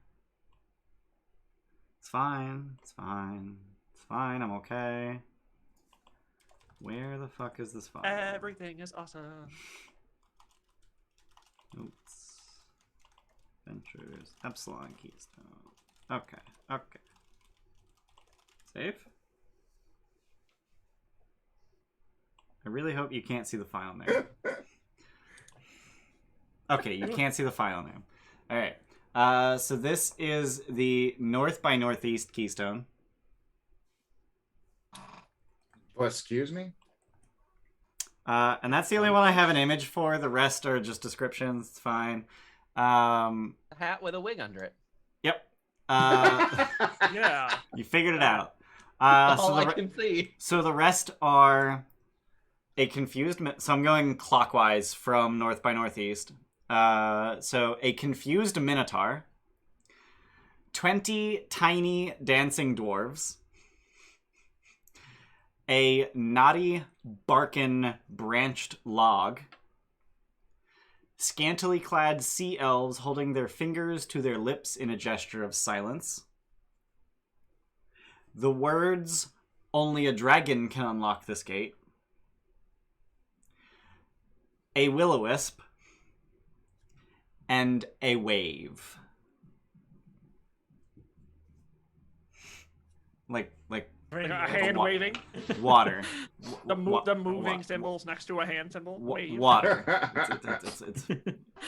It's fine. It's fine. It's fine. I'm okay. Where the fuck is this file? Everything is awesome. Oops. Ventures. Epsilon Keystone. Okay. Okay. Save? I really hope you can't see the file name. Okay, you can't see the file name. Alright. So this is the north by northeast keystone. Well, excuse me? And that's the only one I have an image for. The rest are just descriptions. It's fine. A hat with a wig under it. Yep. Yeah. You figured it out. All I can see. So the rest are a confused... So I'm going clockwise from north by northeast. So a confused minotaur. 20 tiny dancing dwarves. A knotty barken branched log. Scantily clad sea elves holding their fingers to their lips in a gesture of silence. The words, "Only a dragon can unlock this gate." A will-o-wisp. And a wave. Like Like a hand waving. water. The moving symbols next to a hand symbol. Wave. Water. It's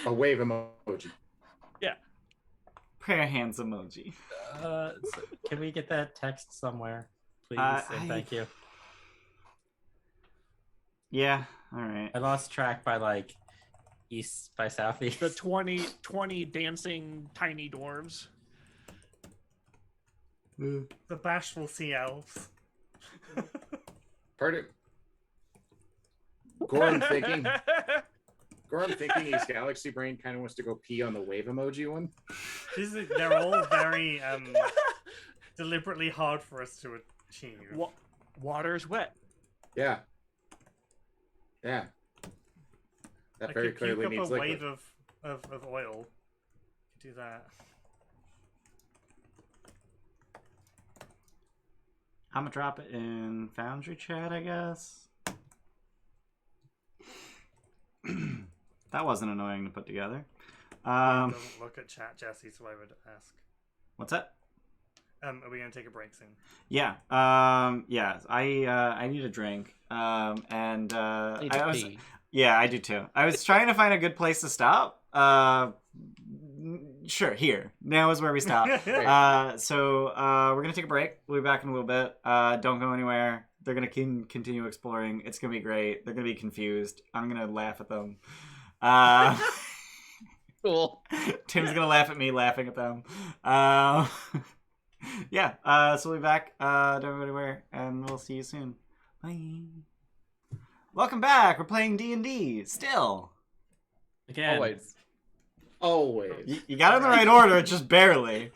A wave emoji. Yeah. prayer hands emoji. So can we get that text somewhere, please? And thank you. Yeah, all right. I lost track by like east by southeast. The 20 dancing tiny dwarves. The bashful sea elves. Pardon. Gorimm thinking his galaxy brain kind of wants to go pee on the wave emoji one. They're all very deliberately hard for us to achieve. Water's wet. Yeah. Yeah. That very clearly needs a liquid. wave of oil. Do that. I'm gonna drop it in Foundry chat, I guess. That wasn't annoying to put together. Doesn't look at chat, Jesse, so I would ask. What's that? Are we gonna take a break soon? Yeah. Yeah. I need a drink. And yeah, I do too. I was trying to find a good place to stop. Sure, here. Now is where we stop. So we're gonna take a break. We'll be back in a little bit. Don't go anywhere. They're gonna continue exploring. It's gonna be great. They're gonna be confused. I'm gonna laugh at them. Cool. Tim's gonna laugh at me laughing at them. Yeah. So we'll be back. Don't go anywhere, and we'll see you soon. Bye. Welcome back. We're playing D&D still. Again. Always. You got it in the right order, just barely.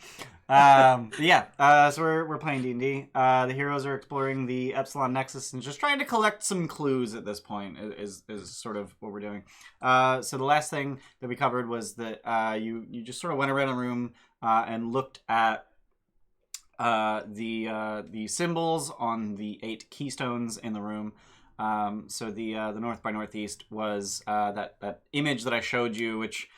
But yeah, so we're playing D&D. The heroes are exploring the Epsilon Nexus and just trying to collect some clues at this point is sort of what we're doing. So the last thing that we covered was that you just sort of went around a room and looked at the symbols on the 8 keystones in the room. So the north by northeast was that image that I showed you, which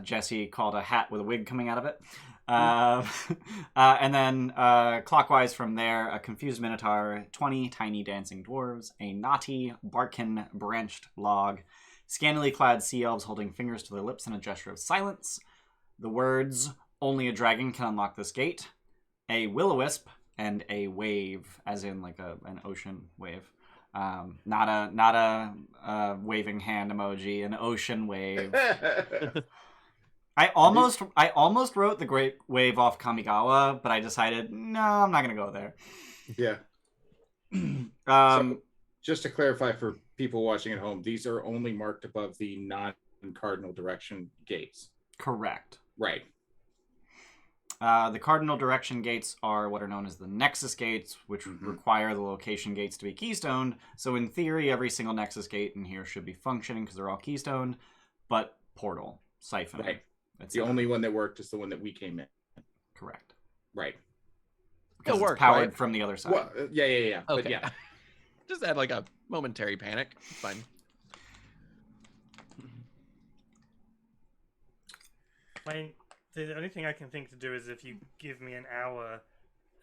Jesse called a hat with a wig coming out of it. And then clockwise from there, a confused minotaur, 20 tiny dancing dwarves, a knotty barken branched log, scantily clad sea elves holding fingers to their lips in a gesture of silence, the words, "Only a dragon can unlock this gate," a will-o-wisp, and a wave, as in like an ocean wave. Not a waving hand emoji, an ocean wave. I almost wrote the Great Wave off Kamigawa, but I decided, no, I'm not going to go there. Yeah. So, just to clarify for people watching at home, these are only marked above the non-cardinal direction gates. Correct. Right. The cardinal direction gates are what are known as the Nexus gates, which require the location gates to be keystoned. So in theory, every single Nexus gate in here should be functioning because they're all keystoned, but portal, siphon. Right. The only one that worked is the one that we came in. Correct. Right. Because It'll it's work, powered right? from the other side. Well, yeah. Okay. But yeah. Just had like a momentary panic. It's fine. The only thing I can think to do is if you give me an hour,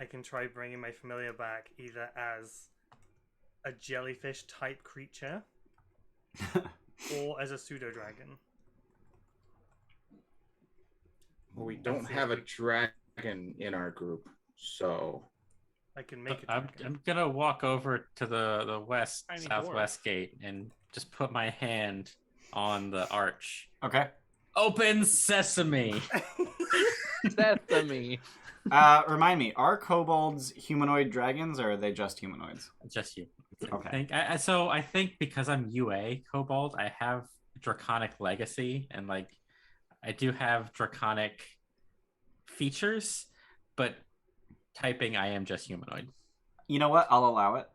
I can try bringing my familiar back either as a jellyfish type creature or as a pseudo dragon. Well, we don't have a dragon in our group, so I can make it. I'm gonna walk over to the west Tiny southwest gate and just put my hand on the arch. Okay. Open sesame. Sesame. Remind me, are kobolds humanoid dragons, or are they just humanoids? Just you. Okay. I think because I'm UA kobold, I have draconic legacy, and like I do have draconic features, but typing I am just humanoid. You know what? I'll allow it.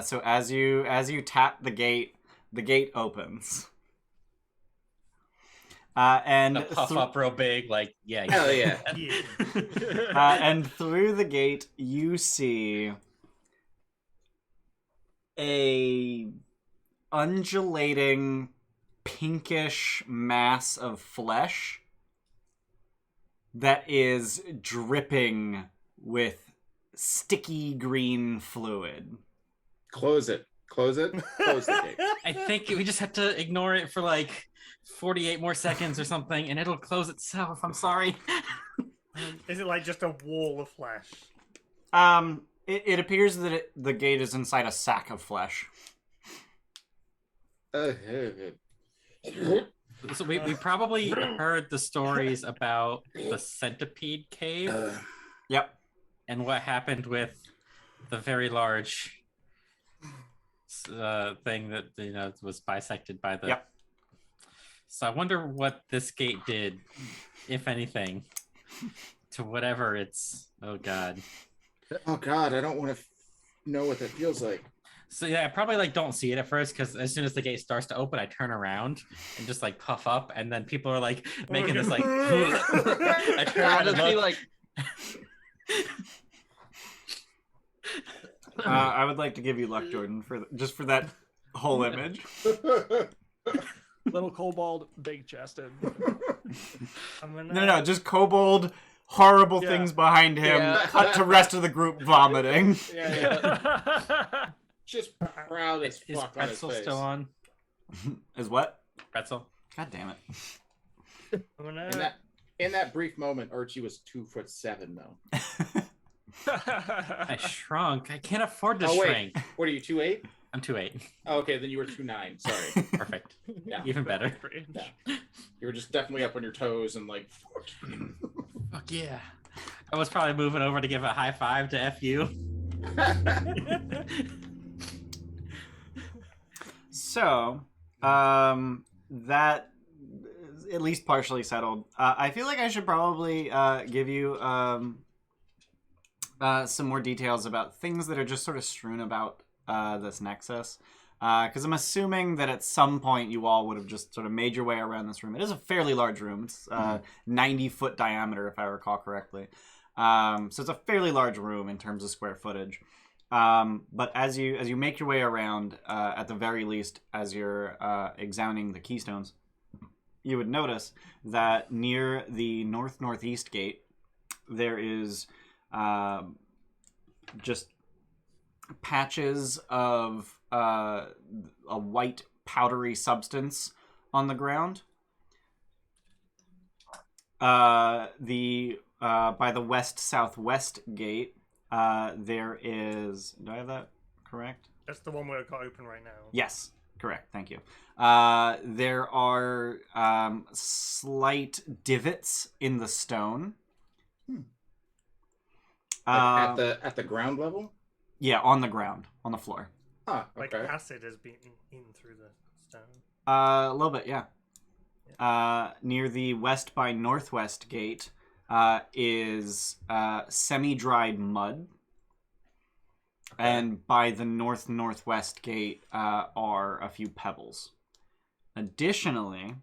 So as you tap the gate opens. And A puff up real big, like yeah. hell yeah. And through the gate, you see a undulating pinkish mass of flesh that is dripping with sticky green fluid. Close it. Close the gate. I think we just have to ignore it for like 48 more seconds or something, and it'll close itself. I'm sorry. Is it like just a wall of flesh? It appears that the gate is inside a sack of flesh. So we probably heard the stories about the centipede cave. Yep. And what happened with the very large thing that was bisected by the. Yep. So I wonder what this gate did, if anything, to whatever it's. Oh God. Oh God, I don't want to know what that feels like. So yeah, I probably like don't see it at first because as soon as the gate starts to open, I turn around and just like puff up, and then people are like making this like. I turn around and look. Like... I would like to give you luck, Jordan, for that whole image. Little kobold, big chested. No, just kobold, horrible things behind him, cut to rest of the group vomiting. Yeah. Just proud as Is fuck on his Pretzel face. still on? Is what? Pretzel. God damn it. In that brief moment, Archie was 2'7" though. I shrunk. I can't afford to shrink. What are you, 2'8"? I'm 2'8". Oh, okay, then you were 2'9". Sorry. Perfect. Yeah. Even better. Yeah. You were just definitely up on your toes and like. Fuck yeah. I was probably moving over to give a high five to FU. So, that is at least partially settled. I feel like I should probably give you some more details about things that are just sort of strewn about this Nexus. Because I'm assuming that at some point you all would have just sort of made your way around this room. It is a fairly large room. It's 90-foot diameter, if I recall correctly. So it's a fairly large room in terms of square footage. But as you make your way around, at the very least, as you're examining the keystones, you would notice that near the northeast gate, there is just patches of a white powdery substance on the ground. By the west-southwest gate, there is... Do I have that correct? That's the one we've got open right now. Yes, correct. Thank you. There are slight divots in the stone. At the ground level? Yeah, on the ground, on the floor. Huh, Like okay. acid has been in through the stone. A little bit, yeah. Near the west by northwest gate is semi-dried mud. Okay. And by the northwest gate are a few pebbles. Additionally,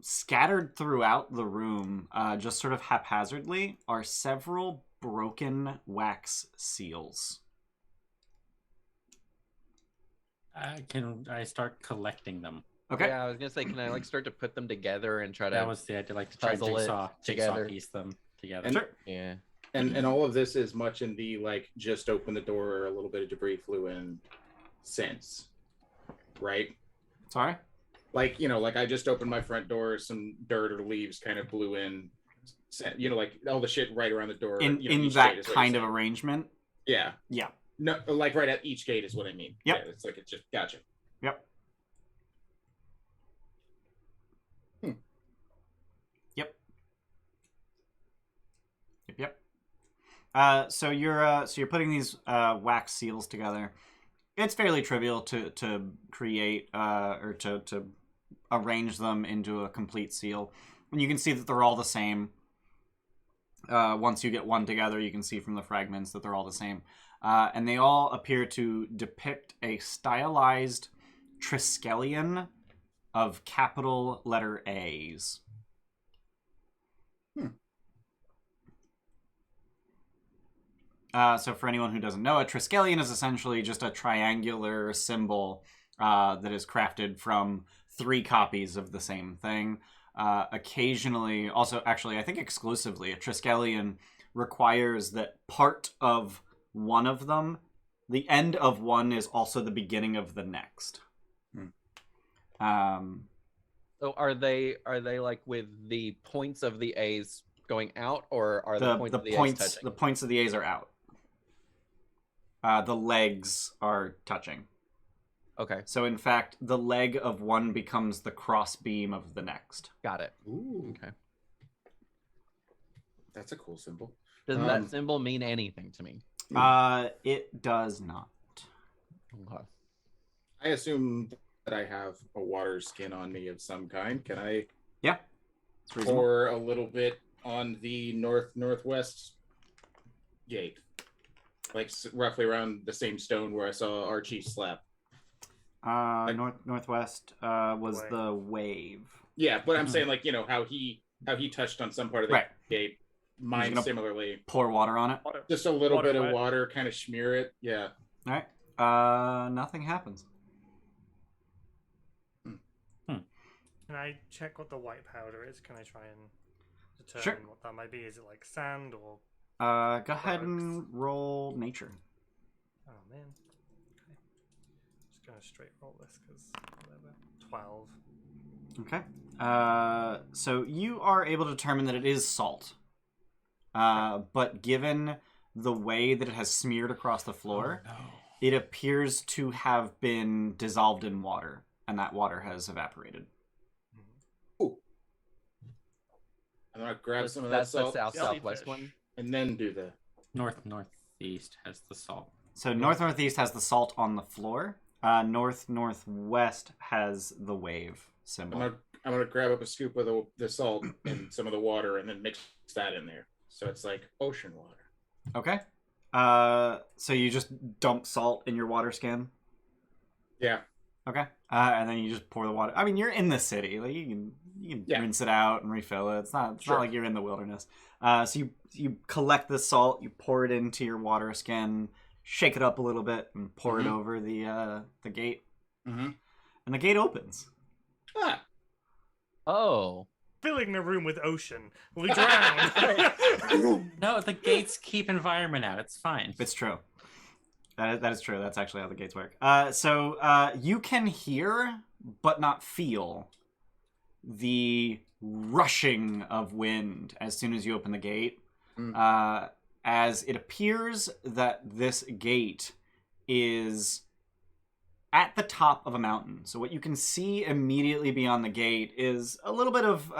scattered throughout the room, just sort of haphazardly, are several broken wax seals. Can I start collecting them? Okay. Yeah, I was gonna say, can I like start to put them together and try to? That was the idea, like to try and puzzle it jigsaw together. piece them together. And- Sure. Yeah. And all of this is much in the like just open the door, a little bit of debris flew in sense, right? Sorry? Like, you know, like I just opened my front door, some dirt or leaves kind of blew in, you know, like all the shit right around the door. In you know, each that gate is what kind you're of saying. arrangement? Yeah. Yeah. No, like right at each gate is what I mean. Yep. Yeah, it's like it's just gotcha. Yep. Hmm. Yep. So you're putting these wax seals together. It's fairly trivial to create or to arrange them into a complete seal. And you can see that they're all the same. Once you get one together, you can see from the fragments that they're all the same. And they all appear to depict a stylized Triskelion of capital letter A's. So for anyone who doesn't know, a Triskelion is essentially just a triangular symbol that is crafted from 3 copies of the same thing. Occasionally, also actually I think exclusively, a Triskelion requires that part of one of them, the end of one is also the beginning of the next. So are they like with the points of the A's going out, or are the points of the A's touching? The points of the A's are out. The legs are touching. Okay, So in fact, the leg of one becomes the cross beam of the next. got it. Ooh, Okay. that's a cool symbol. Does that symbol mean anything to me? It does not. Okay. I assume that I have a water skin on me of some kind. Can I Yeah. It's reasonable. pour a little bit on the northwest gate? Like roughly around the same stone where I saw Archie slap. Northwest was Wave. the wave. Yeah, but I'm saying like, you know, how he touched on some part of the Right. gate. Mine gonna- similarly. Pour water on it. Just a little Water bit of wet. water, kind of smear it. Yeah. All right. Nothing happens. Can I check what the white powder is? Can I try and determine Sure. what that might be? Is it like sand or? Go ahead and roll nature. Oh man. Okay. Just gonna straight roll this because whatever. 12. Okay. So you are able to determine that it is salt. But given the way that it has smeared across the floor, it appears to have been dissolved in water, and that water has evaporated. I'm gonna grab some of that That's the salt southwest Jellyfish. one. and then do the. Northeast has the salt. So northeast has the salt on the floor. Northwest has the wave symbol. I'm gonna grab up a scoop of the salt and some of the water and then mix that in there. So it's like ocean water. Okay. So you just dump salt in your water skin. Yeah. Okay. And then you just pour the water. I mean, you're in the city. Like you can Yeah. rinse it out and refill it. It's not Sure. like you're in the wilderness. So you collect the salt, you pour it into your water skin, shake it up a little bit, and pour it over the gate. Mm-hmm. And the gate opens. Ah. Oh. Filling the room with ocean. We drown. No, the gates keep environment out. It's fine. It's true. That is true. That's actually how the gates work. So you can hear, but not feel, the rushing of wind as soon as you open the gate. As it appears that this gate is at the top of a mountain. So what you can see immediately beyond the gate is a little bit of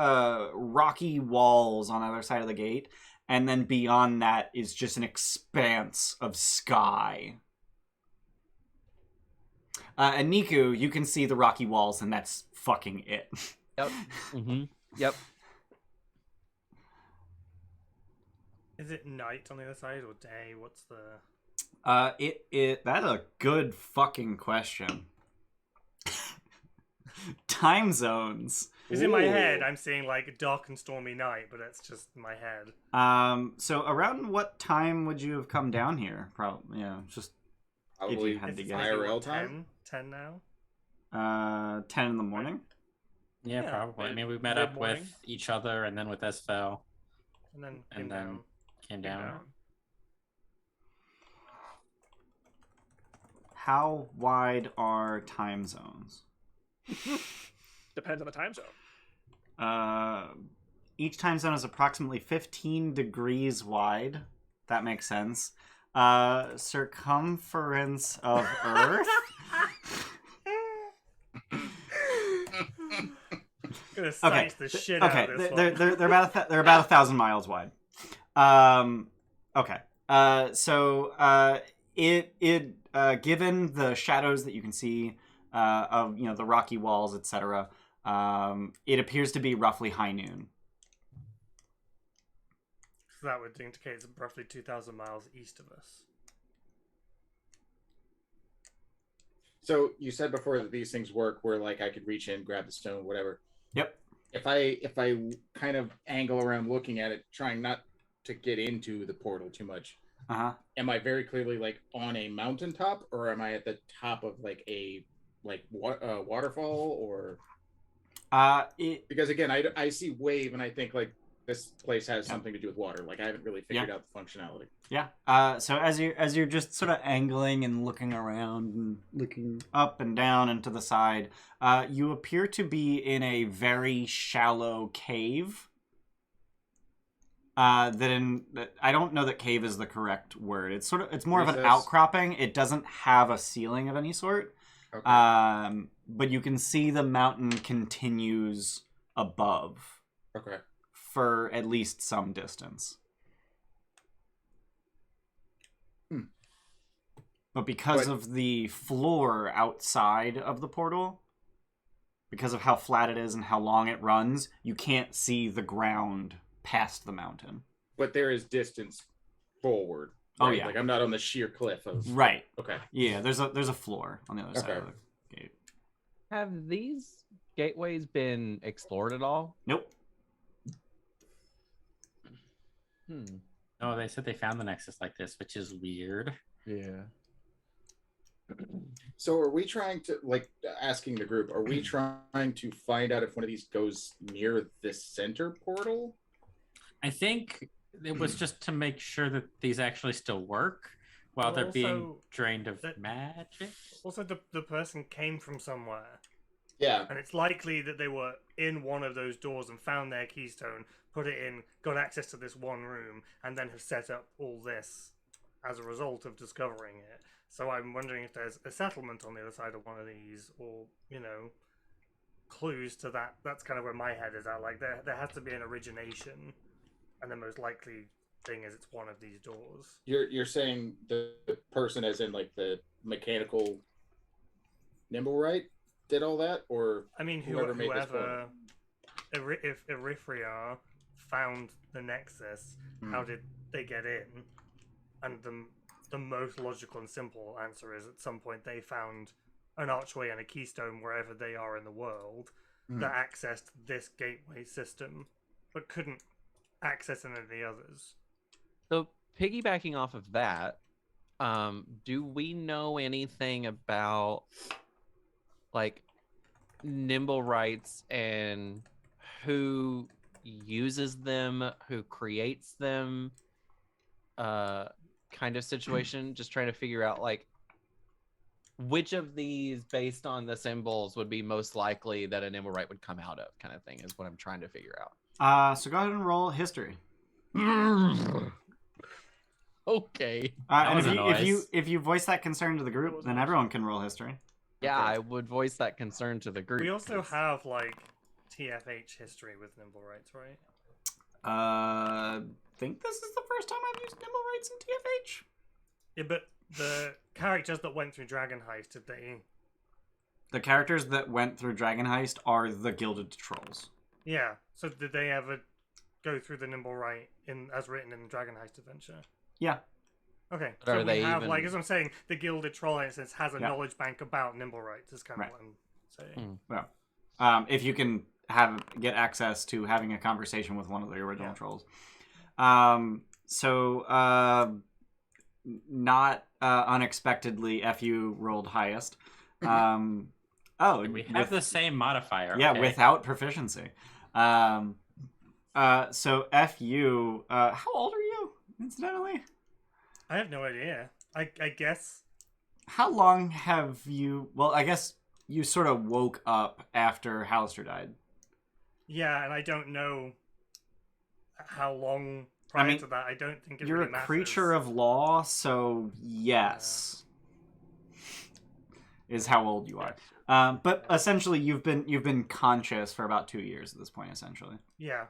rocky walls on either side of the gate. and then beyond that is just an expanse of sky. And Niku, you can see the rocky walls, and that's fucking it. Yep. Mm-hmm. Yep. Is it night on the other side or day? What's the... That's a good fucking question. Time zones. Because in my head, I'm seeing like dark and stormy night, but that's just my head. So around what time would you have come down here? Probably, just Probably if you had to guess. IRL time. 10 now. 10 in the morning. Yeah, probably. I mean, we met up with each other, and then with Esfel, and then came down. How wide are time zones? Depends on the time zone. Each time zone is approximately 15 degrees wide. That makes sense. Circumference of Earth. Gonna slice the shit out of this one. They're about 1,000 miles wide. Okay. It given the shadows that you can see of the rocky walls, etc., it appears to be roughly high noon. So that would indicate it's roughly 2,000 miles east of us. So you said before that these things work where like I could reach in, grab the stone, whatever. Yep. If I kind of angle around looking at it, trying not to get into the portal too much, am I very clearly like on a mountaintop, or am I at the top of like a waterfall, or? Because again, I see wave and I think like this place has something to do with water. Like I haven't really figured out the functionality. Yeah. So as you're just sort of angling and looking around and looking up and down and to the side, you appear to be in a very shallow cave. I don't know that cave is the correct word. It's more of an outcropping. It doesn't have a ceiling of any sort. Okay. But you can see the mountain continues above. Okay. For at least some distance. But because of the floor outside of the portal, because of how flat it is and how long it runs, you can't see the ground past the mountain. But there is distance forward. Right? Oh yeah. Like I'm not on the sheer cliff of. Right. Okay. Yeah, there's a floor on the other side of the gate. Have these gateways been explored at all? Nope. Oh, they said they found the Nexus like this, which is weird. Yeah. So are we trying to, like, asking the group, are we trying to find out if one of these goes near this center portal? I think it was just to make sure that these actually still work while they're being drained of magic. Also, the person came from somewhere. Yeah. And it's likely that they were in one of those doors and found their keystone, put it in, got access to this one room, and then have set up all this as a result of discovering it. So I'm wondering if there's a settlement on the other side of one of these, or, clues to that. That's kind of where my head is at. Like, there has to be an origination, and the most likely thing is it's one of these doors. You're saying the person as in, like, the mechanical nimble, right? Did all that, or I mean, whoever if Eriphriar found the Nexus, how did they get in? And the most logical and simple answer is at some point they found an archway and a keystone wherever they are in the world that accessed this gateway system, but couldn't access any of the others. So piggybacking off of that, do we know anything about like nimble rights and who uses them, who creates them, kind of situation? Just trying to figure out like which of these based on the symbols would be most likely that a nimble right would come out of, kind of thing, is what I'm trying to figure out. So go ahead and roll history. Okay. And if you voice that concern to the group, then everyone can roll history. Yeah, okay. I would voice that concern to the group. We also have like TFH history with nimble rights, right? think this is the first time I've used Nimble Rights in TFH. Yeah, but the characters that went through Dragon Heist, did they... The characters that went through Dragon Heist are the Gilded Trolls. Yeah, so did they ever go through the Nimble Right as written in the Dragon Heist adventure? Yeah. Okay, but so we have, like, as I'm saying, the Gilded Troll, in a sense, has a knowledge bank about Nimble Rights, is kind of what I'm saying. Well, if you can get access to having a conversation with one of the original trolls. Not unexpectedly, FU rolled highest. We have the same modifier. Yeah, okay. without proficiency. So FU, how old are you, incidentally? I have no idea. I guess. How long have you... Well, I guess you sort of woke up after Hallister died. Yeah, and I don't know how long prior to that. I don't think it you're really a matters. creature of law, so yes. Is how old you are. But essentially you've been conscious for about 2 years at this point, essentially. Yeah.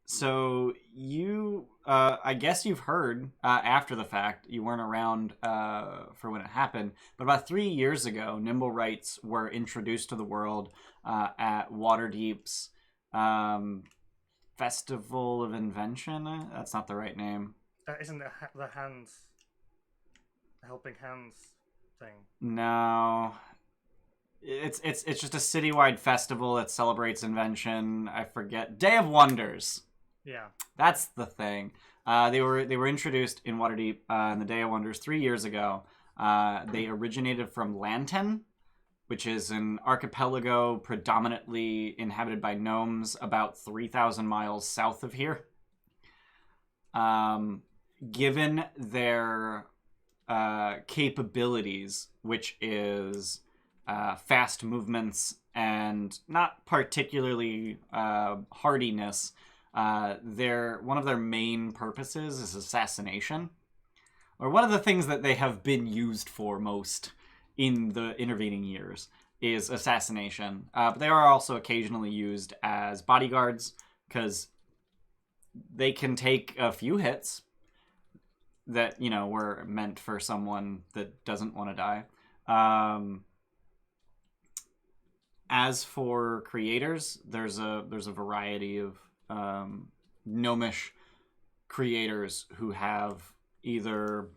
So you, I guess you've heard after the fact. You weren't around for when it happened, but about 3 years ago, Nimble Rights were introduced to the world at Waterdeep's Festival of Invention. That's not the right name. Isn't it the hands, the helping hands thing? No. It's just a citywide festival that celebrates invention. I forget. Day of Wonders. Yeah. That's the thing. They were introduced in Waterdeep in the Day of Wonders 3 years ago. They originated from Lanten, which is an archipelago predominantly inhabited by gnomes about 3,000 miles south of here. Given their capabilities, which is fast movements and not particularly hardiness, one of their main purposes is assassination, or one of the things that they have been used for most in the intervening years is assassination. But they are also occasionally used as bodyguards because they can take a few hits that, you know, were meant for someone that doesn't want to die. As for creators, there's a variety of gnomish creators who have either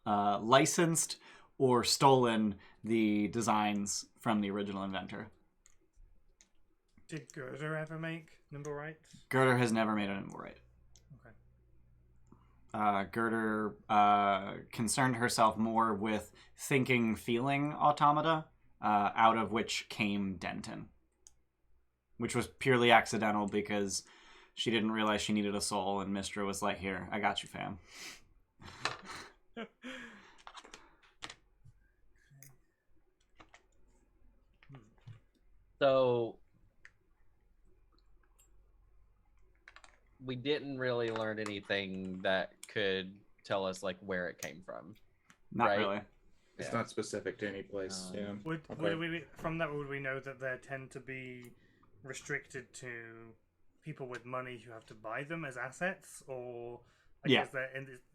licensed or stolen the designs from the original inventor. Did Girder ever make Nimble Rights? Girder has never made a Nimble Right. Okay. Girder concerned herself more with thinking, feeling automata, out of which came Denton. Which was purely accidental because she didn't realize she needed a soul, and Mistra was like, "Here, I got you, fam." So we didn't really learn anything that could tell us like where it came from. Not right? really. It's not specific to any place. Yeah. Would we, from that, would we know that there tend to be restricted to people with money who have to buy them as assets, or like, yeah,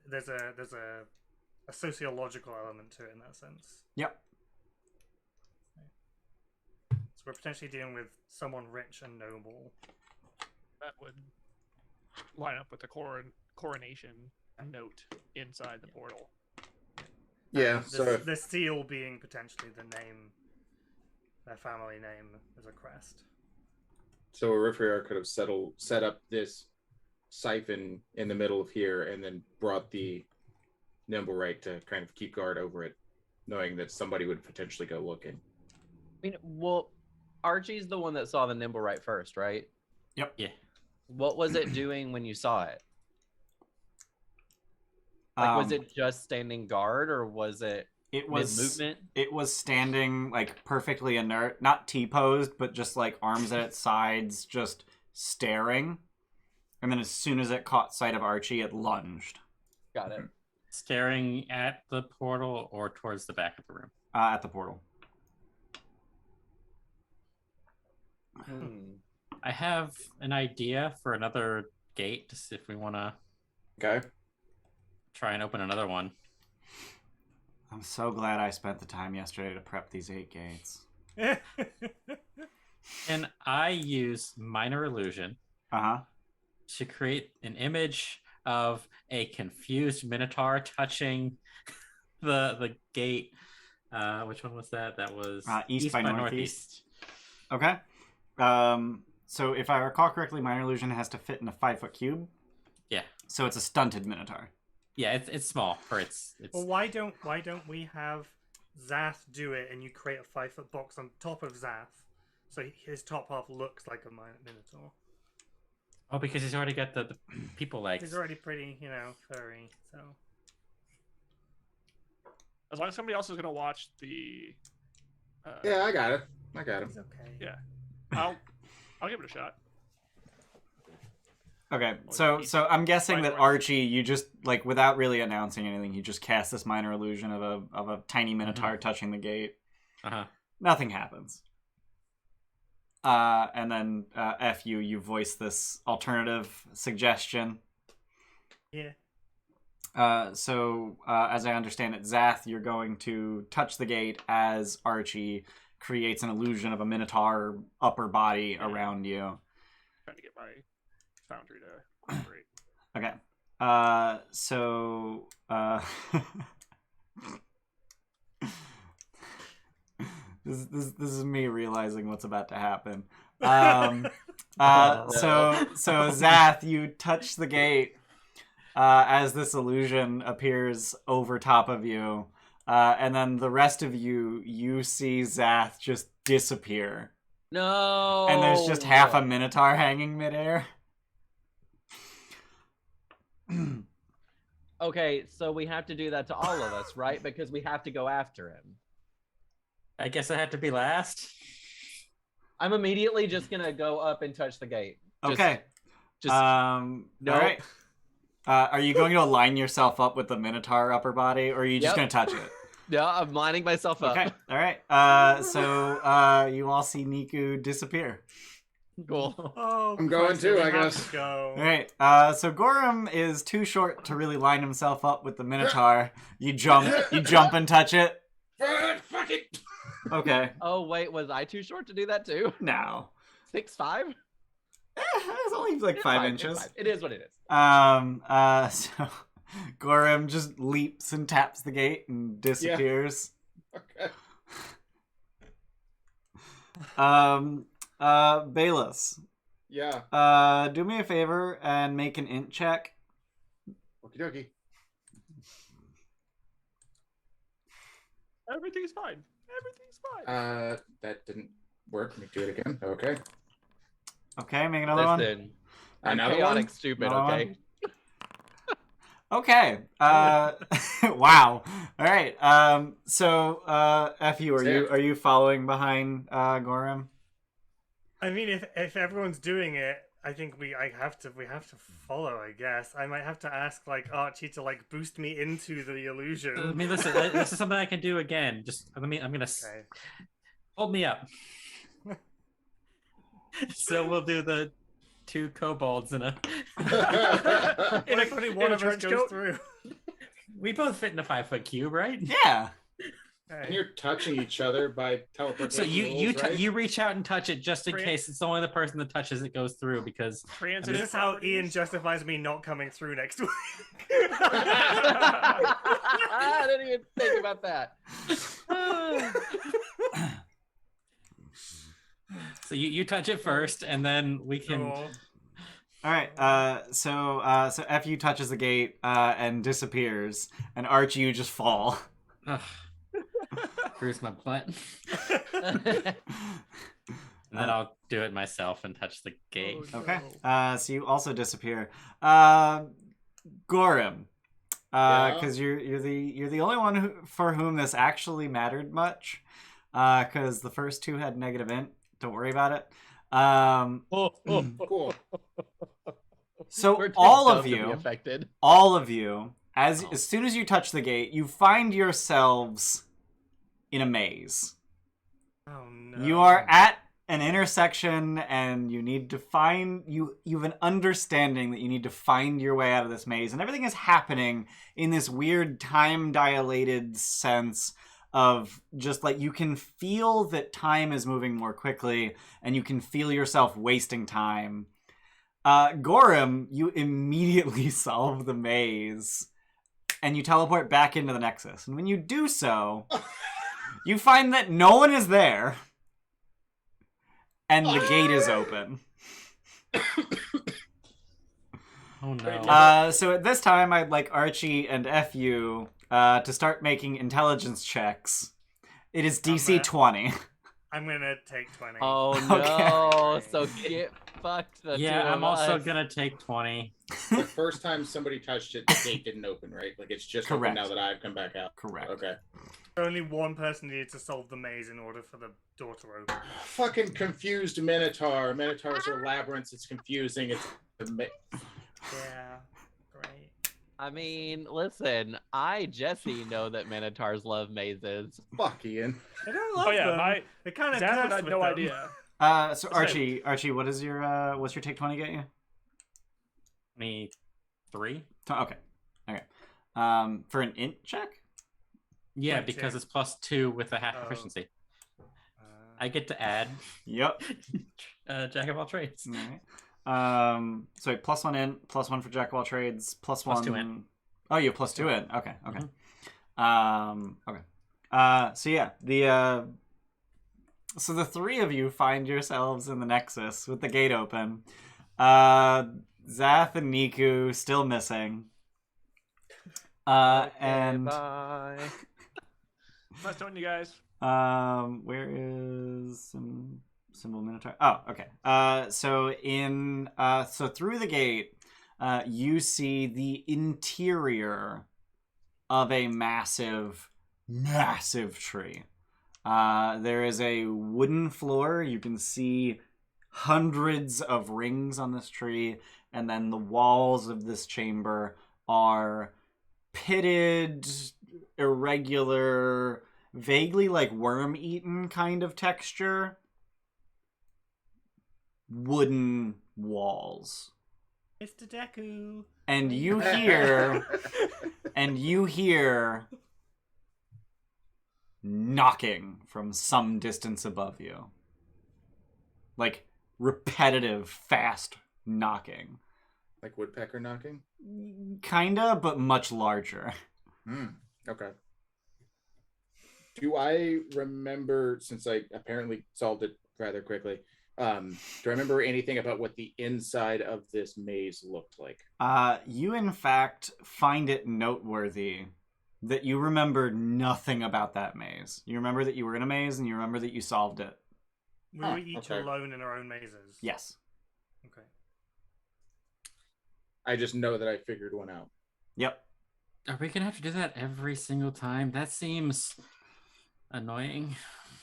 there's a sociological element to it in that sense? Yep. So we're potentially dealing with someone rich and noble. That would line up with the coronation note inside the portal. Yeah, the seal being potentially the name, their family name as a crest. So Eriphriar could have set up this siphon in the middle of here and then brought the Nimble Right to kind of keep guard over it, knowing that somebody would potentially go looking. I mean, well, Archie's the one that saw the Nimble Right first, right? Yep. Yeah. What was it doing when you saw it? Like, was it just standing guard, or was it mid-movement? It was standing, like, perfectly inert, not T-posed, but just, like, arms at its sides, just staring. And then as soon as it caught sight of Archie, it lunged. Got it. Staring at the portal or towards the back of the room? At the portal. I have an idea for another gate to see if we want to Okay. try and open another one. I'm so glad I spent the time yesterday to prep these 8 gates. And I use minor illusion to create an image of a confused Minotaur touching the gate. Which one was that? That was east by northeast. Okay. So if I recall correctly, minor illusion has to fit in a 5-foot cube. Yeah. So it's a stunted Minotaur. Yeah, it's small for its. Well, why don't we have Zath do it, and you create a 5-foot box on top of Zath, so his top half looks like a Minotaur. Oh, because he's already got the people legs. He's already pretty, furry. So as long as somebody else is gonna watch the. Yeah, I got it. He's okay. Yeah, I'll give it a shot. Okay, so I'm guessing that Archie, you just without really announcing anything, you just cast this minor illusion of a tiny Minotaur touching the gate. Nothing happens. And then you voice this alternative suggestion. Yeah. So as I understand it, Zath, you're going to touch the gate as Archie creates an illusion of a Minotaur upper body around you. Trying to get my foundry to operate. Okay. This is me realizing what's about to happen. So Zath, you touch the gate as this illusion appears over top of you, and then the rest of you see Zath just disappear. No. And there's just half a Minotaur hanging midair. Okay, so we have to do that to all of us, right? Because we have to go after him. I guess I had to be last. I'm immediately just gonna go up and touch the gate. Okay. Just all right. Are you going to align yourself up with the Minotaur upper body, or are you just going to touch it? Yeah, I'm lining myself up. Okay. All right. So you all see Niku disappear. Cool. Oh, I'm going too, I guess. Go. All right. So Gorimm is too short to really line himself up with the Minotaur. You jump and touch it. Fuck it. Okay. Oh wait, was I too short to do that too? No. 6'5"? It's only 5 inches. It is what it is. So Gorimm just leaps and taps the gate and disappears. Okay. Bayless. Yeah. Do me a favor and make an int check. Okie dokie. Everything's fine. That didn't work. Let me do it again. Okay. Okay, make another one. I'm Another chaotic one? stupid, Another okay? one? Okay. Wow. All right. So Fu, are you following behind Gorimm? I mean, if everyone's doing it, I think we have to follow. I guess I might have to ask Archie to boost me into the illusion. I mean, listen, this is something I can do again. Just I'm gonna hold me up. So we'll do the 2 kobolds in a. If only one of us goes through. We both fit in a 5-foot cube, right? Yeah. And you're touching each other by teleportation. So right? you reach out and touch it just in case it's only the person that touches it goes through because. This is how Ian justifies me not coming through next week. I didn't even think about that. So you touch it first, and then we can. Cool. All right. So Fu touches the gate and disappears, and Archie, you just fall. Bruise my butt. And then I'll do it myself and touch the gate. Oh, Okay. no. So you also disappear. Gorimm. Because you're the only one for whom this actually mattered much. Because the first 2 had negative int. Don't worry about it. Cool. So all of you, as soon as you touch the gate, you find yourselves in a maze. Oh no. You are at an intersection, and you need to find you have an understanding that you need to find your way out of this maze, and everything is happening in this weird time dilated sense of just like you can feel that time is moving more quickly, and you can feel yourself wasting time. Gorimm, you immediately solve the maze, and you teleport back into the Nexus. And when you do so, you find that no one is there, and the gate is open. Oh no. So at this time, I'd like Archie and FU to start making intelligence checks. It is DC 20. I'm gonna take 20. Oh no! Okay. So get fucked. The Yeah, two I'm of also us. gonna take 20. The first time somebody touched it, the gate didn't open, right? Like it's just open Correct. now that I've come back out. Correct. Okay. Only one person needed to solve the maze in order for the door to open. Fucking confused Minotaur. Minotaurs are labyrinths. It's confusing. It's Yeah, great. I mean, listen, Jesse, know that Minotaurs love mazes. fuck Ian. I don't love Oh yeah, them. They kind of Zath had no idea. So Archie, what is your what's your take 20 get you? 23? Okay. For an int check? Yeah, 22. because it's +2 with a half proficiency. I get to add Yep. Jack of all trades. All right. So +1 int, +1 for Jack of all trades, +1. +2 int. Oh, you have +2 int. Okay. Okay. So yeah, so the three of you find yourselves in the Nexus with the gate open. Zath and Niku still missing. And Bye. Nice talking to you guys. where is symbol Minotaur? Oh, okay. So through the gate, you see the interior of a massive tree. There is a wooden floor. You can see hundreds of rings on this tree, and then the walls of this chamber are pitted, irregular, vaguely like worm-eaten kind of texture wooden walls. Mr. Deku. And you hear knocking from some distance above you. Like repetitive, fast knocking. Like woodpecker knocking? Kinda, but much larger. Okay. Do I remember, since I apparently solved it rather quickly, do I remember anything about what the inside of this maze looked like? You in fact find it noteworthy that you remember nothing about that maze. You remember that you were in a maze, and you remember that you solved it. We were each alone in our own mazes. Yes. Okay. I just know that I figured one out. Yep. Are we gonna have to do that every single time? That seems annoying.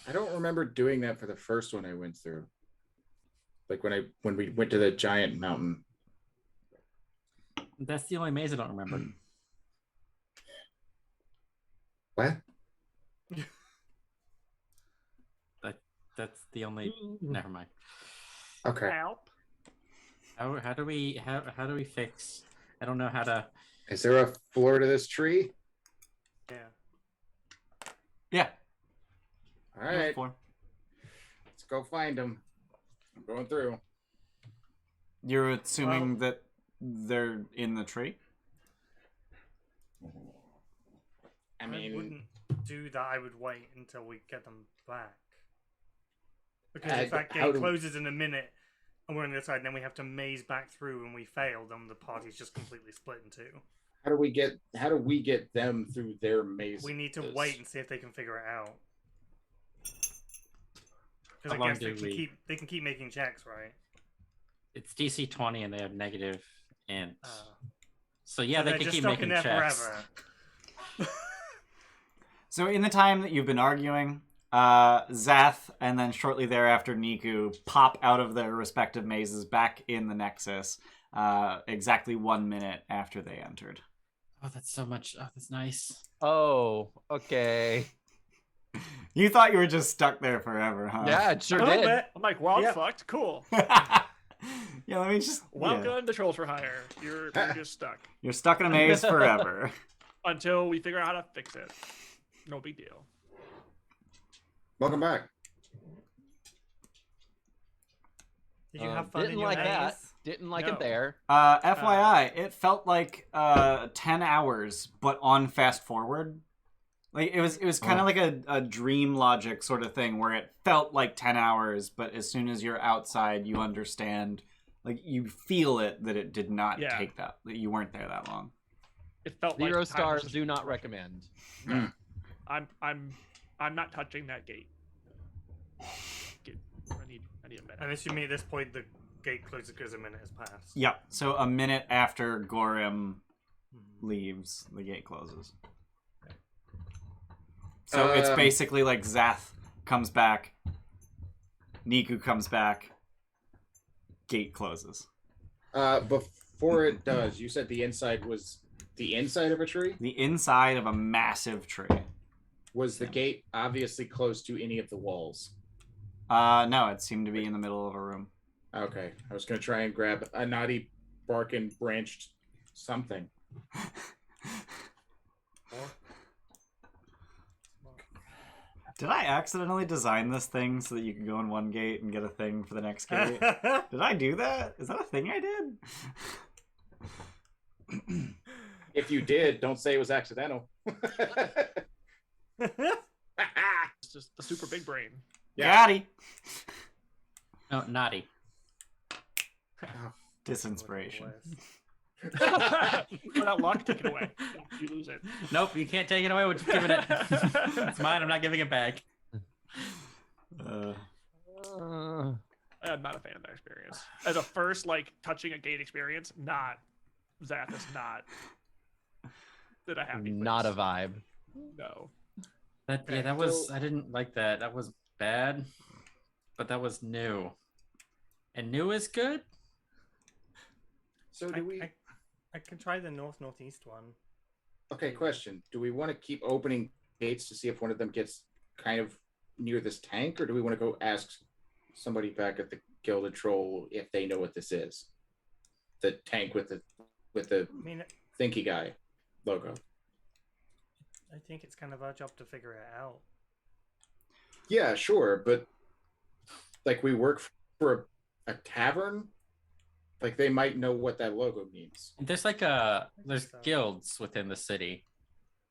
I don't remember doing that for the first one I went through. Like when we went to the giant mountain. That's the only maze I don't remember. What? That's the only. Never mind. Okay. Help. How do we fix? I don't know how to. Is there a floor to this tree? Yeah. Yeah. All right. Let's go find them. I'm going through. You're assuming that they're in the tree? I I mean, wouldn't do that. I would wait until we get them back. Because if that gate closes in a minute and we're on the other side, and then we have to maze back through and we fail, then the party's just completely split in two. how do we get them through their maze? We need to wait and see if they can figure it out. Because How I long guess they can keep making checks, right? It's DC 20 and they have negative int. Oh. So yeah, they they're can just keep stuck in making there checks. forever. So in the time that you've been arguing, Zath and then shortly thereafter Niku pop out of their respective mazes back in the Nexus exactly 1 minute after they entered. Oh, that's so much. Oh, that's nice. Oh, okay. You thought you were just stuck there forever, huh? Yeah, it sure A little did. bit. I'm like, well, I'm Yep. fucked. Cool. Yeah, let me just. Welcome to Trolls for Hire. You're just stuck You're stuck in a maze forever. until we figure out how to fix it. No big deal. Welcome back. Did you have fun Didn't in your like maze? that. Didn't like No. it there. FYI, it felt like 10 hours, but on fast forward. Like it was kind of like a dream logic sort of thing where it felt like 10 hours, but as soon as you're outside, you understand, like you feel it that it did not take that you weren't there that long. It felt 0 like stars. Do not recommend. I'm not touching that gate. I need a minute. I'm assuming at this point the gate closes because a minute has passed. Yeah, so a minute after Gorimm leaves, the gate closes. So it's basically like Zath comes back, Niku comes back, gate closes. Before it does, you said the inside was the inside of a tree? The inside of a massive tree. Was the gate obviously close to any of the walls? No, it seemed to be in the middle of a room. Okay, I was going to try and grab a naughty barking branched something. Did I accidentally design this thing so that you could go in one gate and get a thing for the next gate? Did I do that? Is that a thing I did? If you did, don't say it was accidental. It's just a super big brain. Yeah. Gotti. No, naughty. Disinspiration. Without luck, take it away. You lose it. Nope, you can't take it away. We're just giving it. It's mine. I'm not giving it back. I'm not a fan of that experience. As a first, like, touching a gate experience, Zath is not a happy place. Not a vibe. No. That was. I didn't like that. That was bad, but that was new, and new is good. So do we? I can try the northeast one. Okay, question. Do we want to keep opening gates to see if one of them gets kind of near this tank, or do we want to go ask somebody back at the Gilded Troll if they know what this is? The tank with the I mean, thinky guy logo. I think it's kind of our job to figure it out. Yeah, sure, but like we work for a tavern. Like they might know what that logo means. There's there's guilds within the city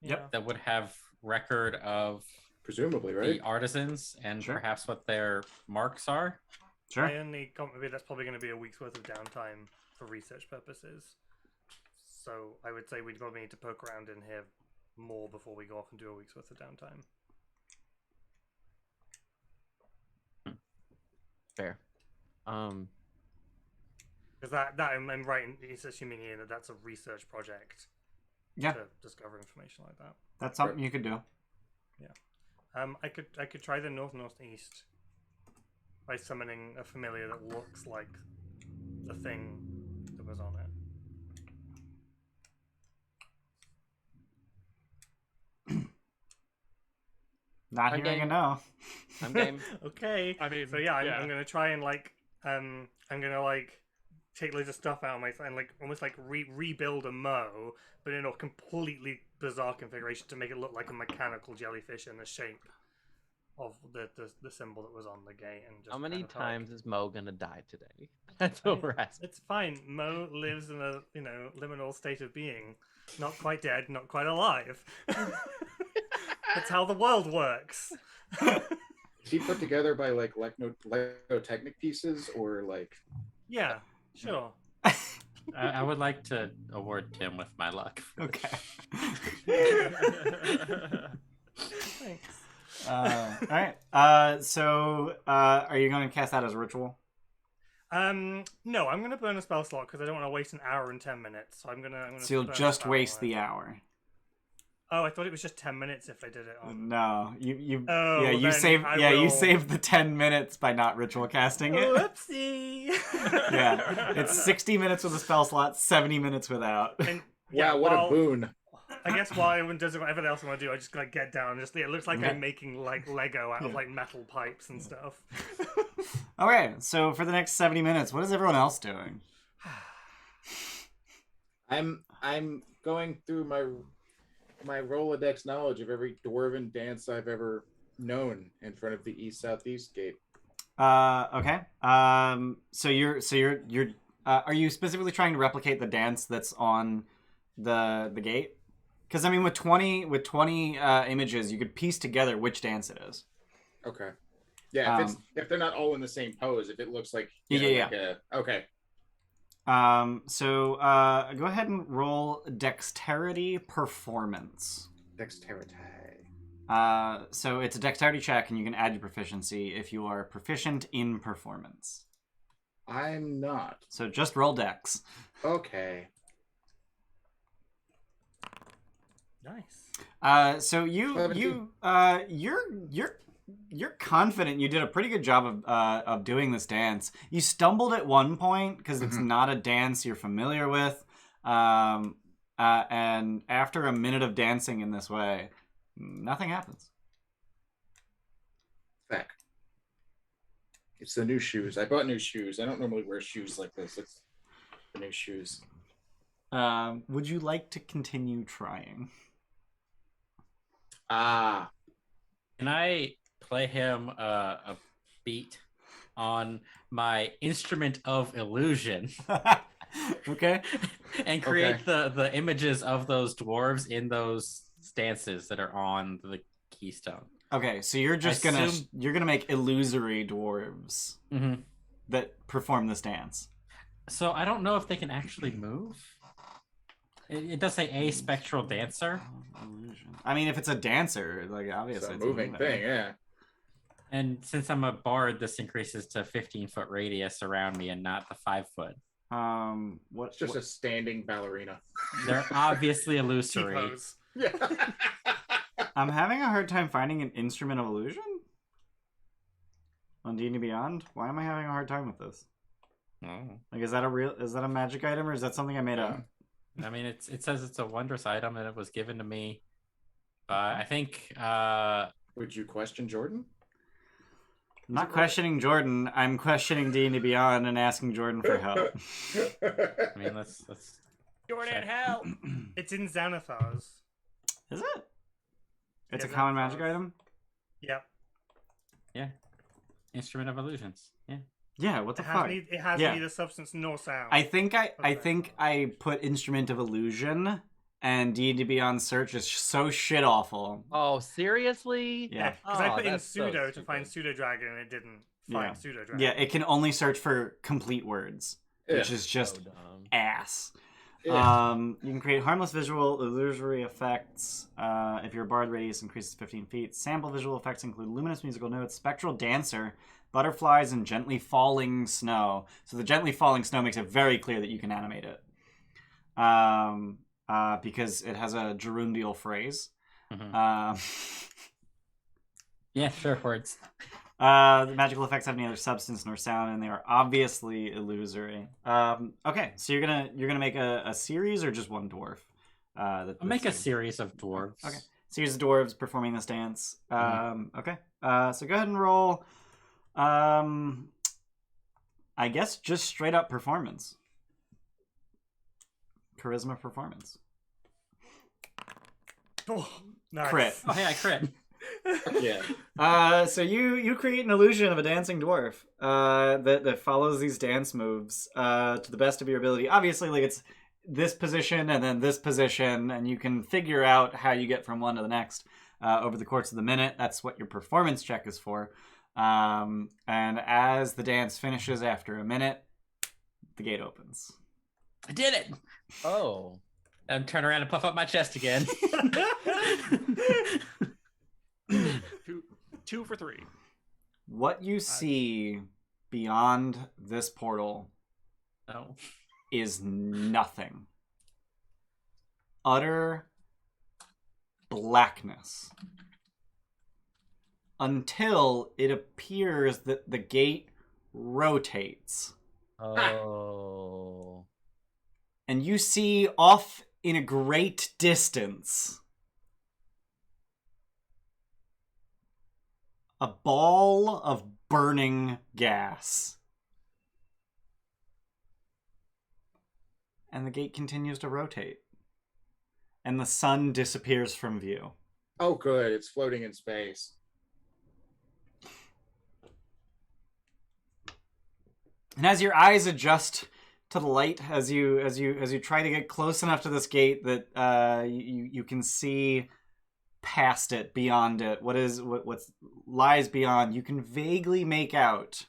Yep. that would have record of Presumably, right? the artisans and perhaps what their marks are. Sure. My only comment would be that's probably going to be a week's worth of downtime for research purposes. So I would say we'd probably need to poke around in here more before we go off and do a week's worth of downtime. Fair. Because that I'm right. He's assuming here that that's a research project. Yeah. To discover information like that. That's something you could do. I could try the northeast by summoning a familiar that looks like the thing that was on it. Not I'm hearing a game. no. I'm game. Okay. I mean, So I'm gonna try and I'm gonna take loads of stuff out of my and almost rebuild a Mo, but in a completely bizarre configuration to make it look like a mechanical jellyfish in the shape of the symbol that was on the gate. And just How many kind of times is Mo gonna die today? That's what we're asking. It's fine. Mo lives in a liminal state of being, not quite dead, not quite alive. That's how the world works. Is he put together by Lego Technic pieces or Yeah, sure. I would like to award Tim with my luck. Okay. Thanks. All right. So are you going to cast that as a ritual? No, I'm gonna burn a spell slot because I don't want to waste an hour and 10 minutes. So I'm gonna. So you'll burn a just spell waste on it. the hour. Oh, I thought it was just 10 minutes if I did it on. No, you Oh, yeah, you then saved I you will- saved the 10 minutes by not ritual casting it. Whoopsie. Yeah, it's 60 minutes with a spell slot, 70 minutes without. And, wow, what a boon. I guess while everyone does whatever else I want to do, I just like get down and just, it looks like I'm making like Lego out of like metal pipes and stuff. Okay, so for the next 70 minutes, what is everyone else doing? I'm going through my Rolodex knowledge of every dwarven dance I've ever known in front of the east-southeast gate. Okay. So you're are you specifically trying to replicate the dance that's on the gate? Because I mean, with 20 images, you could piece together which dance it is. Okay. Yeah, if they're not all in the same pose, if it looks like okay. So go ahead and roll dexterity performance. Dexterity. So it's a dexterity check, and you can add your proficiency if you are proficient in performance. I'm not. So just roll dex. Okay. Nice. So you're confident you did a pretty good job of doing this dance. You stumbled at one point because it's not a dance you're familiar with, and after a minute of dancing in this way, nothing happens. Back. It's the new shoes. I bought new shoes. I don't normally wear shoes like this. It's the new shoes. Would you like to continue trying? Can I play him a beat on my instrument of illusion? Okay. And create the images of those dwarves in those stances that are on the keystone. Okay, so you're just gonna make illusory dwarves that perform this dance. So I don't know if they can actually move. It does say a spectral dancer. I mean, if it's a dancer, like obviously it's a moving thing, yeah. And since I'm a bard, this increases to 15-foot radius around me and not the 5-foot. It's just a standing ballerina. They're obviously illusory. Yeah. I'm having a hard time finding an instrument of illusion on D&D Beyond. Why am I having a hard time with this? Like, is that a magic item, or is that something I made up? I mean, it says it's a wondrous item, and it was given to me. I think. Would you question Jordan? I'm not questioning Jordan. I'm questioning D&D Beyond and asking Jordan for help. I mean, let's Jordan, help! It's in Xanathar's. Is it? It's a common magic item? Yep. Yeah. Instrument of illusions. Yeah. Yeah, what the fuck? It has neither substance nor sound. I think I put instrument of illusion, and D&D Beyond search is so shit awful. Oh, seriously? Yeah. Because I put in pseudo to find pseudo dragon, and it didn't find pseudo dragon. Yeah, it can only search for complete words, which is just ass. Yeah. You can create harmless visual illusory effects. If your bard radius increases 15 feet. Sample visual effects include luminous musical notes, spectral dancer, butterflies, and gently falling snow. So the gently falling snow makes it very clear that you can animate it. Because it has a gerundial phrase. Yeah, sure, words. The magical effects have neither substance nor sound, and they are obviously illusory. Okay, so you're gonna make a series or just one dwarf? I'll make a series of dwarves. Okay, series of dwarves performing this dance. Okay, so go ahead and roll. I guess just straight up performance. Charisma performance. Oh, nice. Crit. Oh, hey, I crit. Yeah. So you create an illusion of a dancing dwarf that follows these dance moves to the best of your ability. Obviously, like it's this position and then this position, and you can figure out how you get from one to the next over the course of the minute. That's what your performance check is for. And as the dance finishes after a minute, the gate opens. I did it. Oh. And turn around and puff up my chest again. Two for three. What you see beyond this portal is nothing. Utter blackness. Until it appears that the gate rotates. Oh. And you see off in a great distance, a ball of burning gas. And the gate continues to rotate. And the sun disappears from view. Oh, good. It's floating in space. And as your eyes adjust to the light, as you try to get close enough to this gate that you can see past it, beyond it, what lies beyond, you can vaguely make out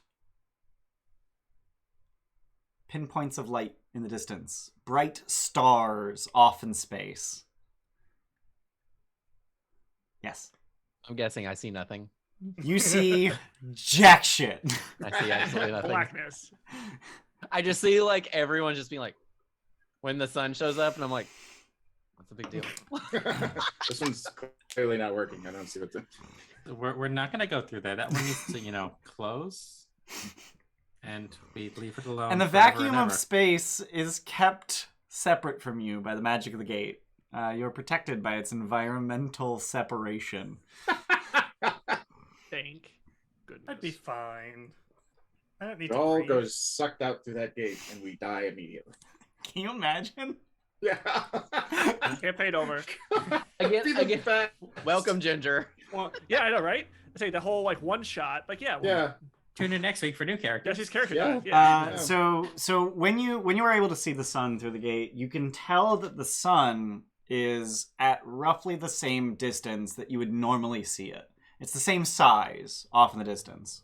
pinpoints of light in the distance, bright stars off in space. Yes. I'm guessing I see nothing. You see jack shit. I see absolutely nothing. Blackness. I just see like everyone just being like, when the sun shows up, and I'm like, what's the big deal? This one's clearly not working. I don't see what the... We're not going to go through there. That one needs to, close. And we leave it alone. And the vacuum of space is kept separate from you by the magic of the gate. You're protected by its environmental separation. Thank goodness. I'd be fine. I don't need It to all breathe. goes sucked out through that gate, and we die immediately. Can you imagine? Yeah. Get paid over. Again, welcome, Ginger. Well, yeah, I know, right? I say the whole like one shot. Like, yeah, Yeah. Tune in next week for new characters. That's his character. Yeah. Type. Yeah. So when you were able to see the sun through the gate, you can tell that the sun is at roughly the same distance that you would normally see it. It's the same size off in the distance.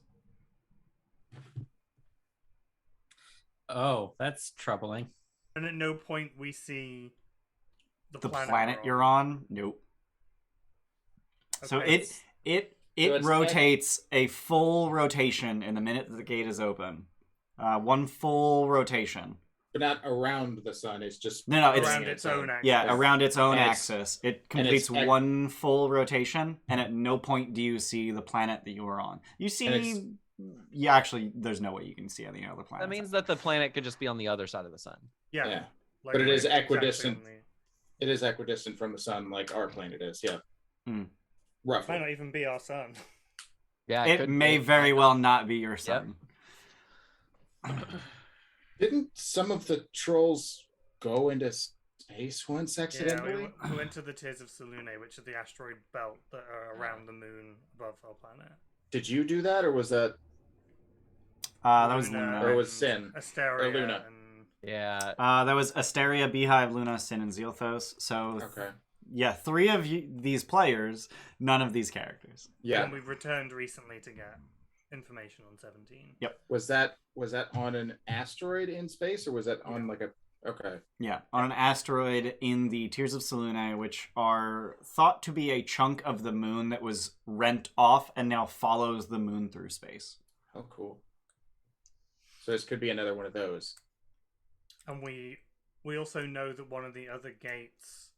Oh, that's troubling. And at no point we see the Planet we're you're on? Nope. So Okay. it So it's rotates a full rotation in the minute that the gate is open. One full rotation. But not around the sun. It's just No, it's around its own axis. yeah, around its own And it's- axis. It and it's completes one full rotation, and at no point do you see the planet that you are on. You see, yeah, actually, there's no way you can see any other planet. That means that the planet could just be on the other side of the sun. Yeah. Yeah. Like, But it is exactly equidistant. on the- It is equidistant from the sun, like our planet is. Yeah. Mm. Roughly. Might not even be our sun. Yeah, it could may be. very well not be your sun. Didn't some of the trolls go into space once Yeah, accidentally? we went to the Tears of Selûne, which are the asteroid belt that are around the moon above our planet. Did you do that, or was that? That was Luna. Or was Sin? Asteria Or Luna? and Yeah. That was Asteria, Beehive, Luna, Sin, and Zealthos. So Okay. yeah, 3 of these players, none of these characters. Yeah. and we've returned recently to get information on 17. Yep. Was that on an asteroid in space, or was that on like a? Okay. Yeah, on an asteroid in the Tears of Selûne, which are thought to be a chunk of the moon that was rent off and now follows the moon through space. Oh, cool. So this could be another one of those. And we also know that one of the other gates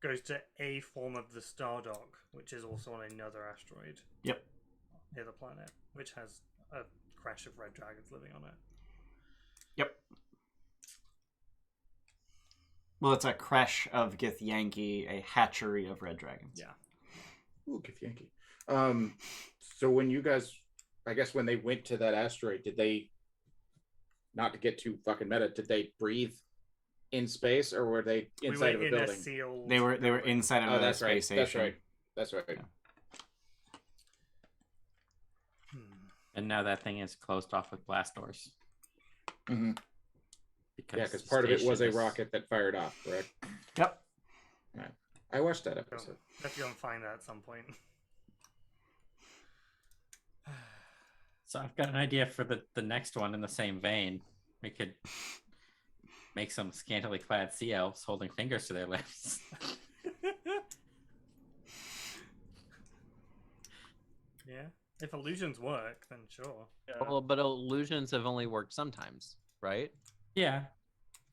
goes to a form of the Stardock, which is also on another asteroid. Yep. Near the planet, which has a crash of red dragons living on it. Yep. Well, it's a creche of Githyanki, a hatchery of red dragons. Yeah. Ooh, Githyanki. So when you guys, I guess when they went to that asteroid, did they, not to get too fucking meta, did they breathe in space, or were they inside of a in building? a sealed They were building. inside of Oh, a that's right. space station. That's right. Yeah. And now that thing is closed off with blast doors. Mm-hmm. Because Yeah, because part of it was a station is- rocket that fired off, correct? Yep. I watched that episode. Have to go and find that at some point. So I've got an idea for the next one in the same vein. We could make some scantily clad sea elves holding fingers to their lips. Yeah. If illusions work, then sure. Well, but illusions have only worked sometimes, right? Yeah.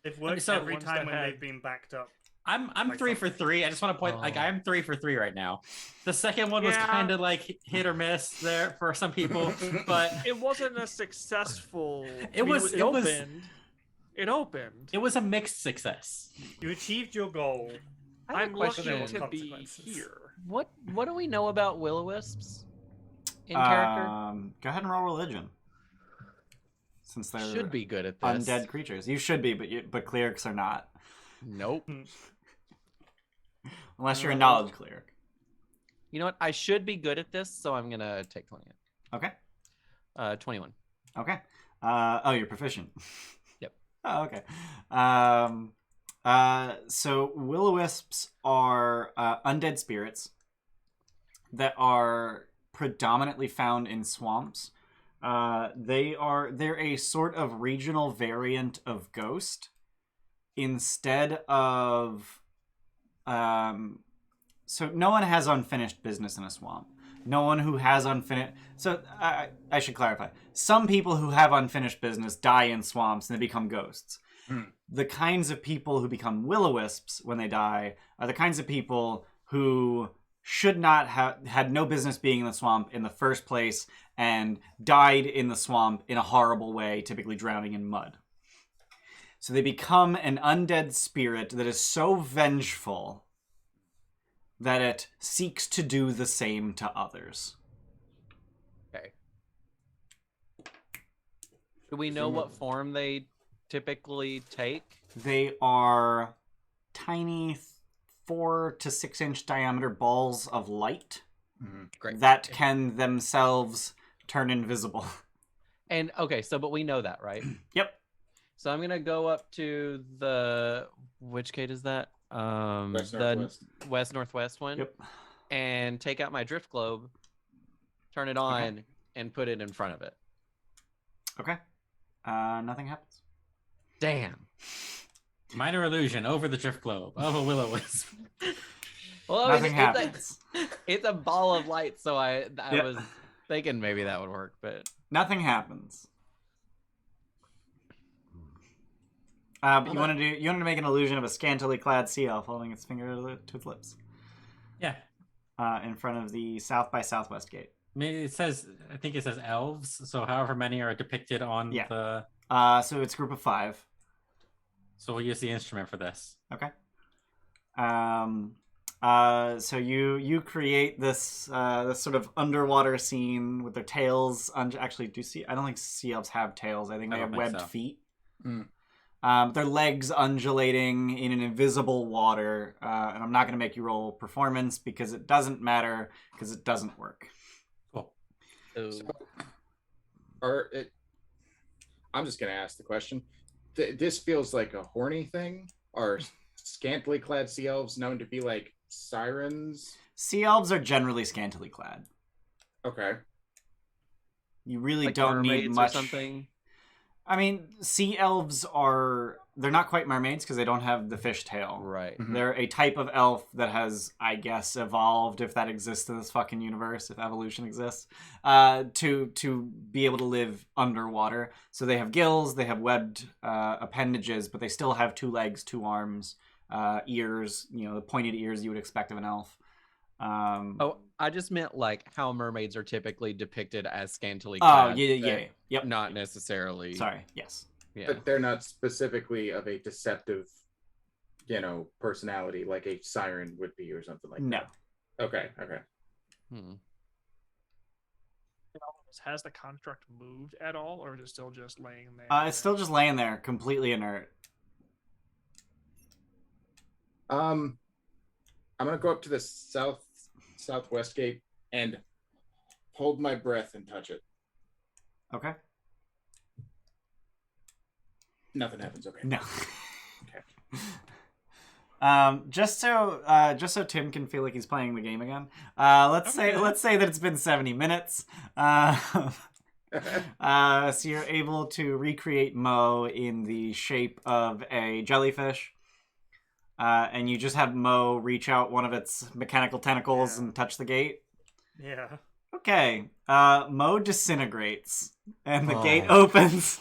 They've worked so every ones time that when had- they've been backed up. I'm Like 3 for 3. I just want to point like Oh. I'm 3 for 3 right now. The second one was Yeah. kind of like hit or miss there for some people, but It wasn't a successful. It was- it was- opened. It opened. It was a mixed success. You achieved your goal. I'm lucky question. to be Consequences. here. What do we know about will-o-wisps in character? Go ahead and roll religion. Since they're Should be good at this. undead creatures. You should be, but clerics are not. Nope. Unless you're a knowledge cleric. You know what? I should be good at this, so I'm gonna take 20. Okay. 21. Okay. Oh, you're proficient. Yep. Oh, okay. So will-o-wisps are undead spirits that are predominantly found in swamps. They're a sort of regional variant of ghost. Instead of so no one has unfinished business in a swamp. No one who has unfinished... So, I should clarify. Some people who have unfinished business die in swamps and they become ghosts. The kinds of people who become will-o-wisps when they die are the kinds of people who should not have had no business being in the swamp in the first place and died in the swamp in a horrible way, typically drowning in mud. So they become an undead spirit that is so vengeful that it seeks to do the same to others. Okay. Do we know what form they typically take? They are tiny 4 to 6 inch diameter balls of light Great. that can themselves turn invisible. And okay, but we know that, right? Yep. So I'm gonna go up to the which gate is that? The west northwest one. Yep. And take out my drift globe, turn it on, and put it in front of it. Okay. Nothing happens. Damn. Minor illusion over the drift globe of a will-o-wisp. Well, Nothing happens. It's a ball of light, so I was thinking maybe that would work, but Nothing happens. But you want to make an illusion of a scantily clad sea elf holding its finger to its lips. Yeah. In front of the south by southwest gate. I mean, I think it says elves, so however many are depicted on the... So it's a group of 5. So we'll use the instrument for this. Okay. So you create this this sort of underwater scene with their tails. Actually, I don't think sea elves have tails. I think they have webbed feet. Their legs undulating in an invisible water. And I'm not going to make you roll performance because it doesn't matter because it doesn't work. Cool. I'm just going to ask the question. This feels like a horny thing. Are scantily clad sea elves known to be like sirens? Sea elves are generally scantily clad. Okay. You really like don't need much. Or something. I mean, sea elves they're not quite mermaids because they don't have the fish tail. Right. Mm-hmm. They're a type of elf that has, I guess, evolved, if that exists in this fucking universe, if evolution exists, to be able to live underwater. So they have gills, they have webbed appendages, but they still have 2 legs, 2 arms, ears, the pointed ears you would expect of an elf. I just meant like how mermaids are typically depicted as scantily clad. Oh, yeah. Yep. Not necessarily. Sorry, yes. Yeah. But they're not specifically of a deceptive, personality like a siren would be or something like that. No. Okay. Has the construct moved at all, or is it still just laying there? It's still just laying there, completely inert. I'm gonna go up to the southwest gate and hold my breath and touch it. Okay. Nothing happens. Okay. No. Okay. Just so Tim can feel like he's playing the game again. Let's say that it's been 70 minutes. So you're able to recreate Mo in the shape of a jellyfish. And you just have Mo reach out one of its mechanical tentacles and touch the gate. Yeah. Okay. Mo disintegrates, and the gate opens.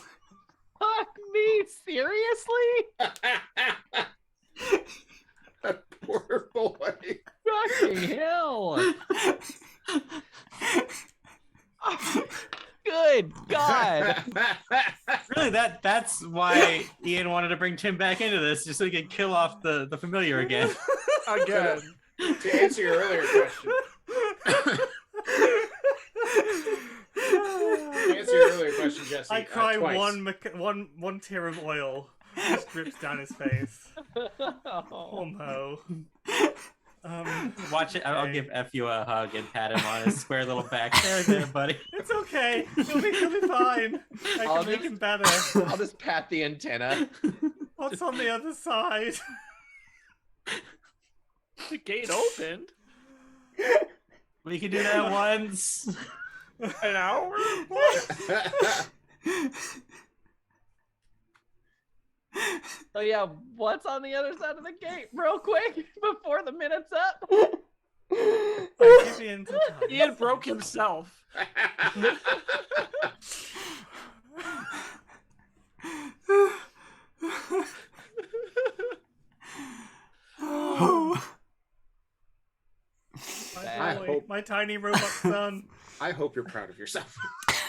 Fuck me, seriously? That poor boy. Fucking hell. Good God. Really, that's why Ian wanted to bring Tim back into this, just so he could kill off the familiar again. Again. To answer your earlier question. To answer your earlier question, Jesse. I cry twice. one tear of oil just drips down his face. Poor Mo. Watch it. I'll give Fu a hug and pat him on his square little back. There, buddy. It's okay. He'll be fine. I can make him better. I'll just pat the antenna. What's on the other side? The gate opened. We can do that once. An hour? Oh yeah, what's on the other side of the gate, real quick, before the minute's up? Ian broke himself. My tiny robot son. I hope you're proud of yourself.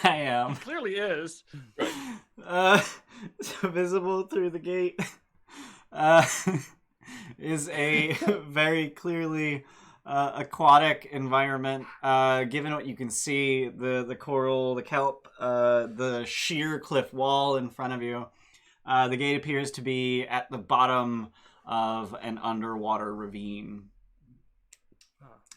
I am. Clearly is. So visible through the gate is a very clearly aquatic environment. Given what you can see, the coral, the kelp, the sheer cliff wall in front of you, the gate appears to be at the bottom of an underwater ravine.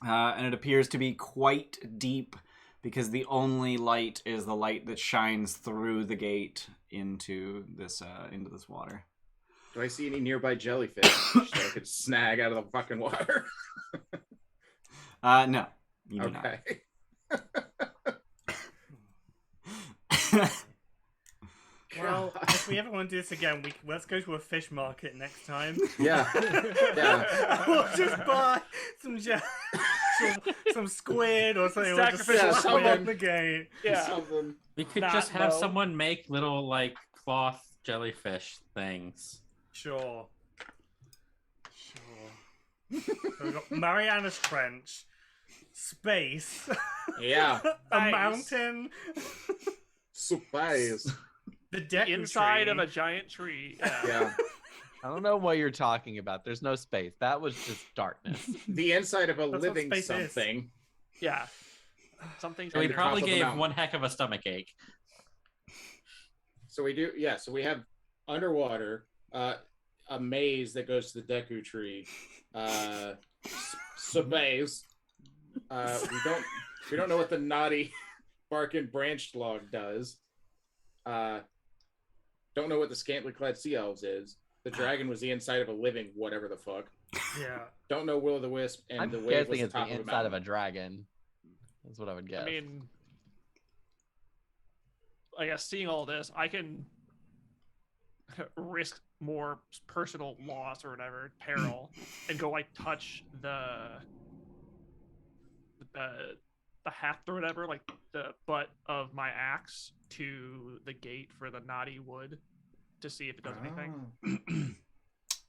And it appears to be quite deep because the only light is the light that shines through the gate into this water. Do I see any nearby jellyfish that I could snag out of the fucking water? No. You do okay. Well, if we ever want to do this again, let's go to a fish market next time. Yeah. Yeah. We'll just buy some squid or something. Sacrificial squid on the gate. Yeah. Something. We could Not just have low. someone make little like cloth jellyfish things. Sure. So we've got Mariana's Trench, space, Yeah. a Nice. mountain, Surprise. the deck Inside of a giant tree. Yeah. Yeah. I don't know what you're talking about. There's no space. That was just darkness. The inside of a That's what living space is. something. Yeah. Something. So we the top probably of the gave mountain. one heck of a stomach ache. So we do, yeah. So we have underwater, a maze that goes to the Deku tree, space. We don't know what the naughty barking branched log does. Don't know what the scantily clad sea elves is. The dragon was the inside of a living whatever the fuck. Yeah. Don't know Will o' the Wisp, and I'm the wave was guessing the it's top the of a inside of a mountain. dragon. That's what I would guess. I mean, I guess seeing all this, I can risk more personal loss or whatever, peril, and go like touch the haft or whatever, like the butt of my axe to the gate for the knotty wood to see if it does anything.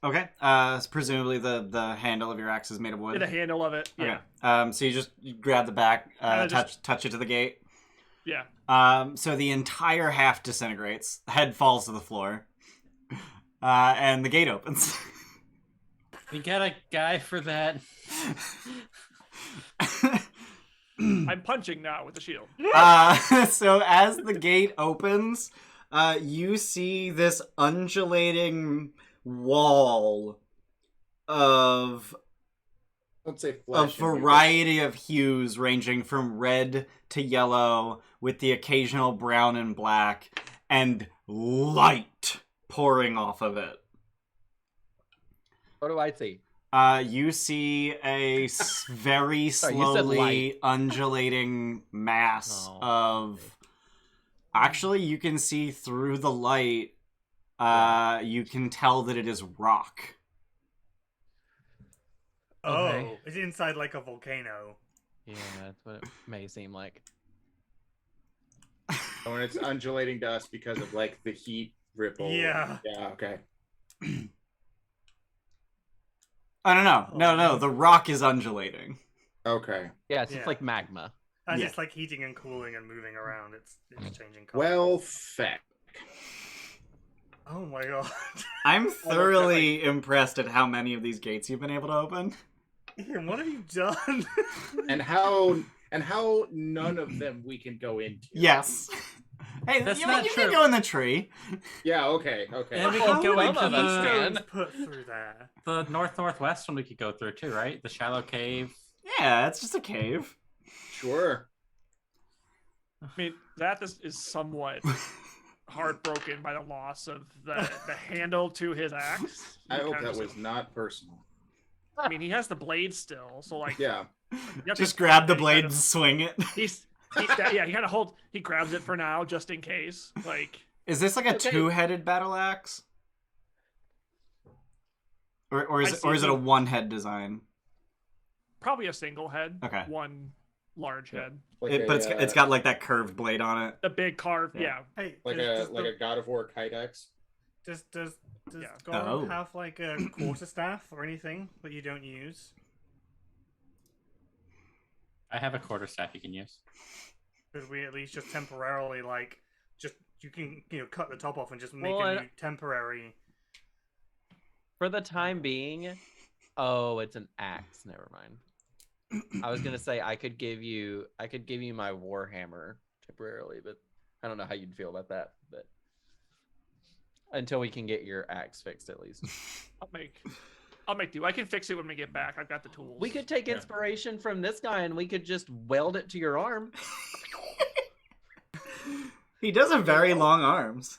Okay. So presumably the handle of your axe is made of wood. The handle of it, yeah, Okay. So you grab the back, just- touch it to the gate. yeah. So the entire half disintegrates. The head falls to the floor. And the gate opens. We got a guy for that. I'm punching now with the shield. So as the gate opens, you see this undulating wall of Don't say a flesh. variety of hues ranging from red to yellow with the occasional brown and black and light pouring off of it. What do I see? You see a very Sorry, you said slowly light. undulating mass Oh. of... Actually, you can see through the light. You can tell that it is rock. Okay. Oh, it's inside like a volcano. Yeah, that's what it may seem like. Oh, and it's undulating to us because of like the heat ripple. Yeah. Yeah. Okay. Oh, no, the rock is undulating. Okay. Yeah, it's Yeah. just like magma. As Yeah. it's like heating and cooling and moving around, it's changing color. Well, feck. Oh my god. I'm thoroughly impressed at how many of these gates you've been able to open. Ian, what have you done? And how none of them we can go into. Yes. Hey, That's you not can true. go in the tree. Yeah, okay. And we Oh, can go some into of us can. the Put through there. northwest one we could go through too, right? The shallow cave. Yeah, it's just a cave. Sure. I mean, that is somewhat heartbroken by the loss of the handle to his axe. I hope Kinda that just was not personal. I mean, he has the blade still, so like, Yeah. you have Just to- grab the he blade kind and of- swing it. he kind of he grabs it for now, just in case. Like, Is this like a Okay. two-headed battle axe? Or is I it see. a one-head design? probably a single head. Okay. One large head. Like But it's got like that curved blade on it. The big carve, Yeah. yeah. Hey, like a God of War kite axe. Does Yeah. Gorimm Oh. have like a quarterstaff or anything that you don't use? I have a quarterstaff you can use. Could we at least just temporarily you can cut the top off and just make Well, a new temporary? For the time being, oh, it's an axe. Never mind. I was gonna say I could give you my warhammer temporarily, but I don't know how you'd feel about that. But until we can get your axe fixed, at least I'll make do. I can fix it when we get back. I've got the tools. we could take inspiration from this guy and we could just weld it to your arm. He does have very long arms.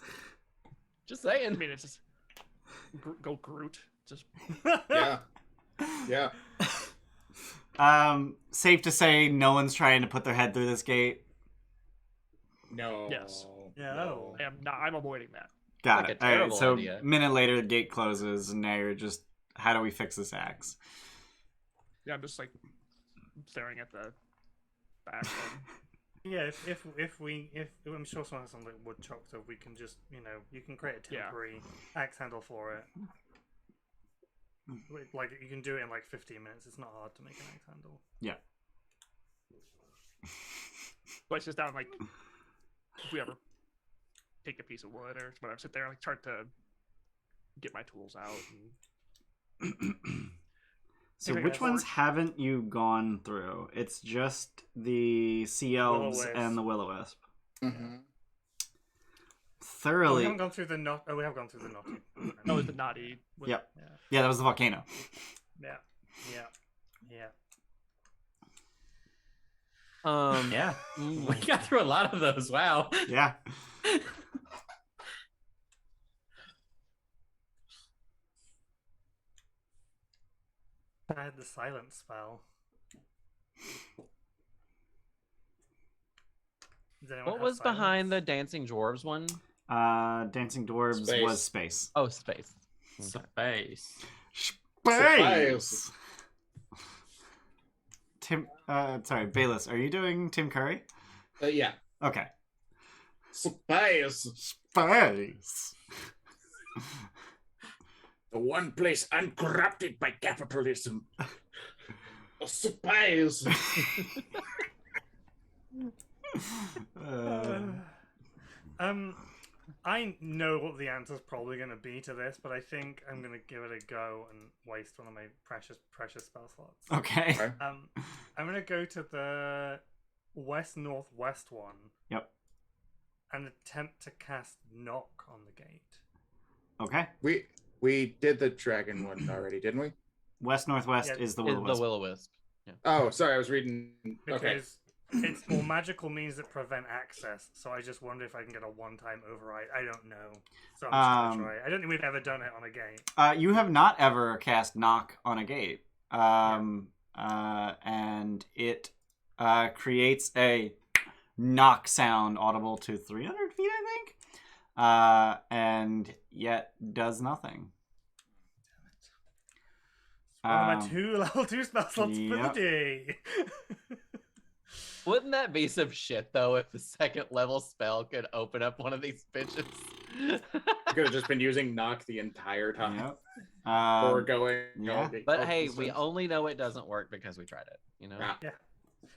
Just I saying. mean, it's just go Groot. Just Yeah. Yeah. Safe to say no one's trying to put their head through this gate. No. Yes. No. I am not. I'm avoiding that. Got Like it. a All right, terrible so idea. minute later the gate closes and now you're just, how do we fix this axe? Yeah, I'm just like staring at the back. Yeah, if I'm sure someone has some like wood chop, so we can just you can create a Yeah. temporary axe handle for it. Like you can do it in like 15 minutes. It's not hard to make an axe handle. Yeah. But it's just down like if we ever take a piece of wood or whatever, sit there and like start to get my tools out. And... So Maybe which that's ones work. haven't you gone through? It's just the sea elves Will-o-wisp. and the will-o-wisp. Mm-hmm. We Thoroughly. haven't gone through the knot. Oh, we have gone through the knotty. Oh, it's the naughty. Yep. Yeah. Yeah, that was the volcano. Yeah. Yeah. Yeah. Yeah. Mm. We got through a lot of those. Wow. Yeah. I had the silence spell. Does anyone What have was behind the silence? dancing dwarves one? Dancing Dwarves Space. was space. Oh, space. Space. Space! Tim, sorry, Bayless, are you doing Tim Curry? Yeah. Okay. Space. Space! The one place uncorrupted by capitalism. Space. I know what the answer's probably going to be to this, but I think I'm going to give it a go and waste one of my precious spell slots. Okay. Okay. I'm going to go to the west-northwest one. Yep. And attempt to cast knock on the gate. Okay. We did the dragon one already, didn't we? West-northwest Yeah, is the Is will-o-wisp. the will-o-wisp. Oh, sorry, I was reading. Because Okay. it's all magical means that prevent access, so I just wonder if I can get a one-time override. I don't know. So I'm just going to try. I don't think we've ever done it on a gate. You have not ever cast knock on a gate. And it creates a knock sound audible to 300 feet, I think. And yet does nothing. One of my two level 2 spell slots for the yep. day. Wouldn't that be some shit though if the second level spell could open up one of these bitches? You could have just been using knock the entire time. Yep. Or going. yeah. But hey, we only know it doesn't work because we tried it. You know. Yeah.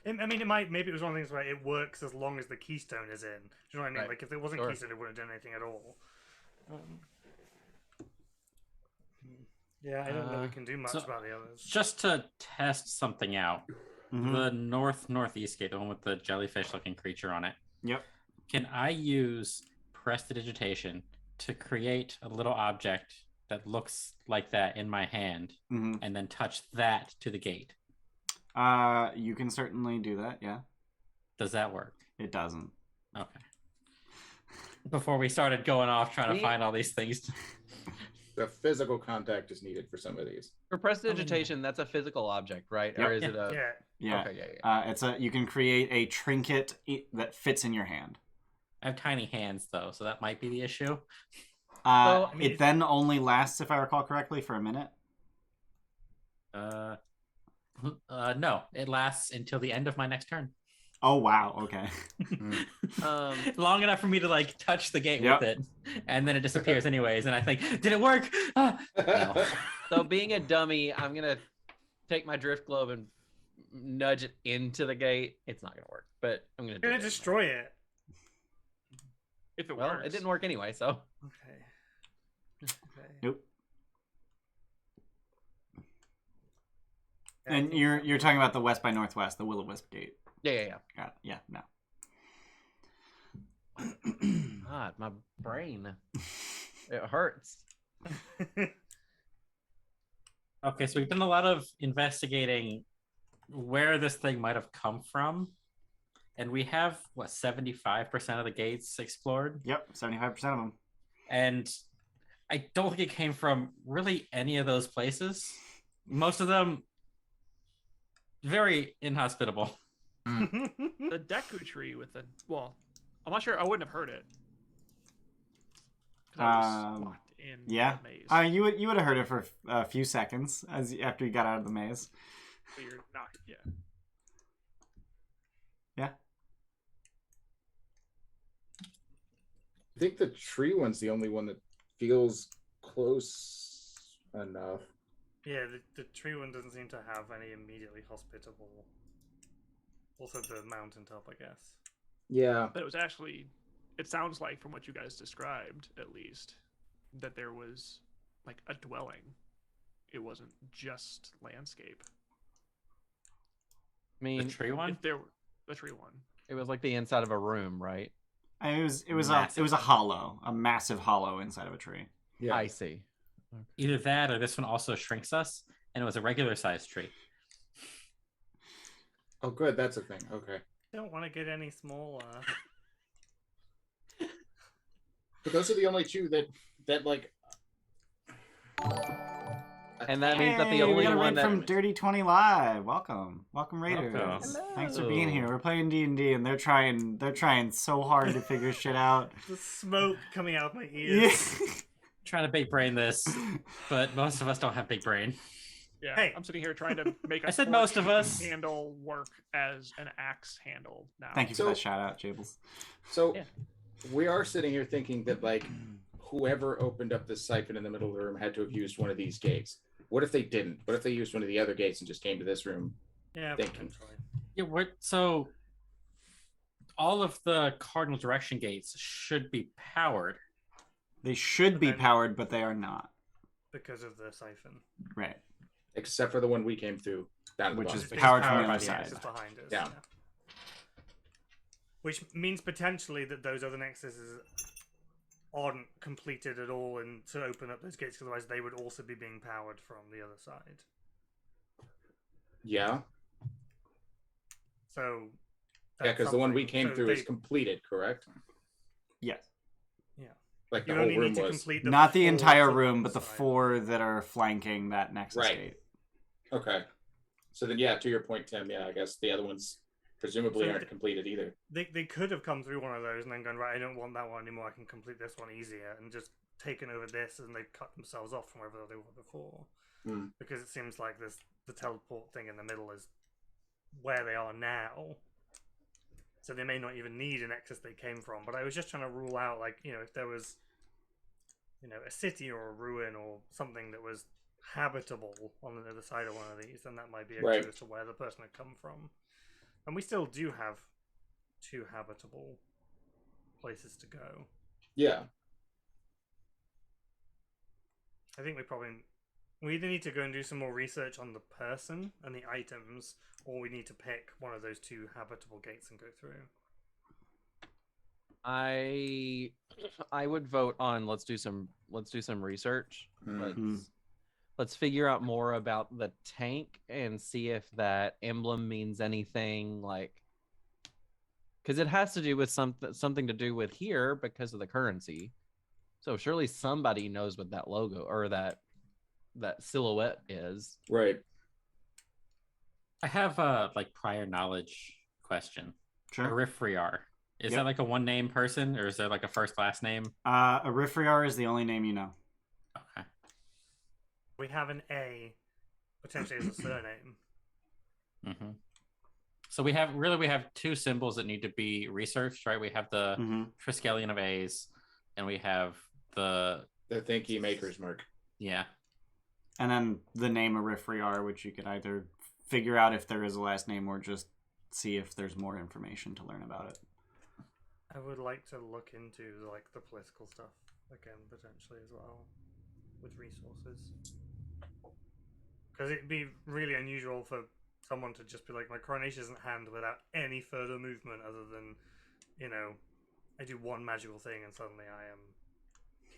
I mean, it might. Maybe it was one of the things where it works as long as the keystone is in. Do you know what I mean? Right. Like if it wasn't Sure. keystone, it wouldn't have done anything at all. Yeah, I don't know we can do much about the others. Just to test something out, the northeast gate, the one with the jellyfish-looking creature on it. Yep. Can I use prestidigitation to create a little object that looks like that in my hand, and then touch that to the gate? You can certainly do that. Yeah. Does that work? It doesn't. Okay. Before we started going off trying to find all these things. The physical contact is needed for some of these. For prestidigitation, that's a physical object, right? Yep. Or is it a? Yeah. Okay, yeah. You can create a trinket that fits in your hand. I have tiny hands though, so that might be the issue. It then only lasts, if I recall correctly, for a minute. No, it lasts until the end of my next turn. Oh wow, okay. Long enough for me to like touch the gate with it, and then it disappears anyways. And I think, did it work? No. So being a dummy, I'm gonna take my drift globe and nudge it into the gate. It's not gonna work, but I'm gonna destroy it. If it works. It didn't work anyway, so. Okay. Nope. And you're talking about the west by northwest, the Will-O-Wisp gate. Yeah. Got it. Yeah, no. God, my brain. It hurts. Okay, so we've done a lot of investigating where this thing might have come from. And we have, 75% of the gates explored? Yep, 75% of them. And I don't think it came from really any of those places. Most of them, very inhospitable. The Deku tree with the... Well, I'm not sure. I wouldn't have heard it. 'Cause I was locked in yeah. the maze. You would have heard it for a few seconds after you got out of the maze. But you're not... Yeah. Yeah. I think the tree one's the only one that feels close enough. Yeah, the tree one doesn't seem to have any immediately hospitable. Also the mountaintop, I guess. Yeah. But it was actually... It sounds like, from what you guys described, at least, that there was, like, a dwelling. It wasn't just landscape. I mean, the tree one? The tree one. It was like the inside of a room, right? It was a hollow, a massive hollow inside of a tree. Yeah. I see. Okay. Either that or this one also shrinks us, and it was a regular sized tree. Oh, good. That's a thing. Okay. Don't want to get any smaller. But those are the only two that like. And that means that the only one that from Dirty 20 Live. Welcome, Raiders. Welcome. Thanks for being here. We're playing D&D, and they're trying so hard to figure shit out. The smoke coming out of my ears. Yeah. Trying to big brain this, but most of us don't have big brain. Yeah, Hey. I'm sitting here trying to make a I said most of us. handle work as an axe handle now. Thank you for that shout out, Jables. So Yeah. we are sitting here thinking that like whoever opened up this siphon in the middle of the room had to have used one of these gates. What if they didn't? What if they used one of the other gates and just came to this room? Yeah, Thinking. potentially. Yeah, so all of the cardinal direction gates should be powered. They should be powered, but they are not. Because of the siphon. Right. Except for the one we came through. Down Which the is bottom. powered from the by other side. nexus behind us. Yeah. Which means potentially that those other nexuses aren't completed at all, and to open up those gates, otherwise they would also be being powered from the other side. Yeah. So. Yeah, because the one we something. came So through they- is completed, correct? Yes. Like the You whole only room need to was. complete Not the four entire on room, one but the side. 4 that are flanking that nexus Right. gate. Okay. So then, yeah, to your point, Tim, yeah, I guess the other ones presumably So aren't completed either. They could have come through one of those and then gone, right, I don't want that one anymore, I can complete this one easier, and just taken over this, and they've cut themselves off from wherever they were before. Hmm. Because it seems like the teleport thing in the middle is where they are now. So they may not even need an nexus they came from. But I was just trying to rule out, like, if there was, a city or a ruin or something that was habitable on the other side of one of these, then that might be a Right. clue as to where the person had come from. And we still do have 2 habitable places to go. Yeah. I think we probably We either need to go and do some more research on the person and the items, or we need to pick one of those two habitable gates and go through. I would vote on let's do some research. Let's figure out more about the tank and see if that emblem means anything, like, because it has to do with something to do with here because of the currency. So surely somebody knows what that logo or that silhouette is. Right. I have a prior knowledge question. Sure. Eriphriar. Is that like a one-name person, or is there like a first-last name? Eriphriar is the only name you know. Okay. We have an A, potentially as a surname. Mm-hmm. So we have two symbols that need to be researched, right? We have the Triskelion of A's, and we have the Thinky Maker's Mark. Yeah. And then the name Eriphriar, which you could either figure out if there is a last name or just see if there's more information to learn about it. I would like to look into like the political stuff again, potentially as well, with resources. Because it'd be really unusual for someone to just be like, my coronation isn't hand without any further movement other than, you know, I do one magical thing and suddenly I am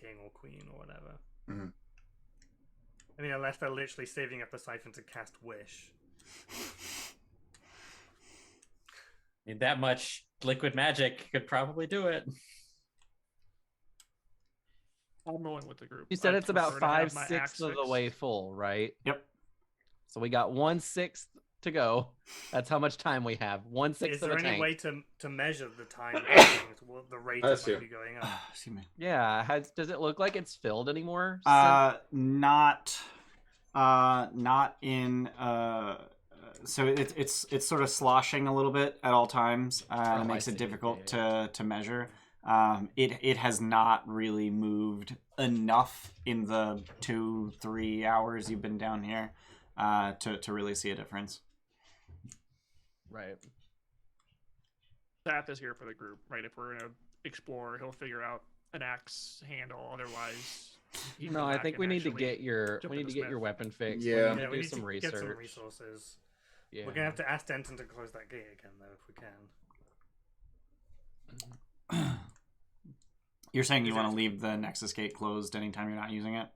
king or queen or whatever. Mm-hmm. I mean, unless they're literally saving up a siphon to cast Wish. That much liquid magic could probably do it. I'm going with the group. You said I'd it's about prefer to have my 5/6 axe of the fixed. way full, right? Yep. So we got 1/6 to go. That's how much time we have. 1/6 Is of there a any tank. way to measure the time the rate That's is going to true. be going up? Excuse me. Yeah. Does it look like it's filled anymore? Not in. So it's sort of sloshing a little bit at all times, and it makes it difficult to measure. It has not really moved enough in the 2-3 hours you've been down here to really see a difference. Right. Zath is here for the group, right? If we're gonna explore, he'll figure out an axe handle. Otherwise, he'd No, come I back think and we need to actually get your jump into Smith. weapon fixed. Yeah. We need to We do need some to research. get some resources. Yeah. We're gonna have to ask Denton to close that gate again, though, if we can. You're saying you want to leave the Nexus gate closed anytime you're not using it?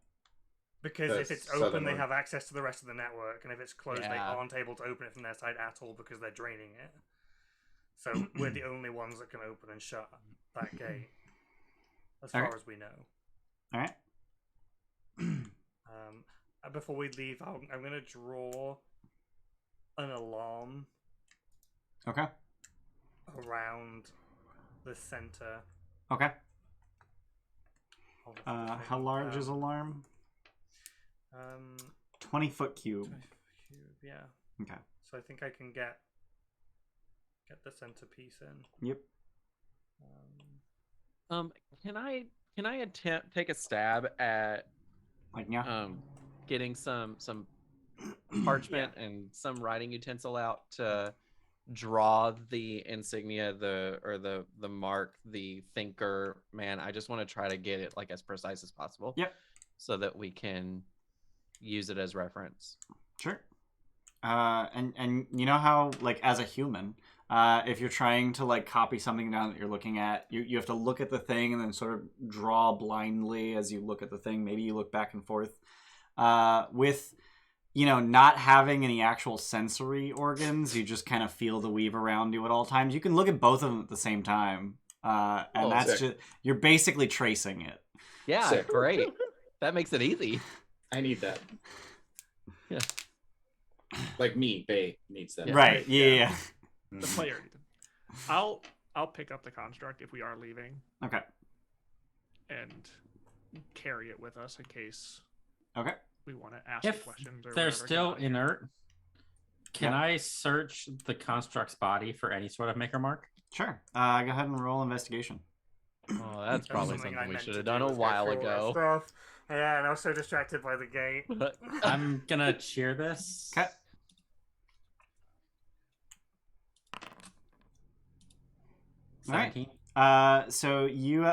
Because if That's it's open, southern they one. have access to the rest of the network, and if it's closed, they Yeah. aren't able to open it from their side at all because they're draining it. So we're the only ones that can open and shut that gate, as far Alright. as we know. All right. Before we leave, I'm going to draw an alarm Okay. around the center. Okay. Of the How thing. large is alarm? 20-foot cube. 20 cube, yeah. Okay. So I think I can get the centerpiece in. Yep. Can I take a stab at Like yeah. getting some parchment and some writing utensil out to draw the insignia, the mark, the thinker. Man, I just want to try to get it like as precise as possible. Yep. So that we can use it as reference. Sure. And you know how, like, as a human, if you're trying to like copy something down that you're looking at, you have to look at the thing and then sort of draw blindly as you look at the thing. Maybe you look back and forth. With, you know, not having any actual sensory organs, you just kind of feel the weave around you at all times. You can look at both of them at the same time. And that's sick. just, you're basically tracing it. Yeah, Sick. great. That makes it easy. I need that. Yeah. Like me, Bay needs that. Right. Yeah. The player. I'll pick up the construct if we are leaving Okay. and carry it with us in case Okay. we want to ask If questions. Or they're whatever. still inert, can Yeah. I search the construct's body for any sort of maker mark? Sure. Go ahead and roll investigation. Oh, that's probably something I something we meant should to have do, done a was go while through all that ago. stuff. Yeah, and I was so distracted by the gate. I'm gonna cheer this. Okay. All right. 17. So you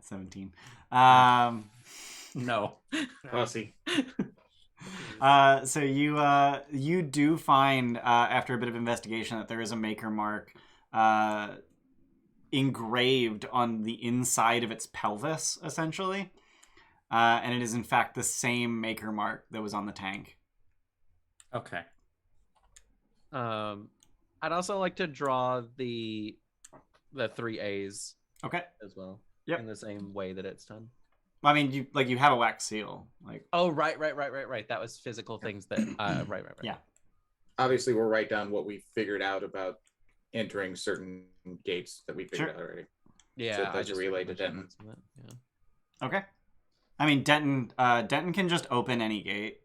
17. No. Posse. So you do find after a bit of investigation that there is a maker mark engraved on the inside of its pelvis, essentially, and it is in fact the same maker mark that was on the tank. Okay. I'd also like to draw the 3 A's. Okay. As well. Yep. In the same way that it's done. I mean, you have a wax seal, like. Oh, right. That was physical things that. Right. Yeah. Obviously, we'll write down what we figured out about entering certain gates that we figured out already. Yeah. So those are relayed to Denton. Yeah. Okay. I mean, Denton can just open any gate,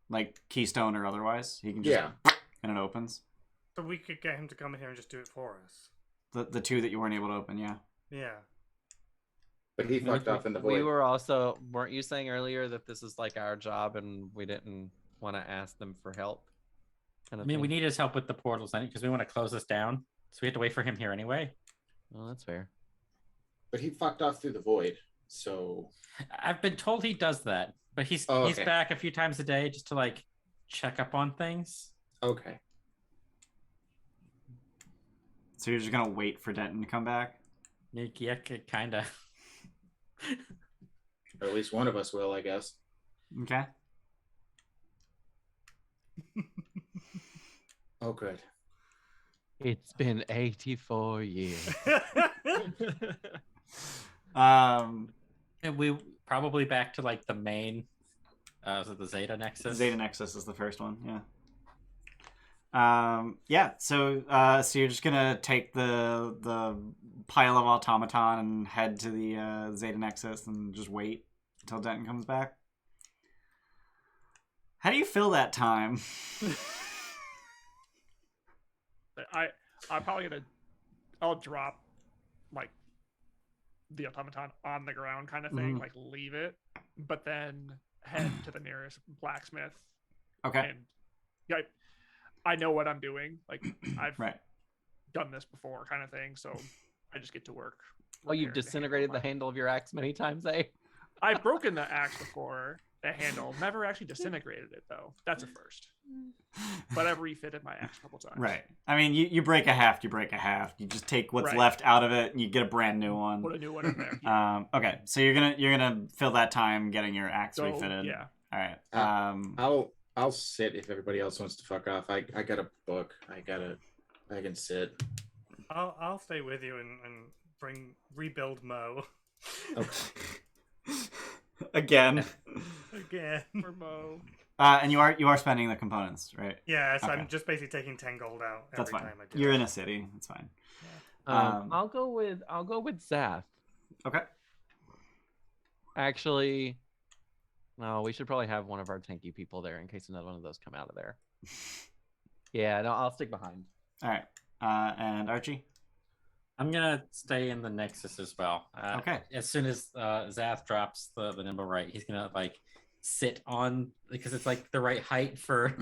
like keystone or otherwise. He can just and it opens. So we could get him to come in here and just do it for us. The 2 that you weren't able to open, yeah. Yeah. But he fucked off in the void. We were also, weren't you saying earlier that this is like our job and we didn't want to ask them for help? I mean, we need his help with the portals because we want to close this down. So we have to wait for him here anyway. Well, that's fair. But he fucked off through the void, so... I've been told he does that, but he's back a few times a day just to like check up on things. Okay. So you're just gonna wait for Denton to come back? Yeah, kinda. Or at least one of us will, I guess. Okay. Oh, good. It's been 84 years. And we probably back to like the main. Is it the Zeta Nexus? Zeta Nexus is the first one. Yeah. So you're just gonna take the pile of automaton and head to the Zeta Nexus and just wait until Denton comes back. How do you fill that time? I'm probably I'll drop like the automaton on the ground kind of thing, like leave it, but then head to the nearest blacksmith. Okay. And yeah, I know what I'm doing. Like I've done this before, kind of thing. So I just get to work. Well, you've disintegrated the handle of your axe many times, eh? I've broken the axe before. The handle, never actually disintegrated it though. That's a first. But I've refitted my axe a couple times. Right. I mean, you break a half, you break a half. You just take what's left out of it, and you get a brand new one. Put a new one in there. Yeah. Okay, so you're gonna fill that time getting your axe refitted. Yeah. All right. I'll sit if everybody else wants to fuck off. I got a book. I can sit. I'll stay with you and rebuild Mo. Okay. Again. For Mo. And you are spending the components, right? Yeah, so I'm just basically taking 10 gold out every time I do. You're in a city. That's fine. I'll go with Zath. Okay. Actually, no, we should probably have one of our tanky people there in case another one of those come out of there. Yeah, no, I'll stick behind. All right. And Archie? I'm gonna stay in the Nexus as well. Okay. As soon as Zath drops the nimble right, he's gonna like sit on because it's like the right height for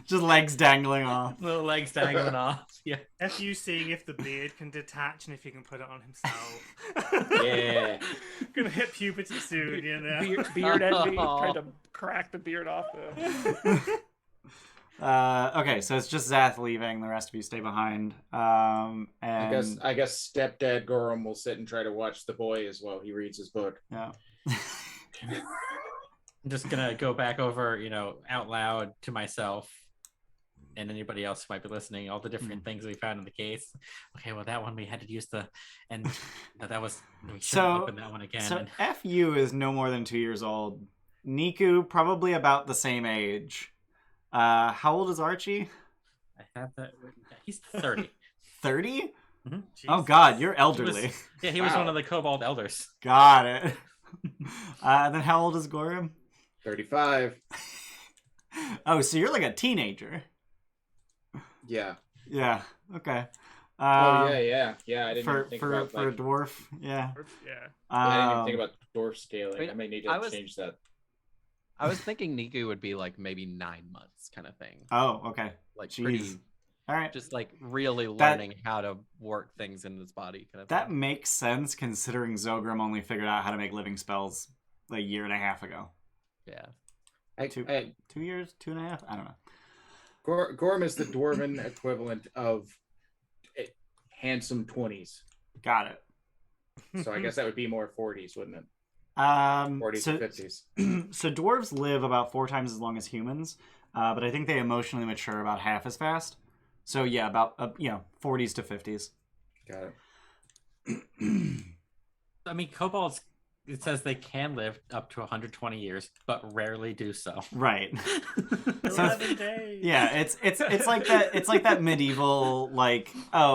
just legs dangling off. Little legs dangling off. Yeah. If you seeing if the beard can detach and if he can put it on himself. Yeah. Gonna hit puberty soon, you know. Beard envy, trying to crack the beard off the. Okay, so it's just Zath leaving. The rest of you stay behind. And I guess stepdad Gorimm will sit and try to watch the boy as well. He reads his book. Yeah. I'm just gonna go back over, out loud to myself and anybody else who might be listening, all the different things we found in the case. Okay, well that one we had to use we shouldn't open that one again. So FU is no more than 2 years old. Niku probably about the same age. How old is Archie? I have that. He's 30. 30? Mm-hmm. Oh God, you're elderly. He was one of the Kobold elders. Got it. Then how old is Gorimm? 35. Oh, so you're like a teenager. Yeah. Yeah. Okay. Yeah. I didn't even think about for a dwarf. Yeah. Yeah. I didn't even think about dwarf scaling. I may need to change that. I was thinking Niku would be like maybe 9 months kind of thing. Oh, okay. Like Jeez. pretty. All right. Just like really learning how to work things in his body kind of that thing. makes sense considering Zogrim only figured out how to make living spells a year and a half ago. Yeah. 2 years, 2.5. I don't know. Gorimm is the dwarven equivalent of handsome 20s. Got it. So I guess that would be more 40s, wouldn't it? 40s and 50s. So dwarves live about 4 times as long as humans, but I think they emotionally mature about half as fast. So yeah, about 40s to 50s. Got it. I mean, kobolds. It says they can live up to 120 years, but rarely do so. Right. 11 days. Yeah, it's like that. It's like that medieval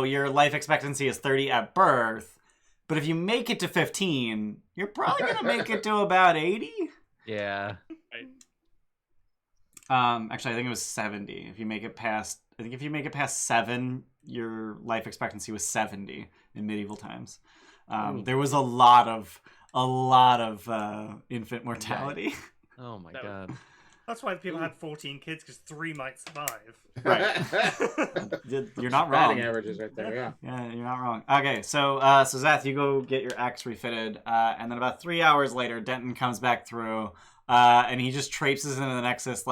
your life expectancy is 30 at birth, but if you make it to 15, you're probably gonna make it to about 80. Yeah. Actually, I think it was 70. If you make it past 7, your life expectancy was 70 in medieval times. There was a lot of infant mortality. Oh my god. That's why people had 14 kids, because 3 might survive. Right. You're not wrong. Batting averages right there, yeah. Yeah, you're not wrong. Okay, so Zath, you go get your axe refitted, and then about 3 hours later, Denton comes back through, and he just traipses into the Nexus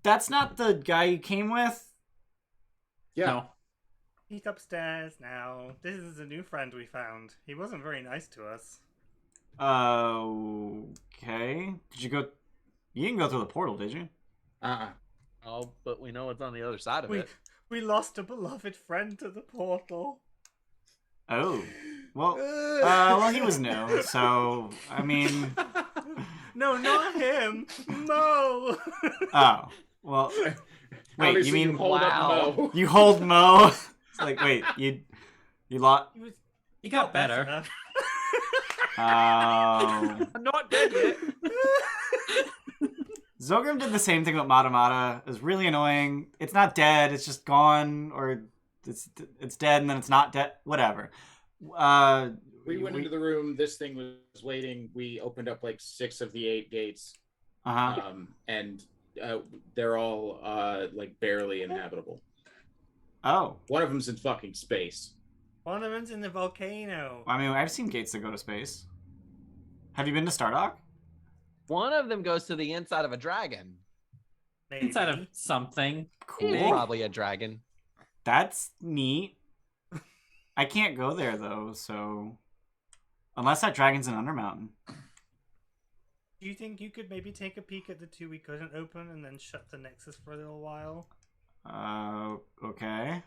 That's not the guy you came with? Yeah. No. He's upstairs now. This is a new friend we found. He wasn't very nice to us. Okay. Did you go... You didn't go through the portal, did you? Oh, but we know what's on the other side of it. We lost a beloved friend to the portal. Oh. Well, he was new, so, I mean... No, not him. Mo. Oh. Well, wait, Obviously, you mean... you hold up Mo. You hold Mo? It's like, wait, you lost... He got better. Oh. I'm not dead yet. Zogrim did the same thing with Matamata. It was really annoying. It's not dead, it's just gone, or it's dead and then it's not dead. Whatever. We went into the room, this thing was waiting, we opened up like 6 of the 8 gates. And they're all like barely inhabitable. Oh. One of them's in fucking space. One of them's in the volcano. I mean, I've seen gates that go to space. Have you been to Stardock? One of them goes to the inside of a dragon. Maybe. Inside of something. Cool. It's probably a dragon. That's neat. I can't go there, though, so... Unless that dragon's in Undermountain. Do you think you could maybe take a peek at the 2 we couldn't open and then shut the Nexus for a little while? Okay.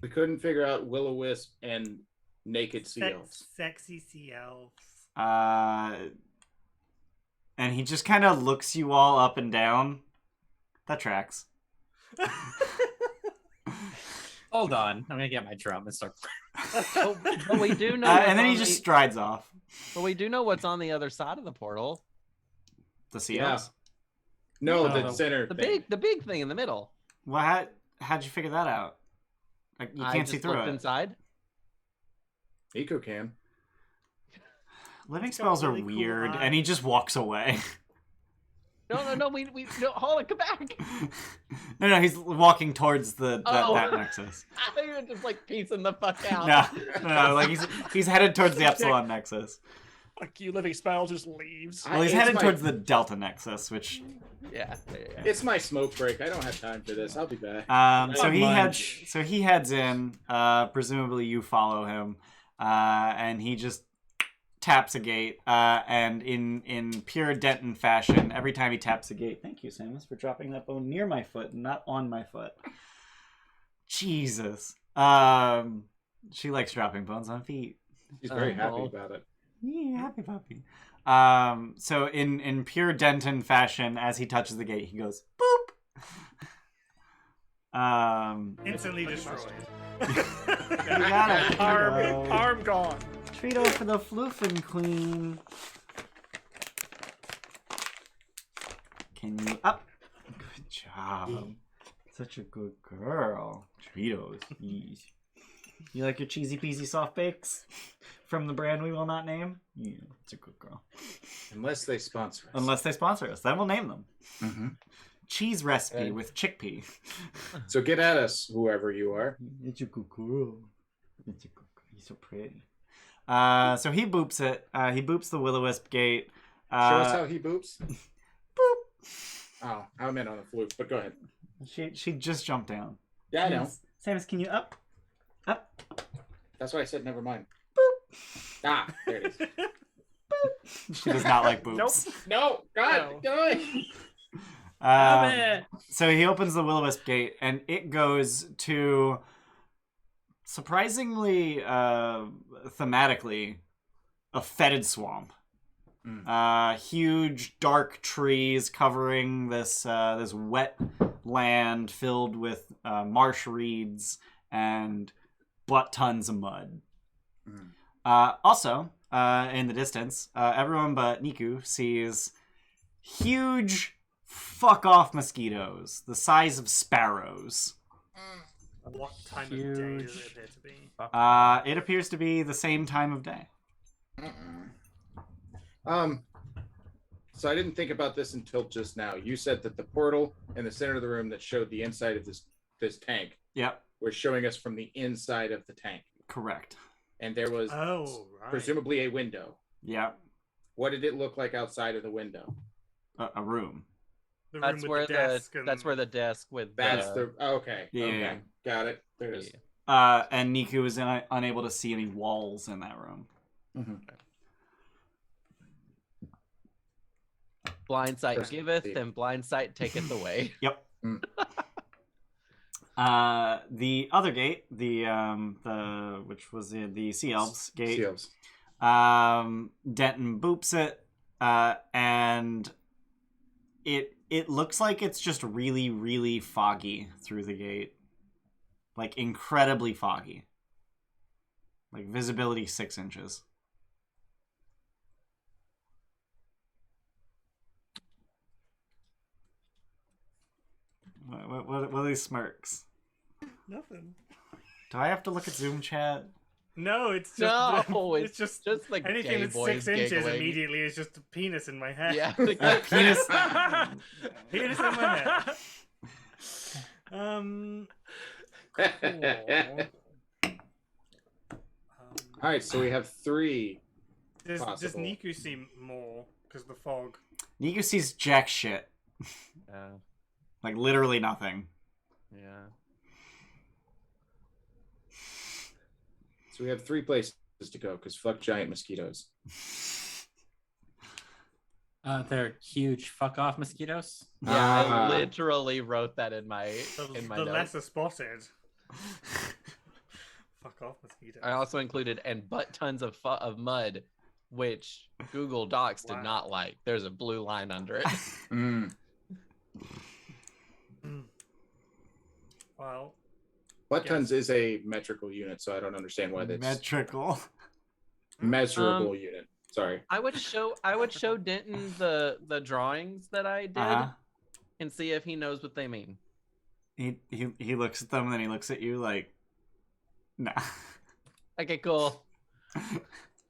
We couldn't figure out Will-O-Wisp and Naked Sea Elves. Sexy sea elves. And he just kind of looks you all up and down. That tracks. Hold on. I'm going to get my drum and start... But we do know... and then he just strides off. But we do know what's on the other side of the portal. The sea elves? No, the center thing. The big thing in the middle. Well, how'd you figure that out? Like, you can't see through it. Inside. Eco can. Living spells are really cool weird, eyes. and he just walks away. No, we no, hold on, come back. No, he's walking towards that Nexus. I think you're just like piecing the fuck out. No, like he's headed towards the Epsilon Nexus. Like you living spell just leaves. Well, he's headed towards the Delta Nexus, which... Yeah. It's my smoke break. I don't have time for this. I'll be back. So he heads in. Presumably you follow him, and he just taps a gate. And in pure Denton fashion, every time he taps a gate, thank you, Samus, for dropping that bone near my foot, not on my foot. Jesus. She likes dropping bones on feet. She's very happy about it. Yeah, happy puppy. So in pure Denton fashion, as he touches the gate, he goes boop. Instantly destroyed. You got it. Arm gone. Treato for the Floofin Queen. Can you up? Good job. Such a good girl. Treatos. Jeez. You like your cheesy peasy soft bakes from the brand we will not name? Yeah, it's a good girl. Unless they sponsor us. Unless they sponsor us, then we'll name them. Mm-hmm. Cheese recipe with chickpea. So get at us, whoever you are. It's a good girl. It's a good girl. He's so pretty. So he boops it. He boops the will-o-wisp gate. Show us how he boops. Boop. Oh, I meant on the fluke, but go ahead. She just jumped down. Yeah, I know. Samus, can you up? Up. That's why I said never mind. Boop. Ah, there it is. Boop. She does not like boops. Nope. No, God, So he opens the will-o-wisp gate, and it goes to surprisingly, thematically, a fetid swamp. Huge dark trees covering this this wet land filled with marsh reeds and butt tons of mud. Also, in the distance, everyone but Niku sees huge fuck-off mosquitoes, the size of sparrows. What time of day does it appear to be? It appears to be the same time of day. So I didn't think about this until just now. You said that the portal in the center of the room that showed the inside of this tank was showing us from the inside of the tank. Correct. And there was presumably a window. Yeah. What did it look like outside of the window? A room. The room That's with where the desk and... that's where the desk with That's okay. Yeah. Okay. Got it. There it is. And Niku is unable to see any walls in that room. Blind sight giveth, and blind sight taketh away. Yep. The other gate, the which was the Sea Elves gate. Sea Elves. Denton boops it, and it looks like it's just really, really foggy through the gate. Like incredibly foggy. Like visibility 6 inches. What are these smirks? Nothing. Do I have to look at Zoom chat? No, it's just it's just like anything that's 6 inches giggling. immediately is just a penis in my head. Yeah, Penis. Penis in my head. All right, so we have 3. Does possible. Niku see more because the fog? Niku sees jack shit. Like literally nothing. Yeah. So we have 3 places to go because fuck giant mosquitoes. They're huge fuck off mosquitoes. Yeah, I literally wrote that in my The notes. lesser spotted. Fuck off mosquitoes. I also included and butt tons of mud, which Google Docs did not like. There's a blue line under it. Well, butt tons is a metrical unit, so I don't understand why that's metrical. Measurable unit. Sorry. I would show Denton the drawings that I did and see if he knows what they mean. He looks at them and then he looks at you like, nah. Okay, cool.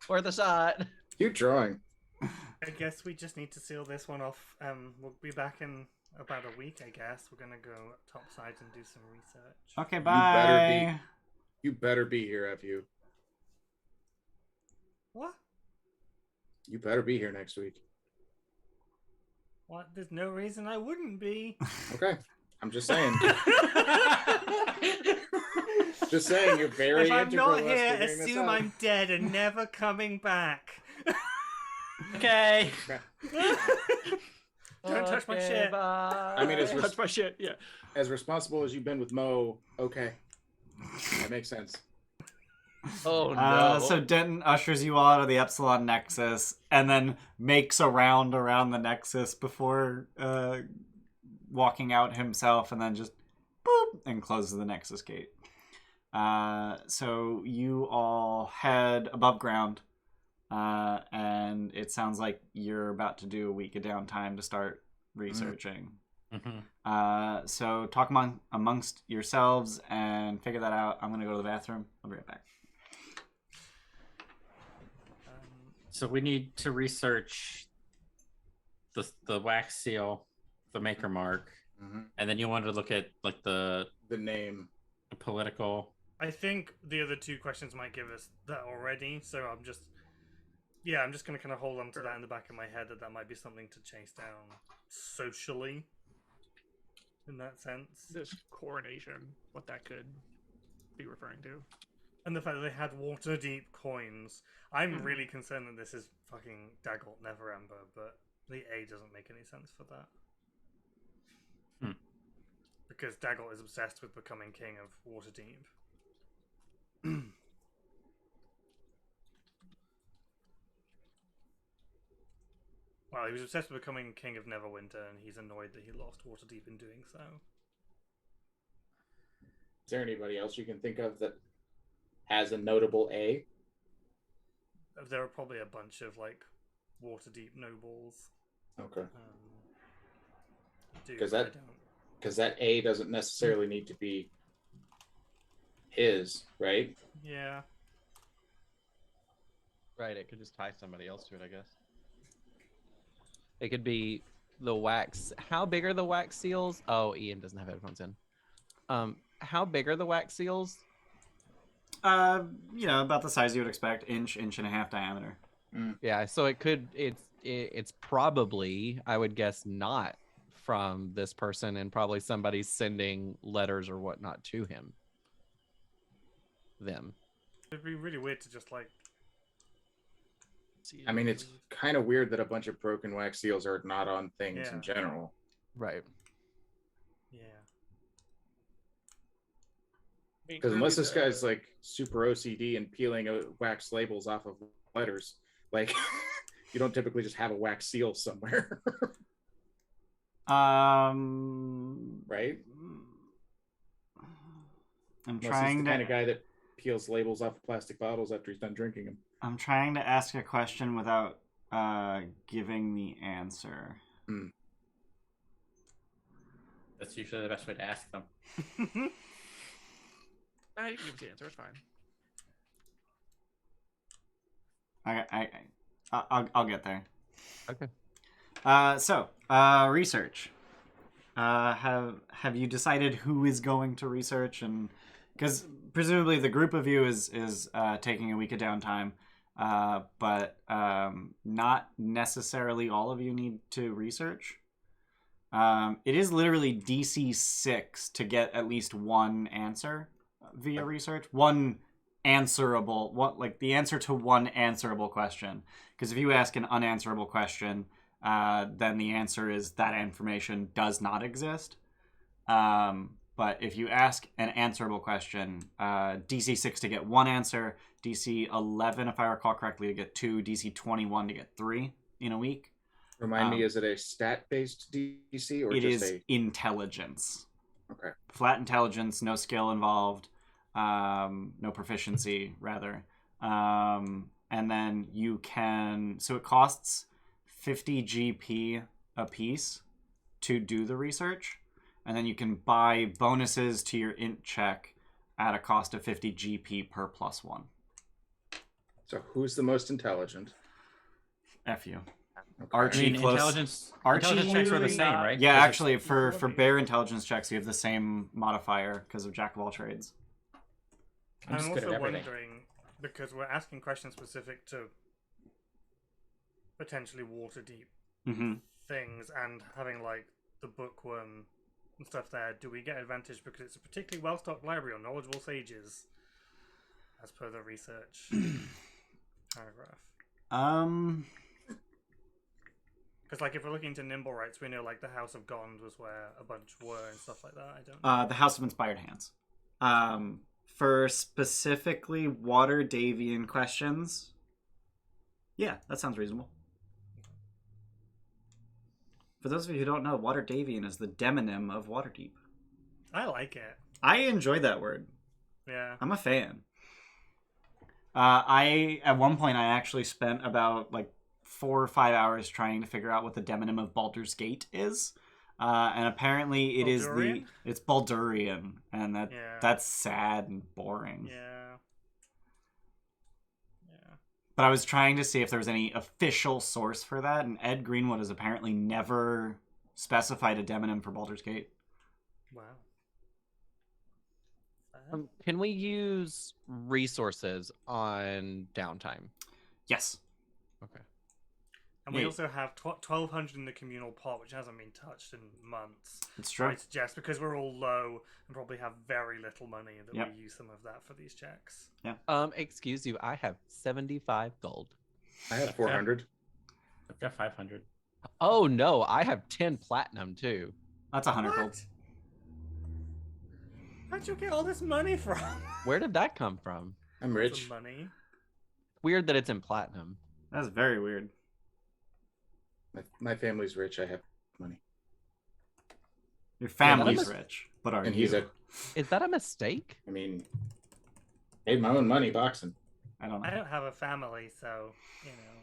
Worth a shot. Cute drawing. I guess we just need to seal this one off. We'll be back in about a week, I guess. We're gonna go topside and do some research. Okay, bye. You better be here, F.U. What? You better be here next week. What? There's no reason I wouldn't be. Okay. I'm just saying. Just saying, you're very If I'm integral not to us here, figuring this assume out. I'm dead and never coming back. Okay. Don't touch my shit. I mean, Touch my shit. Yeah. as responsible as you've been with Mo, okay. That makes sense. Oh no. So Denton ushers you all out of the Epsilon Nexus and then makes a round around the Nexus before walking out himself and then just boop and closes the Nexus gate. So you all head above ground and it sounds like you're about to do a week of downtime to start researching. So talk amongst yourselves and figure that out. I'm going to go to the bathroom. I'll be right back. So we need to research the wax seal, the maker mark, and then you wanted to look at like the name, the political. I think the other two questions might give us that already, so I'm just going to kind of hold on to that in the back of my head that might be something to chase down socially in that sense. This coronation, what that could be referring to. And the fact that they had water-deep coins. I'm really concerned that this is fucking Daggett Neverember, but the A doesn't make any sense for that. Because Daggett is obsessed with becoming king of Waterdeep. Well, he was obsessed with becoming king of Neverwinter, and he's annoyed that he lost Waterdeep in doing so. Is there anybody else you can think of that has a notable A? There are probably a bunch of like Waterdeep nobles. Okay. Because that A doesn't necessarily need to be his, right? Yeah. Right, it could just tie somebody else to it, I guess. It could be the wax. How big are the wax seals? Oh, Ian doesn't have headphones in. How big are the wax seals? About the size you would expect, inch and a half diameter. Yeah, so it's probably, I would guess, not from this person, and probably somebody's sending letters or whatnot to him. Them. It'd be really weird to just like. I mean, it's kind of weird that a bunch of broken wax seals are not on things in general. Right. Yeah. Because unless this guy's like super OCD and peeling wax labels off of letters, like you don't typically just have a wax seal somewhere. Right? I'm Unless trying he's the to kind of guy that peels labels off of plastic bottles after he's done drinking them. I'm trying to ask a question without giving the answer. That's usually the best way to ask them. You can give the answer. It's fine. I'll get there. Okay. So research. Have you decided who is going to research? And because presumably the group of you is taking a week of downtime, but not necessarily all of you need to research. It is literally DC 6 to get at least one answer via research. One answerable, the answer to one answerable question. Because if you ask an unanswerable question, then the answer is that information does not exist. But if you ask an answerable question, DC 6 to get one answer, DC 11, if I recall correctly, to get 2, DC 21 to get 3 in a week. Remind me, is it a stat-based DC or it just is intelligence? Okay. Flat intelligence, no skill involved, no proficiency, rather. And then you can... So it costs 50 GP a piece to do the research. And then you can buy bonuses to your int check at a cost of 50 GP per +1. So who's the most intelligent? F you. Okay. Archie close. Intelligence Archie checks are the same, right? Yeah, actually, for bear intelligence checks, you have the same modifier because of Jack of all trades. I'm just good also at everything. wondering, because we're asking questions specific to potentially Waterdeep things and having like the bookworm and stuff there, do we get advantage because it's a particularly well-stocked library of knowledgeable sages, as per the research paragraph? Because like if we're looking to nimble rights, we know like the House of Gond was where a bunch were and stuff like that. I don't know. The House of Inspired Hands. For specifically Water Davian questions, yeah, that sounds reasonable. For those of you who don't know, Water Davian is the demonym of Waterdeep. I like it. I enjoy that word. Yeah. I'm a fan. At one point, I actually spent about like 4 or 5 hours trying to figure out what the demonym of Baldur's Gate is. And apparently it's Baldurian, and that's sad and boring. Yeah. But I was trying to see if there was any official source for that, and Ed Greenwood has apparently never specified a demonym for Baldur's Gate. Wow. Can we use resources on downtime? Yes. Okay. And we also have 1,200 in the communal pot, which hasn't been touched in months. It's true. So I suggest, because we're all low and probably have very little money, that we use some of that for these checks. Yeah. Excuse you, I have 75 gold. I have 400. I've got 500. Oh no, I have 10 platinum too. That's 100 gold. How'd you get all this money from? Where did that come from? I'm rich. Money. Weird that it's in platinum. That's very weird. My family's rich. I have money. Your family's rich, but are you? Is that a mistake? I mean, made my own money boxing. I don't know. I don't have a family, so, you know.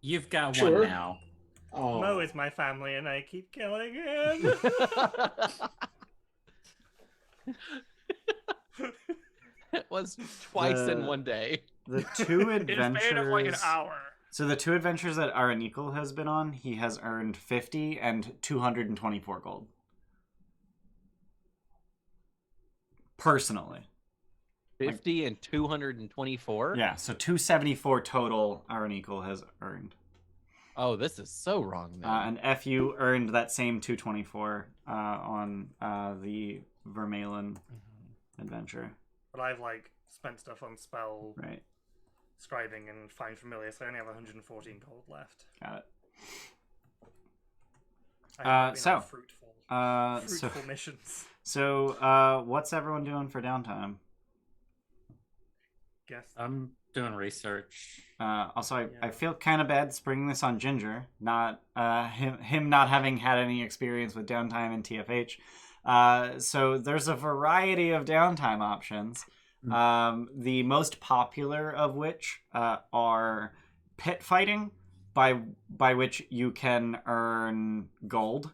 You've got one now. Oh. Mo is my family, and I keep killing him. It was twice in one day. The two adventures. It's been of like an hour. So the two adventures that Aranikul has been on, he has earned 50 and 224 gold. Personally. 50 and 224? Yeah, so 274 total Aranikul has earned. Oh, this is so wrong then. And FU earned that same 224 on the Vermalen adventure. But I've, like, spent stuff on spell... Right. Scribing and Find Familiar, so I only have 114 gold left. Got it. So fruitful missions. So, what's everyone doing for downtime? Guess. I'm doing research. Also, I feel kind of bad springing this on Ginger, not him not having had any experience with downtime in TFH. So there's a variety of downtime options. The most popular of which are pit fighting, by which you can earn gold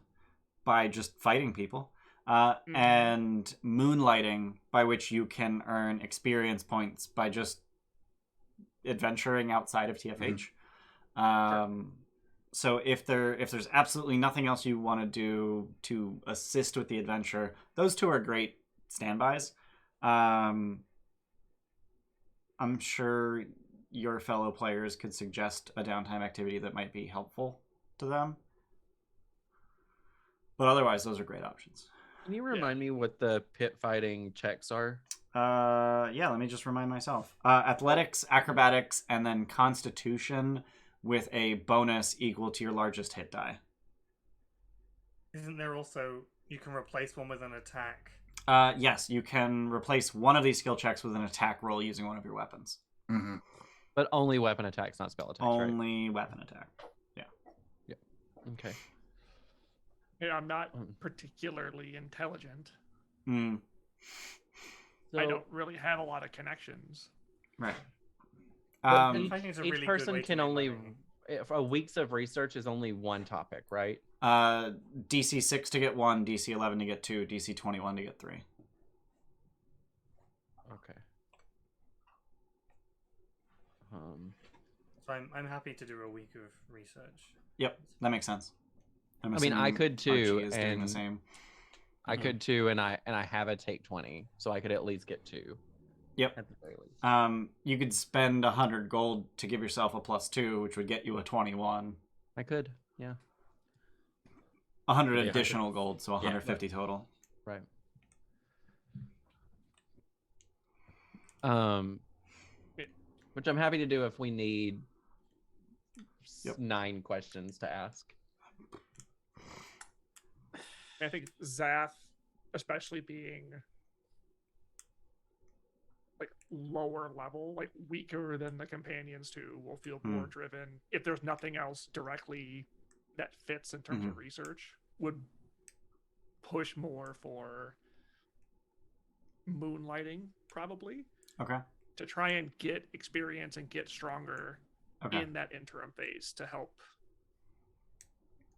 by just fighting people, and moonlighting, by which you can earn experience points by just adventuring outside of TFH. So if there's absolutely nothing else you want to do to assist with the adventure, those two are great standbys. I'm sure your fellow players could suggest a downtime activity that might be helpful to them. But otherwise, those are great options. Can you remind me what the pit fighting checks are? Yeah, let me just remind myself. Athletics, acrobatics, and then constitution with a bonus equal to your largest hit die. Isn't there also... You can replace one with an attack? Yes, you can replace one of these skill checks with an attack roll using one of your weapons. Mm-hmm. But only weapon attacks, not spell attacks, Only weapon attack. Yeah. Okay. Yeah, I'm not particularly intelligent. So, I don't really have a lot of connections. Right. Each person can only... A weeks of research is only one topic, right? DC 6 to get 1, DC 11 to get 2, DC 21 to get 3. Okay. So I'm happy to do a week of research. Yep, that makes sense. I mean, I could too, Archie is doing the same. I could too, and I have a take 20, so I could at least get 2. Yep. At the very least. You could spend 100 gold to give yourself a +2, which would get you a 21. I could, yeah. 100 additional gold, so 150 total. Right. Which I'm happy to do if we need 9 questions to ask. I think Zath, especially being like lower level, like weaker than the companions too, will feel more driven. If there's nothing else directly that fits in terms of research, would push more for moonlighting, probably. Okay. To try and get experience and get stronger in that interim phase to help.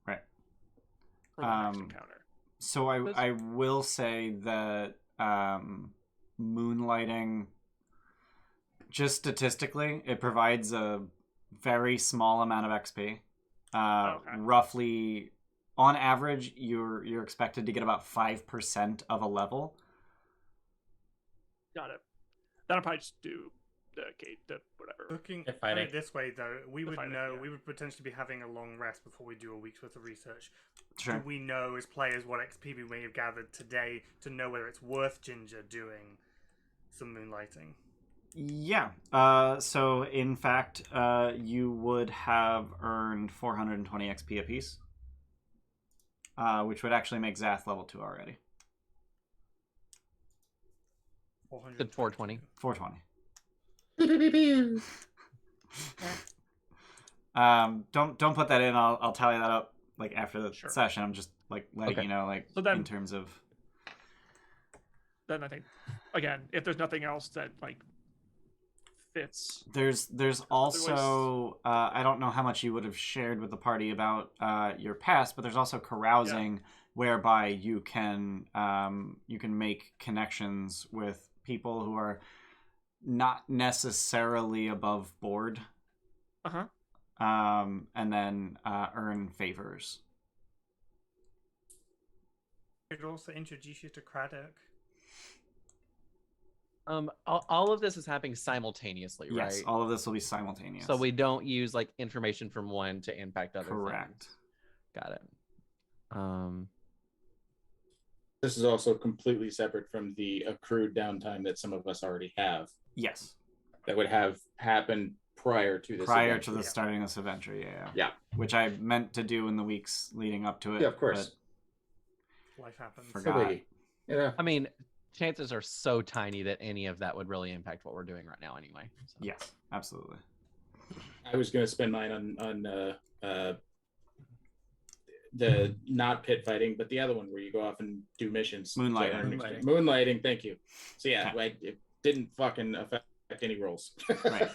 Right. For the next encounter. So I will say that moonlighting, just statistically, it provides a very small amount of XP. Roughly, on average, you're expected to get about 5% of a level. Got it. Then I'll probably just do the whatever. Looking If at I it this way, though, we would fighting, know. yeah. We would potentially be having a long rest before we do a week's worth of research. Sure. Do we know as players what XP we may have gathered today to know whether it's worth Ginger doing some moonlighting? Yeah. So in fact, you would have earned 420 XP apiece, which would actually make Zath level 2 already. 420. 420. Don't put that in. I'll tally that up like after the session. I'm just like letting you know, like so then, in terms of. Then I think, again, if there's nothing else that like fits, there's also I don't know how much you would have shared with the party about your past, but there's also carousing, whereby you can make connections with people who are not necessarily above board. And then earn favors. It could also introduce you to Craddock. All of this is happening simultaneously, right? Yes, all of this will be simultaneous. So we don't use like information from one to impact other Correct. things. Got it. This is also completely separate from the accrued downtime that some of us already have. Yes. That would have happened prior to this. Prior adventure. to the starting of this adventure, Yeah. Which I meant to do in the weeks leading up to it. Yeah, of course. Life happens. Forgot. Yeah. I mean, chances are so tiny that any of that would really impact what we're doing right now anyway. So. Yes, absolutely. I was going to spend mine on the not pit fighting, but the other one where you go off and do missions. Moonlighting. Thank you. So yeah, it didn't fucking affect any rolls. Right.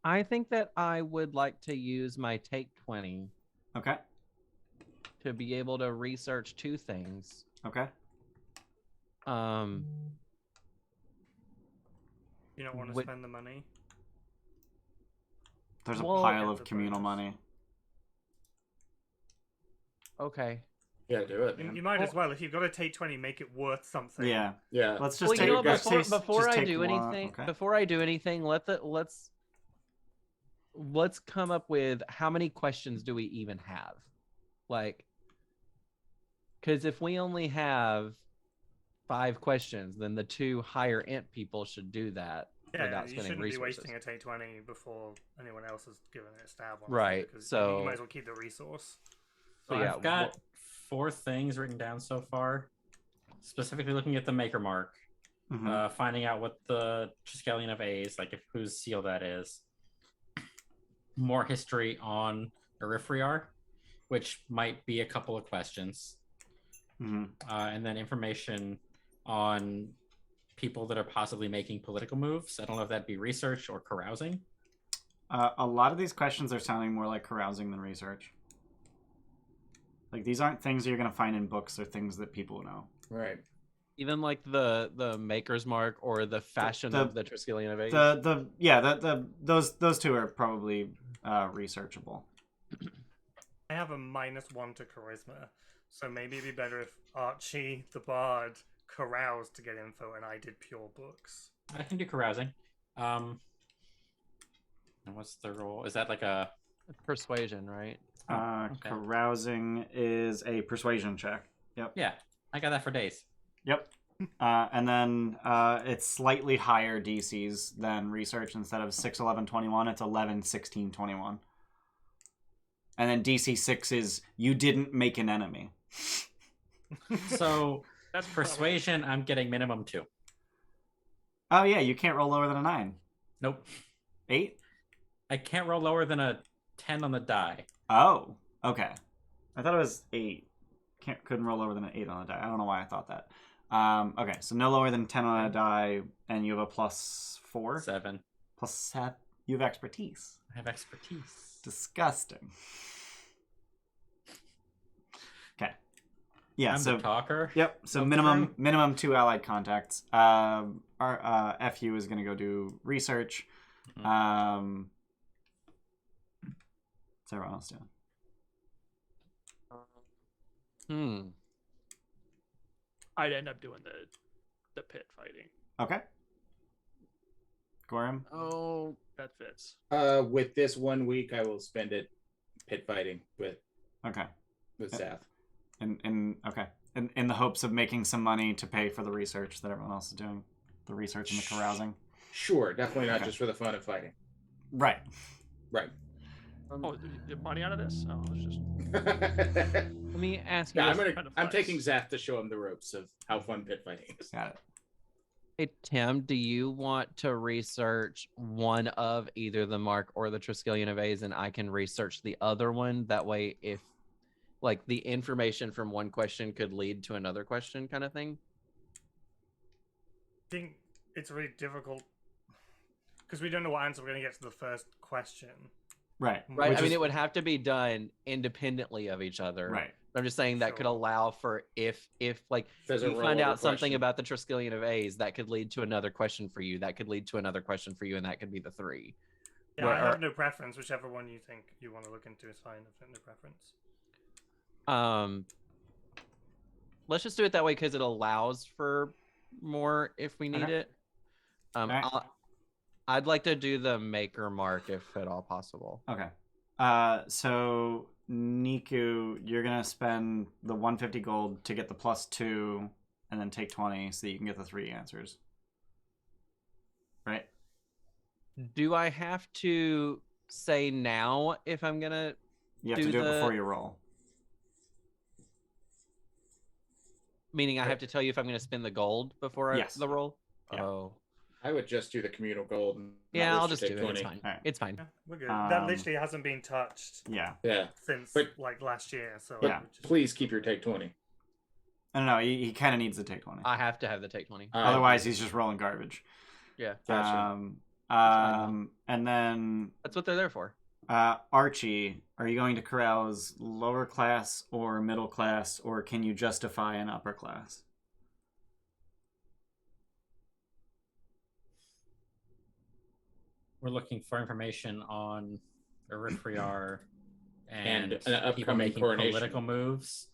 I think that I would like to use my take 20. Okay. To be able to research 2 things. Okay. You don't want to spend the money? There's a pile of communal money. Okay. Yeah, do it. You might as well. If you've got to take 20, make it worth something. Yeah. Let's just take. Before I do anything, let's come up with how many questions do we even have, like, because if we only have 5 questions, then the 2 higher int people should do that without spending resources. You shouldn't be wasting a take 20 before anyone else has given it a stab on. Right. So you might as well keep the resource. So I've got 4 things written down so far, specifically looking at the maker mark, finding out what the Triskelion of A is, like whose seal that is. More history on Eriphriar, which might be a couple of questions. And then information on people that are possibly making political moves. I don't know if that'd be research or carousing. A lot of these questions are sounding more like carousing than research. Like, these aren't things you're going to find in books or things that people know. Right. Even like the maker's mark or the fashion of the Triskelion of Age. Those 2 are probably researchable. I have a -1 to charisma, so maybe it'd be better if Archie, the bard, caroused to get info and I did pure books. I can do carousing. And what's the role? Is that like a persuasion, right? Okay. Carousing is a persuasion check. Yep. Yeah, I got that for days. Yep. And then it's slightly higher DCs than research. Instead of 6, 11, 21, it's 11, 16, 21. And then DC 6 is you didn't make an enemy. So that's persuasion. I'm getting minimum 2. Oh yeah, you can't roll lower than a 9. Nope. 8? I can't roll lower than a 10 on the die. Oh, okay. I thought it was 8. Couldn't roll lower than an 8 on the die. I don't know why I thought that. Okay, so no lower than 10 on a die, and you have a +4? 7. +7. You have expertise. I have expertise. Disgusting. Okay. Yeah, I'm the talker. Yep. So minimum 2 allied contacts. Our FU is going to go do research. What's everyone else doing? I'd end up doing the pit fighting. Okay. Gorimm? Oh, that fits. With this 1 week, I will spend it pit fighting with Zath. Okay. In the hopes of making some money to pay for the research that everyone else is doing. The research and the carousing. Sure, definitely not just for the fun of fighting. Right. The money out of this? Oh, it's just. Let me ask you. I'm taking Zath to show him the ropes of how fun pit fighting is. Got it. Hey, Tim, do you want to research one of either the Mark or the Triskelion of A's, and I can research the other one? That way, if like the information from one question could lead to another question kind of thing? I think it's really difficult because we don't know what answer we're going to get to the first question. Right. I mean, it would have to be done independently of each other. Right. I'm just saying that could allow for if like you find out something about the Triskelion of A's, that could lead to another question for you. That could lead to another question for you, and that could be the 3. Yeah, I have no preference. Whichever one you think you want to look into is fine. I've no preference. Let's just do it that way because it allows for more if we need it. I'd like to do the Maker Mark if at all possible. Okay. So Niku, you're gonna spend the 150 gold to get the +2, and then take 20 so that you can get the 3 answers. Right? Do I have to say now if I'm gonna? You have to do it before you roll. Meaning I have to tell you if I'm going to spend the gold before the roll? Yeah. Oh. I would just do the communal gold. Yeah, I'll just do it. 20. It's fine. Right. It's fine. Yeah, we're good. That literally hasn't been touched. Yeah. Since like last year. So yeah. Please keep your take 20. I don't know. He kind of needs to take 20. I have to have the take 20. Otherwise, he's just rolling garbage. Yeah. Gotcha. And then that's what they're there for. Archie, are you going to carouse lower class or middle class, or can you justify an upper class? We're looking for information on Eriphriar and an people upcoming making coronation. political moves.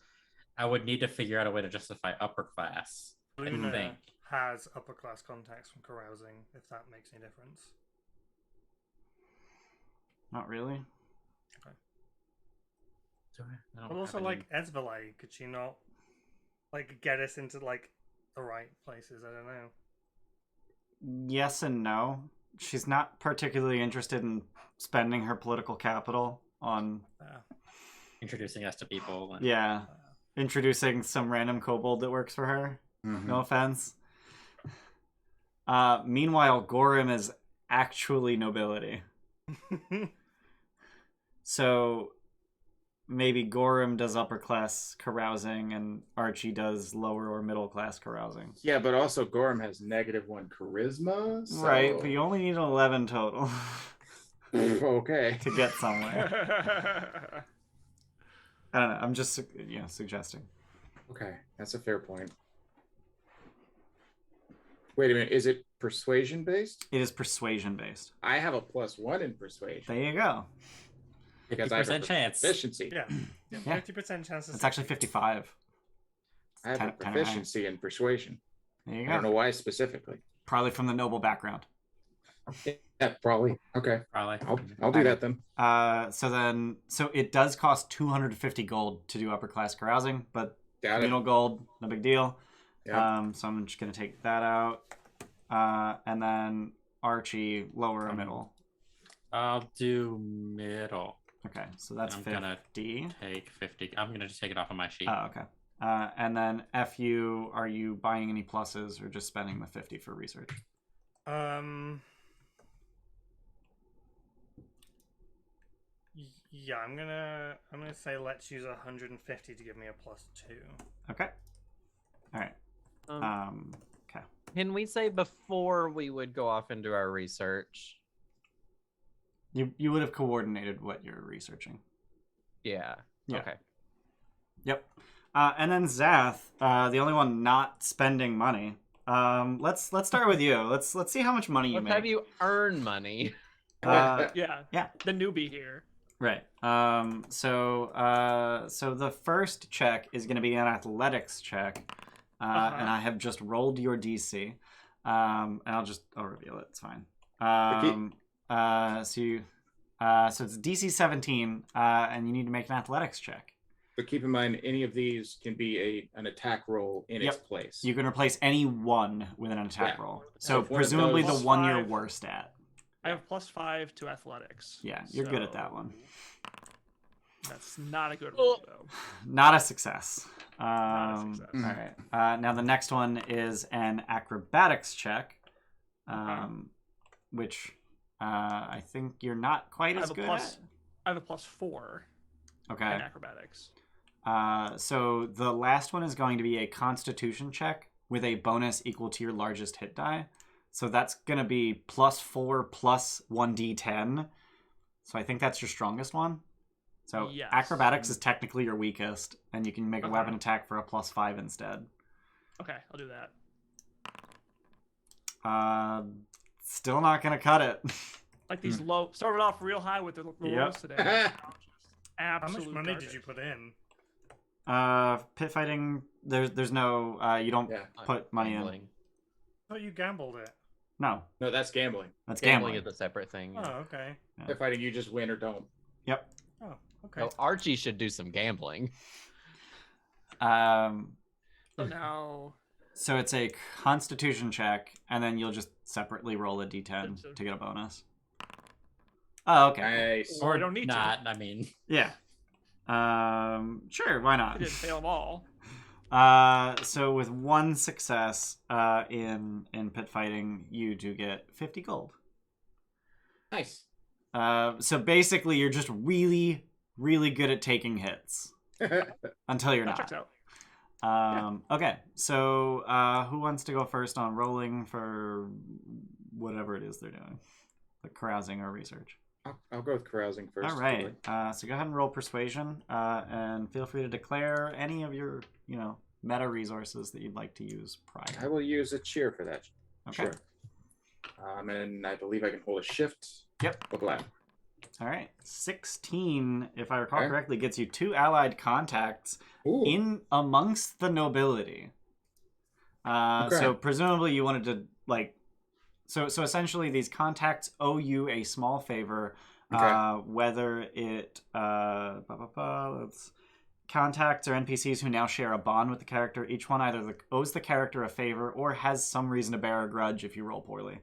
I would need to figure out a way to justify upper class. Rune I think. has upper class contacts from carousing, if that makes any difference. Not really. Okay. I But also, like, Esvele, could she not, like, get us into, like, the right places? I don't know. Yes and no. She's not particularly interested in spending her political capital on... introducing us to people. And... Yeah. Introducing some random kobold that works for her. Mm-hmm. No offense. Meanwhile, Gorimm is actually nobility. So maybe Gorimm does upper class carousing and Archie does lower or middle class carousing. Yeah, but also Gorimm has -1 charisma. So... Right, but you only need 11 total. Okay. To get somewhere. I don't know. I'm just suggesting. Okay, that's a fair point. Wait a minute. Is it persuasion based? It is persuasion based. I have a +1 in persuasion. There you go. Because I have a chance. Proficiency. Yeah. 50% chance. It's actually 55. I have a proficiency in persuasion. There you go. I don't know why specifically. Probably from the noble background. Yeah, probably. Okay. Probably. I'll do that then. So it does cost 250 gold to do upper class carousing, but communal gold, no big deal. Yeah. So I'm just gonna take that out. And then Archie, lower or middle? I'll do middle. Okay, so that's I'm 50. gonna take 50. I'm gonna just take it off of my sheet. Oh, okay. And then FU, are you buying any pluses or just spending the 50 for research? Yeah, I'm gonna say let's use 150 to give me a +2. Okay. All right. Okay. Can we say before we would go off and do our research? You would have coordinated what you're researching. Yeah. Okay. Yep. And then Zath, the only one not spending money. Let's start with you. Let's see how much money you make. Let's have you earn money. Yeah. The newbie here. Right. So the first check is going to be an athletics check. and I have just rolled your DC. And I'll reveal it. It's fine. So it's DC 17, and you need to make an athletics check. But keep in mind, any of these can be an attack roll in its place. You can replace any one with an attack roll. So presumably the one you're worst at. I have +5 to athletics. Yeah, you're good at that one. That's not a good roll, though. Not a success. Not a success. All right. Now the next one is an acrobatics check, which I think you're not quite as good at. I have a +4 in acrobatics. So the last one is going to be a Constitution check with a bonus equal to your largest hit die. So that's going to be +4 plus 1d10. So I think that's your strongest one. So yes. Acrobatics is technically your weakest, and you can make a weapon attack for a +5 instead. Okay, I'll do that. Still not going to cut it. Like these low, started off real high with the rolls today. Absolute How much money garbage. did you put in? Pit fighting, there's no, you don't put money in. I thought you gambled it. No, that's gambling. That's Gambling gambling. is a separate thing. Oh, okay. Pit fighting, you just win or don't. Yep. Oh, okay. So Archie should do some gambling. So now... So it's a Constitution check, and then you'll just separately roll a d10 to get a bonus. Oh, okay. Nice. Or I don't need not, I mean... Yeah. Sure, why I not? didn't fail them all. So with one success in pit fighting, you do get 50 gold. Nice. So basically, you're just really, really good at taking hits until you're That not. checks out. Okay, so who wants to go first on rolling for whatever it is they're doing, like carousing or research? I'll go with carousing first. All right. So go ahead and roll persuasion, and feel free to declare any of your, meta resources that you'd like to use prior. I will use a cheer for that. Okay. Sure. And I believe I can hold a shift. Yep. Or black. All right. 16, if I recall correctly, gets you 2 allied contacts in amongst the nobility. So presumably you wanted to So essentially these contacts owe you a small favor, whether it contacts or NPCs who now share a bond with the character. Each one either owes the character a favor or has some reason to bear a grudge if you roll poorly.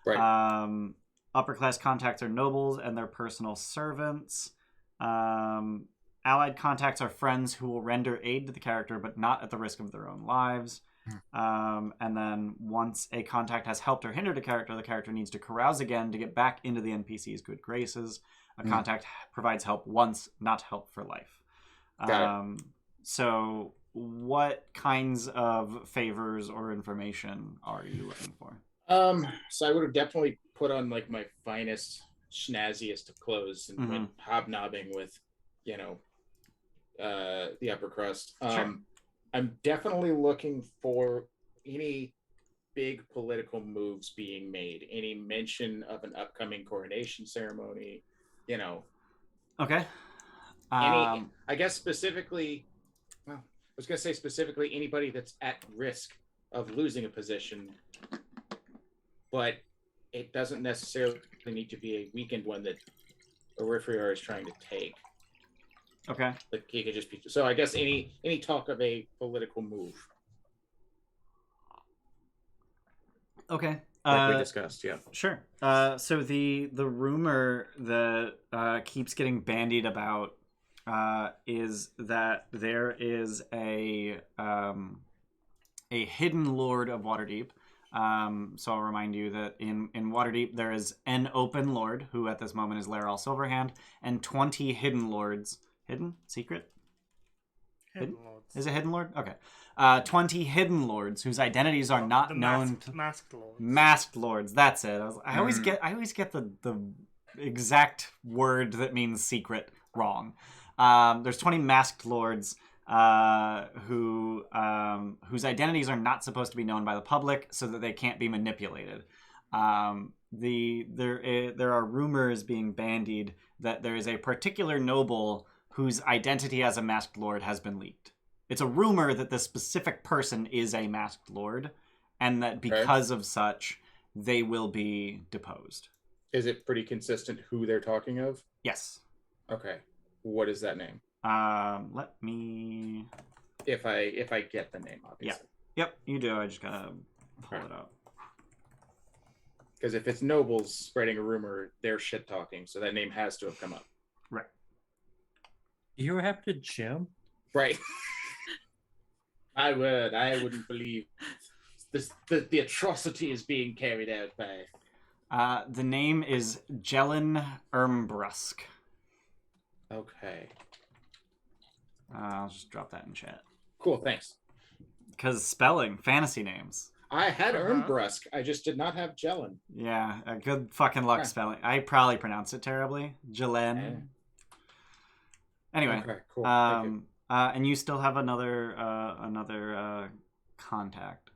Right. Upper class contacts are nobles and their personal servants. Allied contacts are friends who will render aid to the character but not at the risk of their own lives. And then once a contact has helped or hindered a character, the character needs to carouse again to get back into the NPC's good graces. A contact provides help once, not help for life. So what kinds of favors or information are you looking for? So I would have definitely put on my finest, snazziest of clothes and went hobnobbing with, the upper crust. Sure. I'm definitely looking for any big political moves being made, any mention of an upcoming coronation ceremony, Okay. I guess specifically, I was going to say specifically anybody that's at risk of losing a position, but it doesn't necessarily need to be a weakened one that Eriphriar is trying to take. Okay. He could just be. So I guess any talk of a political move. Okay. Like we discussed, yeah. Sure. So the rumor that keeps getting bandied about is that there is a hidden lord of Waterdeep. So I'll remind you that in Waterdeep there is an open lord who at this moment is Laeral Silverhand, and 20 hidden lords. Hidden? Secret? Hidden lords. Is it hidden lord? Okay. 20 hidden lords whose identities are not known. Masked lords. Masked lords. That's it. I always get the exact word that means secret wrong. There's 20 masked lords whose identities are not supposed to be known by the public, so that they can't be manipulated. There are rumors being bandied that there is a particular noble whose identity as a masked lord has been leaked. it's a rumor that this specific person is a masked lord, and that because of such, they will be deposed. Is it pretty consistent who they're talking of? Yes. Okay. What is that name? Let me. If I get the name, obviously. Yeah. Yep, you do. I just gotta pull it up. Because if it's nobles spreading a rumor, they're shit talking, so that name has to have come up. Right. You have to Jim? Right. I wouldn't believe this. The atrocity is being carried out by. The name is Jelen Ermbrusk. Okay. I'll just drop that in chat. Cool. Thanks. Because spelling, fantasy names. I had Ermbrusk. I just did not have Jelen. Yeah, good fucking luck spelling. I probably pronounced it terribly. Jelen. Anyway. Okay, cool. Thank you. And you still have another contact.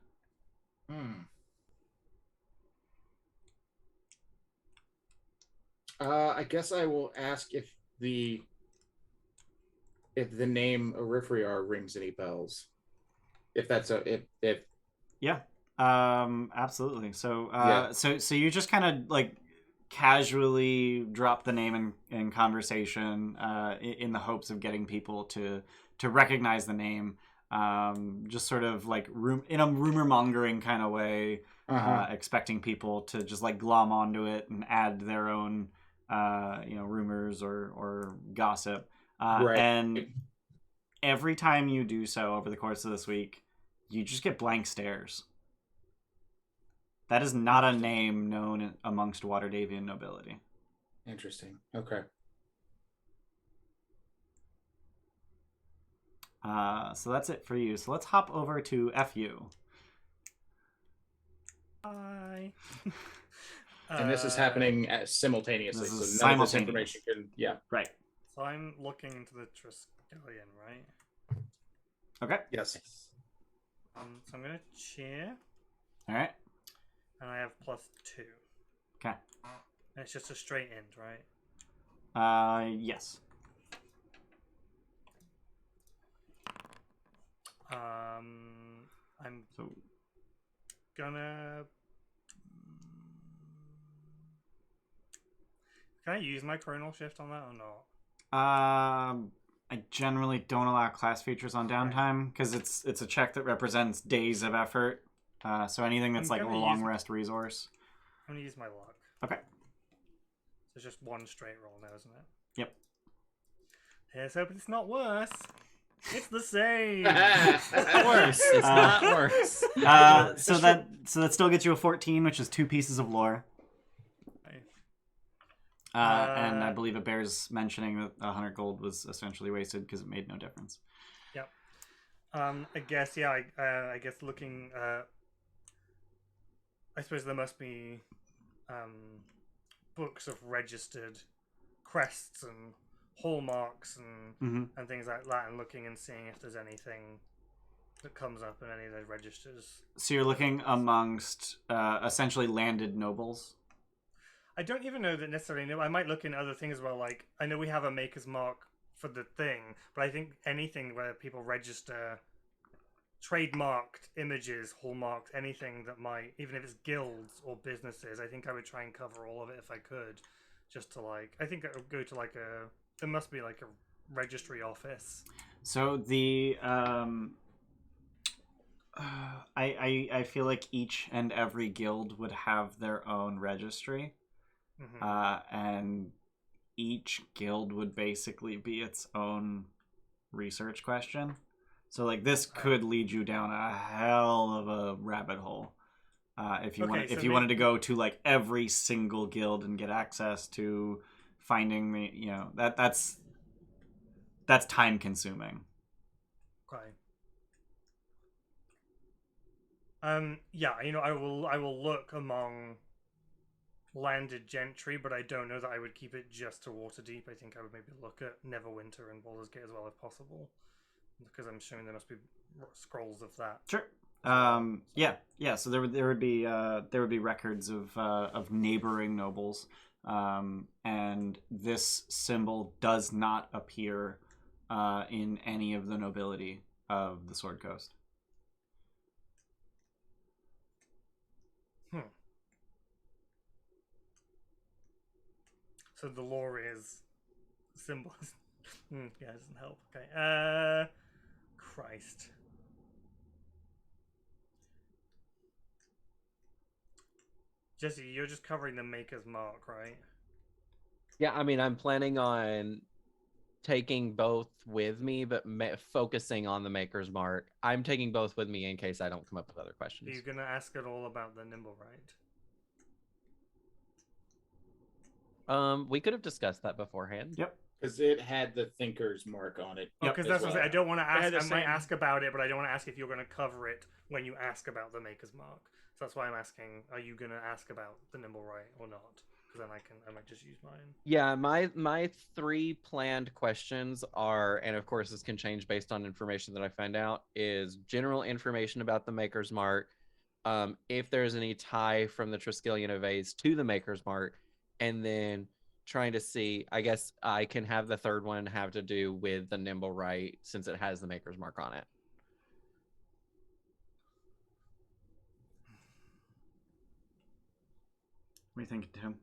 I guess I will ask if the name Eriphriar rings any bells. If that's if Yeah. Absolutely. So so you just kind of like casually drop the name in conversation in the hopes of getting people to recognize the name, just sort of like in a rumor mongering kind of way, expecting people to just like glom onto it and add their own rumors or gossip, and every time you do so over the course of this week, you just get blank stares. That is not a name known amongst Waterdavian nobility. Interesting. Okay. So that's it for you. So let's hop over to FU. Hi. And this is happening simultaneously. This is so none of this simultaneous. information can. Yeah. Right. So I'm looking into the Triskelion, right? Okay. Yes. So I'm gonna cheer, All right. and I have +2. Okay. And it's just a straight end, right? Yes. I'm So gonna. Can I use my chronal shift on that or not? I generally don't allow class features on downtime because it's a check that represents days of effort. So anything that's like a long rest resource. I'm gonna use my luck. Okay. So it's just one straight roll now, isn't it? Yep. Let's hope it's not worse. It's the same. Worse. It's not worse. So that still gets you a 14, which is 2 pieces of lore. And I believe it bears mentioning that 100 gold was essentially wasted because it made no difference. Yep. I guess, yeah, I guess looking... I suppose there must be books of registered crests and hallmarks and things like that, and looking and seeing if there's anything that comes up in any of those registers. So you're looking amongst essentially landed nobles? I don't even know that necessarily. I might look in other things as well. Like, I know we have a maker's mark for the thing, but I think anything where people register trademarked images, hallmarked, anything that might, even if it's guilds or businesses, I think I would try and cover all of it if I could. Just to like, I think I would go to like there must be like a registry office. So the I feel like each and every guild would have their own registry. And each guild would basically be its own research question. So like this could lead you down a hell of a rabbit hole. If you wanted to go to like every single guild and get access to finding the that's time consuming. Okay. Yeah, I will look among landed gentry, but I don't know that I would keep it just to Waterdeep. I think I would maybe look at Neverwinter and Baldur's Gate as well if possible, because I'm assuming there must be scrolls of that. Sure. Yeah. So there would be records of neighboring nobles, and this symbol does not appear in any of the nobility of the Sword Coast. So the lore is symbols. Yeah, it doesn't help. Okay. Christ. Jesse, you're just covering the Maker's Mark, right? Yeah, I mean, I'm planning on taking both with me, but focusing on the Maker's Mark. I'm taking both with me in case I don't come up with other questions. Are you going to ask it all about the Nimble We could have discussed that beforehand. Yep. Because it had the Thinker's Mark on it. Because that's what I don't want to ask. I might ask about it, but I don't want to ask if you're going to cover it when you ask about the Maker's Mark. So that's why I'm asking: are you going to ask about the Nimble or not? Because then I might just use mine. Yeah, my 3 planned questions are, and of course this can change based on information that I find out, is general information about the Maker's Mark, if there's any tie from the Triskelion Evades to the Maker's Mark, and then trying to see, I guess I can have the third one have to do with the Nimble Right since it has the Maker's Mark on it. What do you think, Tim?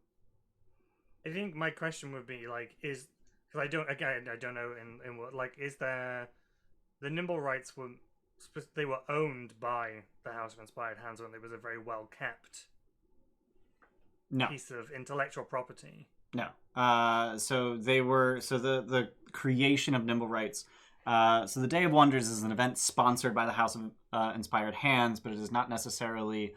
I think my question would be like, because I don't know in what, like, is there the Nimble Rights were owned by the House of Inspired Hands when it was a very well kept piece of intellectual property. No. So the creation of Nimble Rights. So the Day of Wonders is an event sponsored by the House of Inspired Hands, but it is not necessarily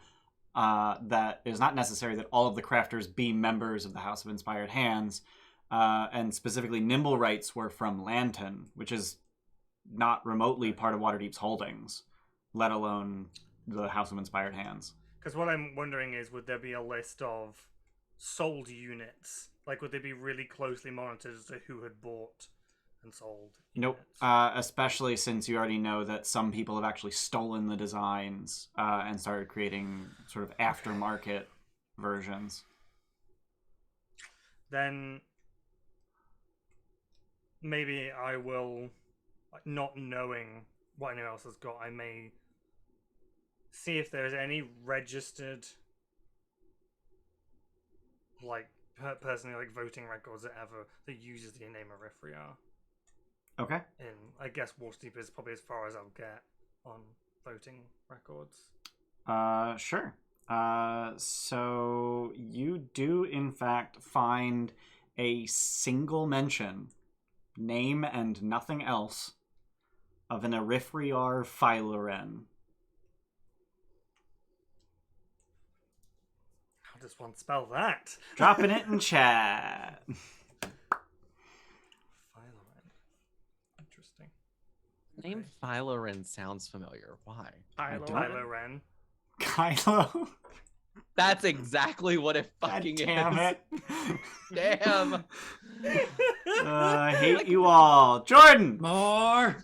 that all of the crafters be members of the House of Inspired Hands. And specifically, Nimble Rights were from Lantern, which is not remotely part of Waterdeep's holdings, let alone the House of Inspired Hands. Because what I'm wondering is, would there be a list of sold units? Like, would they be really closely monitored as to who had bought and sold units? Nope. Especially since you already know that some people have actually stolen the designs and started creating sort of aftermarket versions. Then maybe I will, not knowing what anyone else has got, I may see if there's any registered, like, personally, like, voting records that uses the name Eriphriar. Okay. And I guess Waterdeep is probably as far as I'll get on voting records. Sure. So you do in fact find a single mention, name and nothing else, of an Eriphriar Phylaren. How does one spell that? Dropping it in chat. Interesting. Name Phylaren sounds familiar. Why? Kylo Ren. Kylo? That's exactly what it fucking God damn is. it. Damn. I hate you all. Jordan! More.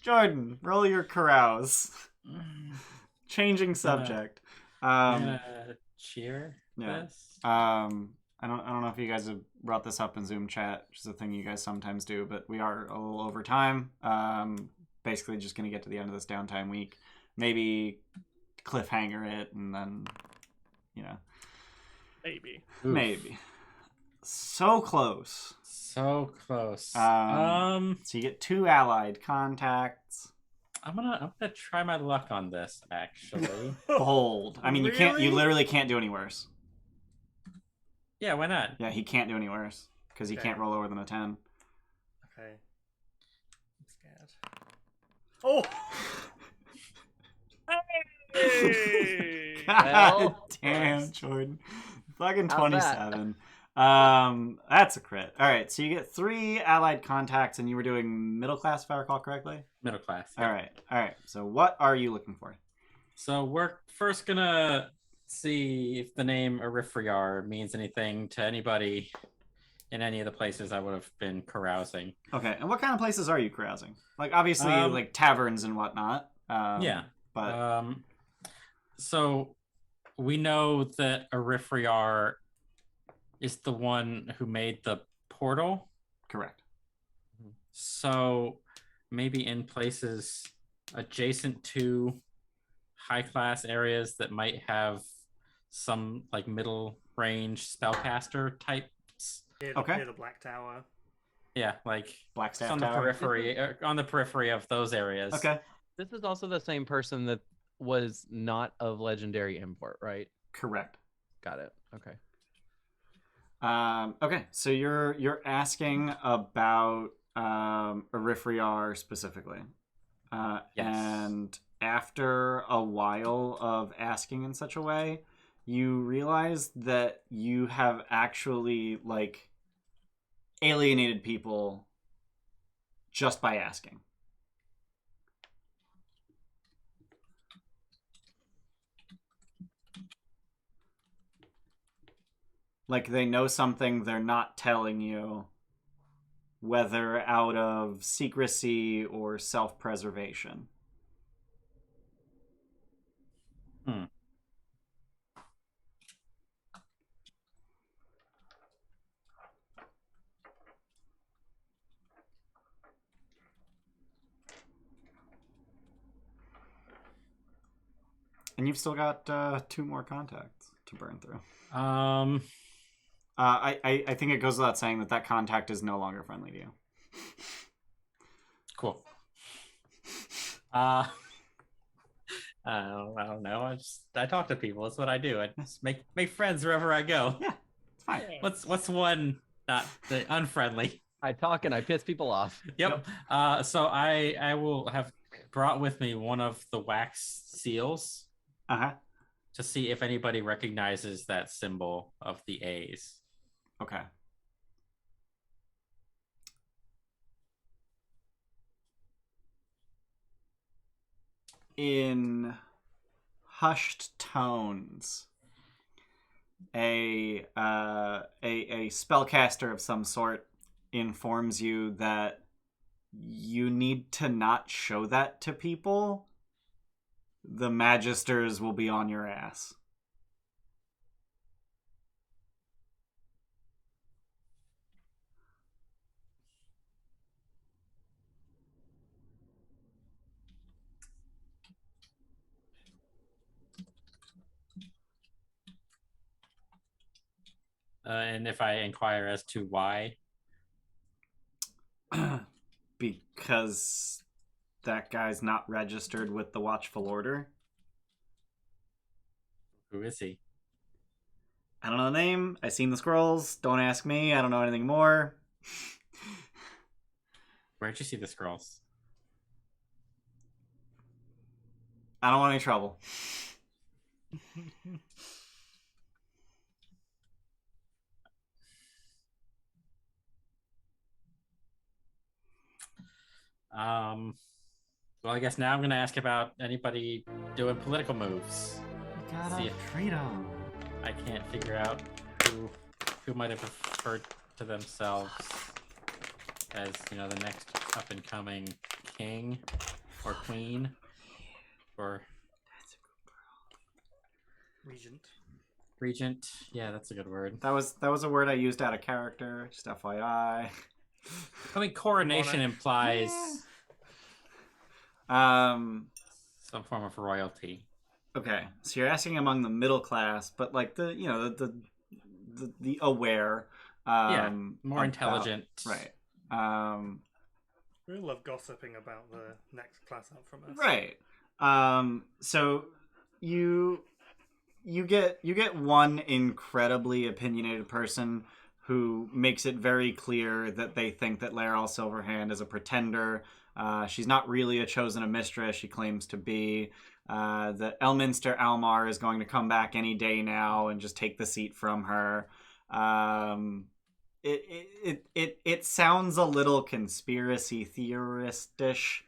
Jordan, roll your carouse. Changing subject. Cheer. Yeah. This. I don't know if you guys have brought this up in Zoom chat, which is a thing you guys sometimes do, but we are a little over time. Basically just going to get to the end of this downtime week. Maybe cliffhanger it, and then, Maybe. Maybe. So close. So close. So you get 2 allied contacts. I'm gonna try my luck on this, actually. Bold. I mean, Really? you literally can't do any worse. Yeah, why not? Yeah, he can't do any worse because he can't roll lower than a 10. Okay. I'm scared. Oh! Hey! God damn, Jordan. Fucking 27. That's a crit. All right, so you get 3 allied contacts, and you were doing middle class, if I recall correctly. Middle class. All right. So what are you looking for? So we're first gonna see if the name Eriphriar means anything to anybody in any of the places I would have been carousing. Okay, and what kind of places are you carousing? Like, obviously, like taverns and whatnot. Yeah. But so we know that Eriphriar is the one who made the portal. correct. So maybe in places adjacent to high-class areas that might have some like middle range spellcaster types. Near the Black Tower. Yeah, like Blackstaff on Tower. the periphery of those areas. Okay. This is also the same person that was not of legendary import, right? Correct. Got it. Okay. Okay, so you're asking about Eriphriar specifically. Yes. And after a while of asking in such a way, you realize that you have actually like alienated people just by asking. Like they know something they're not telling you, whether out of secrecy or self-preservation. And you've still got 2 more contacts to burn through. I think it goes without saying that contact is no longer friendly to you. Cool. I don't know. I talk to people. That's what I do. I just make friends wherever I go. Yeah, it's fine. What's one not the unfriendly? I talk and I piss people off. Yep. So I will have brought with me one of the wax seals. To see if anybody recognizes that symbol of the A's. Okay. In hushed tones, a spellcaster of some sort informs you that you need to not show that to people. The Magisters will be on your ass. And if I inquire as to why? Because that guy's not registered with the Watchful Order. Who is he? I don't know the name. I've seen the scrolls. Don't ask me. I don't know anything more. Where'd you see the scrolls? I don't want any trouble. Well, I guess now I'm going to ask about anybody doing political moves. You gotta treat them. I can't figure out who might have referred to themselves as, the next up and coming king or queen or That's a good girl. Regent. Yeah, that's a good word. That was a word I used out of character. Just FYI. I mean, coronation implies some form of royalty. Okay, so you're asking among the middle class, but like the aware. More intelligent. Right. We love gossiping about the next class up from us. Right. So you get one incredibly opinionated person who makes it very clear that they think that Laeral Silverhand is a pretender. She's not really a chosen mistress. She claims to be. That Elminster Almar is going to come back any day now and just take the seat from her. It sounds a little conspiracy theorist-ish,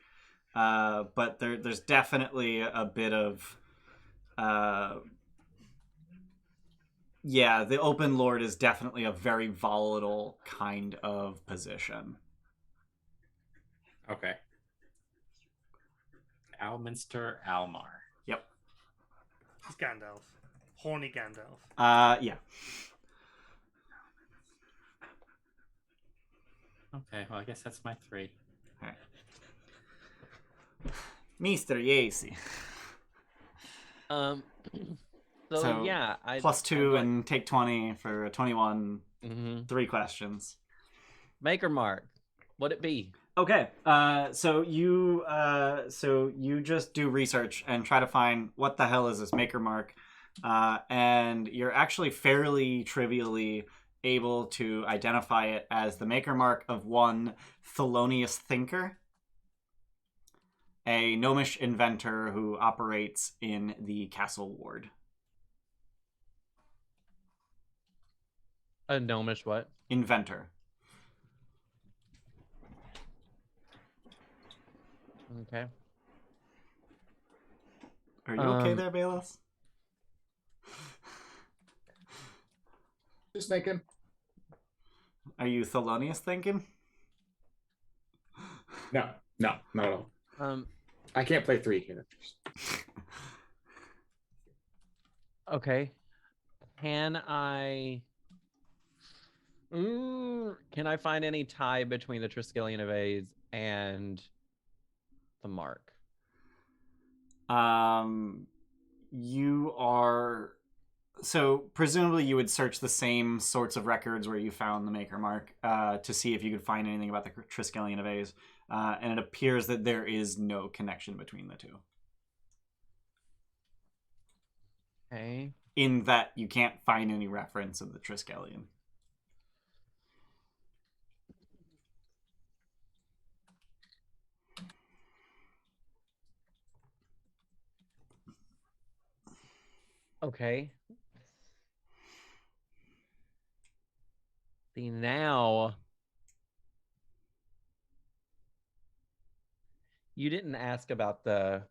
but there's definitely a bit of the Open Lord is definitely a very volatile kind of position. Okay. Alminster Almar. Yep. It's Gandalf. Horny Gandalf. Yeah. Okay, well, I guess that's my 3. All right. Mr. Yacy. So yeah, plus 2 and take 20 for 21. 3 questions. Maker mark. What'd it be? Okay. So you just do research and try to find what the hell is this maker mark, and you're actually fairly trivially able to identify it as the maker mark of one Thelonious Thinker, a gnomish inventor who operates in the castle ward. A gnomish what? Inventor. Okay. Are you okay there, Bayless? Just thinking. Are you Thelonious thinking? No, not at all. I can't play 3 characters. Okay. Can I find any tie between the Triskelion of A's and the mark? You are... So, presumably you would search the same sorts of records where you found the maker mark to see if you could find anything about the Triskelion of A's, and it appears that there is no connection between the two. Okay. In that you can't find any reference of the Triskelion. Okay. See, now you didn't ask about the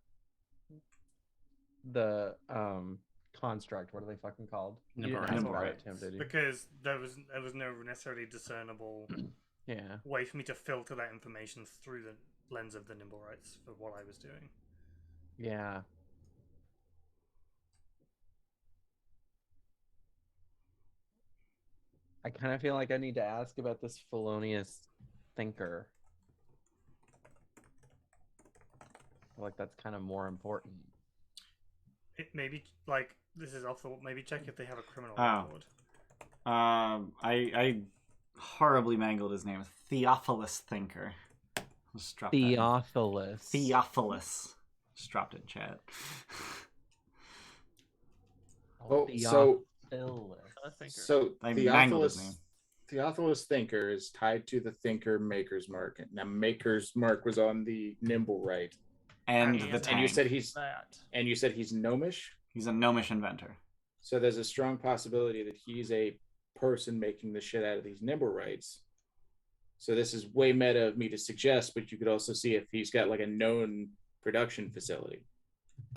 construct. What are they fucking called? You didn't ask about it, Tim, did you? Because there was no necessarily discernible way for me to filter that information through the lens of the nimble rights for what I was doing. Yeah. I kind of feel like I need to ask about this Thelonious Thinker. I feel like that's kind of more important. It maybe, like, this is off the... Maybe check if they have a criminal record. I horribly mangled his name. Theophilus Thinker. Just drop Theophilus. Theophilus. Just dropped it in chat. Theophilus Thinker is tied to the Thinker Maker's Mark. Now, Maker's Mark was on the nimble right, and the tank. And you said he's gnomish. He's a gnomish inventor. So there's a strong possibility that he's a person making the shit out of these nimble rights. So this is way meta of me to suggest, but you could also see if he's got like a known production facility.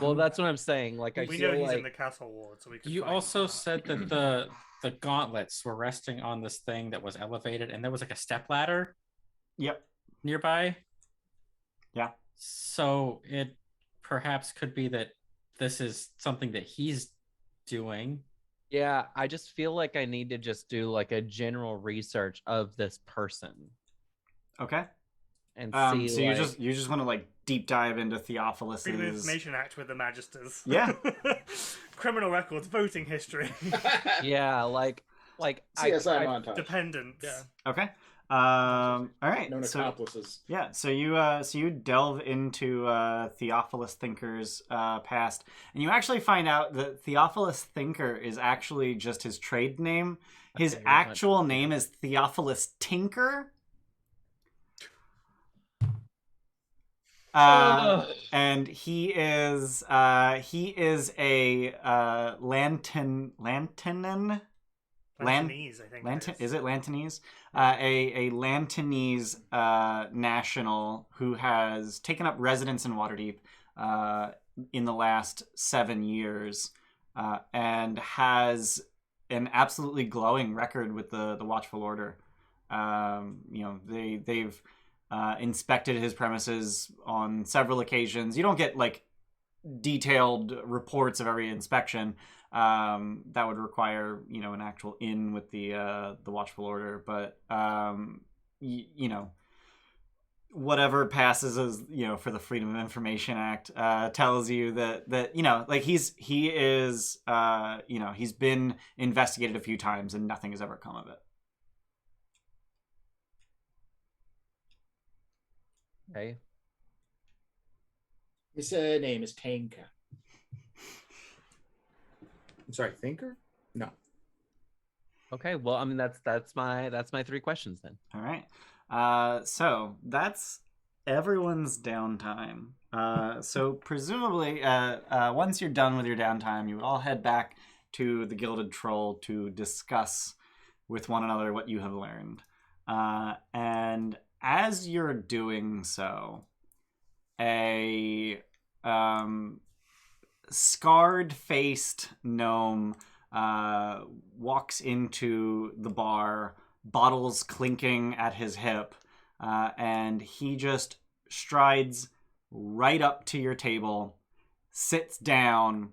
Well, that's what I'm saying. Like, we know he's in the castle ward, so we can. You also said that the gauntlets were resting on this thing that was elevated, and there was like a stepladder. Yep. Nearby. Yeah. So it perhaps could be that this is something that he's doing. Yeah, I just feel like I need to just do like a general research of this person. Okay. And see. So you just want to like deep dive into Theophilus's Freedom of Information Act with the Magisters. Yeah. Criminal records, voting history. Yeah, like CSI montage. Dependent. Yeah. Okay. All right. Known accomplices. Yeah. So you delve into Theophilus Thinker's past, and you actually find out that Theophilus Thinker is actually just his trade name. His actual name is Theophilus Tinker. And he is a Lantanese, I think. Is it Lantanese? A Lantanese national who has taken up residence in Waterdeep in the last 7 years and has an absolutely glowing record with the Watchful Order. They've inspected his premises on several occasions. You don't get like detailed reports of every inspection. That would require an actual in with the Watchful Order. But whatever passes as, you know, for the Freedom of Information Act, tells you that you know, like he is you know, he's been investigated a few times and nothing has ever come of it. Okay. His name is Tanka. I'm sorry, Thinker? No. Okay. Well, I mean, that's my 3 questions then. All right. So that's everyone's downtime. So presumably, once you're done with your downtime, you would all head back to the Gilded Troll to discuss with one another what you have learned. And as you're doing so, a scarred-faced gnome walks into the bar, bottles clinking at his hip, and he just strides right up to your table, sits down,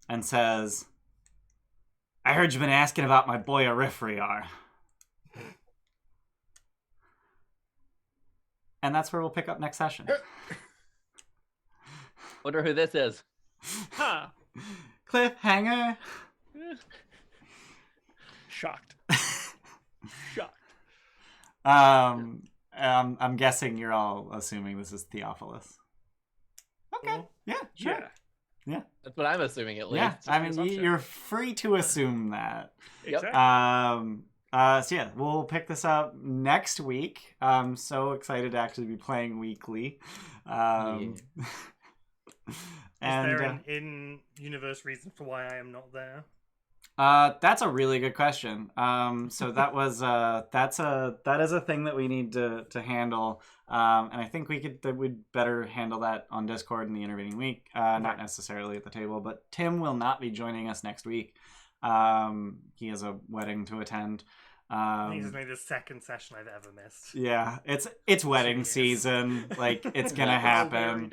and says, "I heard you've been asking about my boy Eriphriar." And that's where we'll pick up next session. Wonder who this is. Huh. Cliffhanger. Shocked. Shocked. I'm guessing you're all assuming this is Theophilus. Okay. Yeah, sure. Yeah. That's what I'm assuming, at least. Yeah, I mean, you're free to assume that. Exactly. So yeah, we'll pick this up next week. I'm so excited to actually be playing weekly. And is there an in-universe reason for why I am not there? That's a really good question. So that was that is a thing that we need to handle. And I think we'd better handle that on Discord in the intervening week. Not necessarily at the table, but Tim will not be joining us next week. He has a wedding to attend. I think this is maybe the second session I've ever missed. Yeah, it's wedding season. Like, it's gonna happen.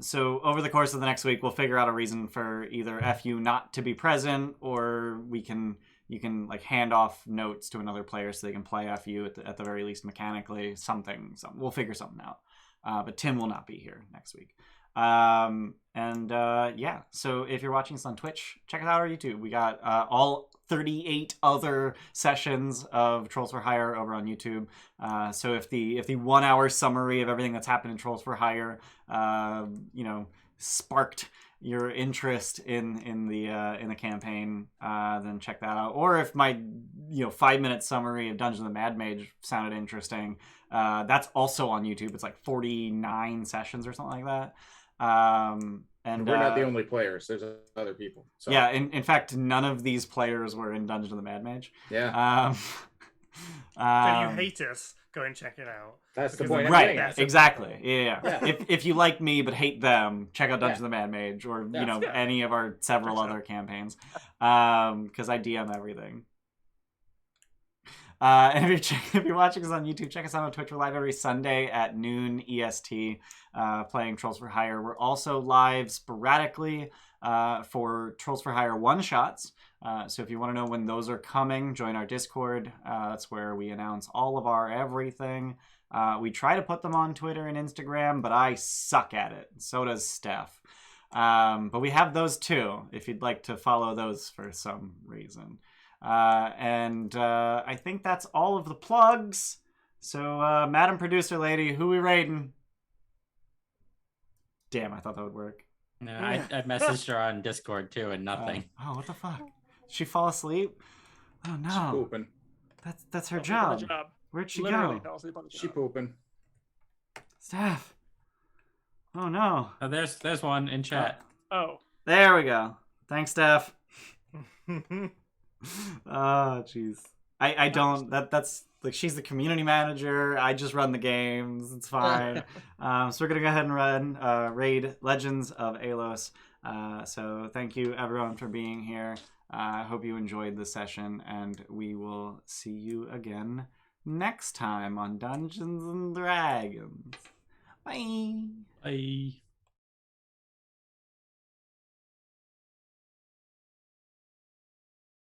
So over the course of the next week, we'll figure out a reason for either FU not to be present, or you can like hand off notes to another player so they can play FU at the very least mechanically. Something. We'll figure something out. But Tim will not be here next week. Yeah, so if you're watching this on Twitch, check us out on YouTube. We got all 38 other sessions of Trolls for Hire over on YouTube. So if the 1 hour summary of everything that's happened in Trolls for Hire, sparked your interest in the campaign, then check that out. Or if my 5-minute summary of Dungeons of the Mad Mage sounded interesting, that's also on YouTube. It's like 49 sessions or something like that. And we're not the only players. There's other people. So. Yeah, in fact, none of these players were in Dungeons of the Mad Mage. Yeah. If you hate us, go and check it out. That's the point. Right, exactly. Yeah. If you like me but hate them, check out Dungeons of the Mad Mage, or any of our several other campaigns, because I DM everything. And if you're watching us on YouTube, check us out on Twitch. We're live every Sunday at noon EST, playing Trolls for Hire. We're also live sporadically for Trolls for Hire one-shots. So if you want to know when those are coming, join our Discord. That's where we announce all of our everything. We try to put them on Twitter and Instagram, but I suck at it. So does Steph. But we have those too, if you'd like to follow those for some reason. I think that's all of the plugs. So, Madam Producer Lady, who we raiding? Damn, I thought that would work. No, I messaged her on Discord too, and nothing. Oh, what the fuck? Did she fall asleep? Oh no. She pooping. That's her job. Where'd she go? She pooping. Steph. Oh no. Oh, there's one in chat. Oh. There we go. Thanks, Steph. Oh, jeez. I don't. That's like, she's the community manager. I just run the games. It's fine. So we're gonna go ahead and run raid Legends of Alos. So thank you everyone for being here. I hope you enjoyed the session, and we will see you again next time on Dungeons and Dragons. Bye. Bye.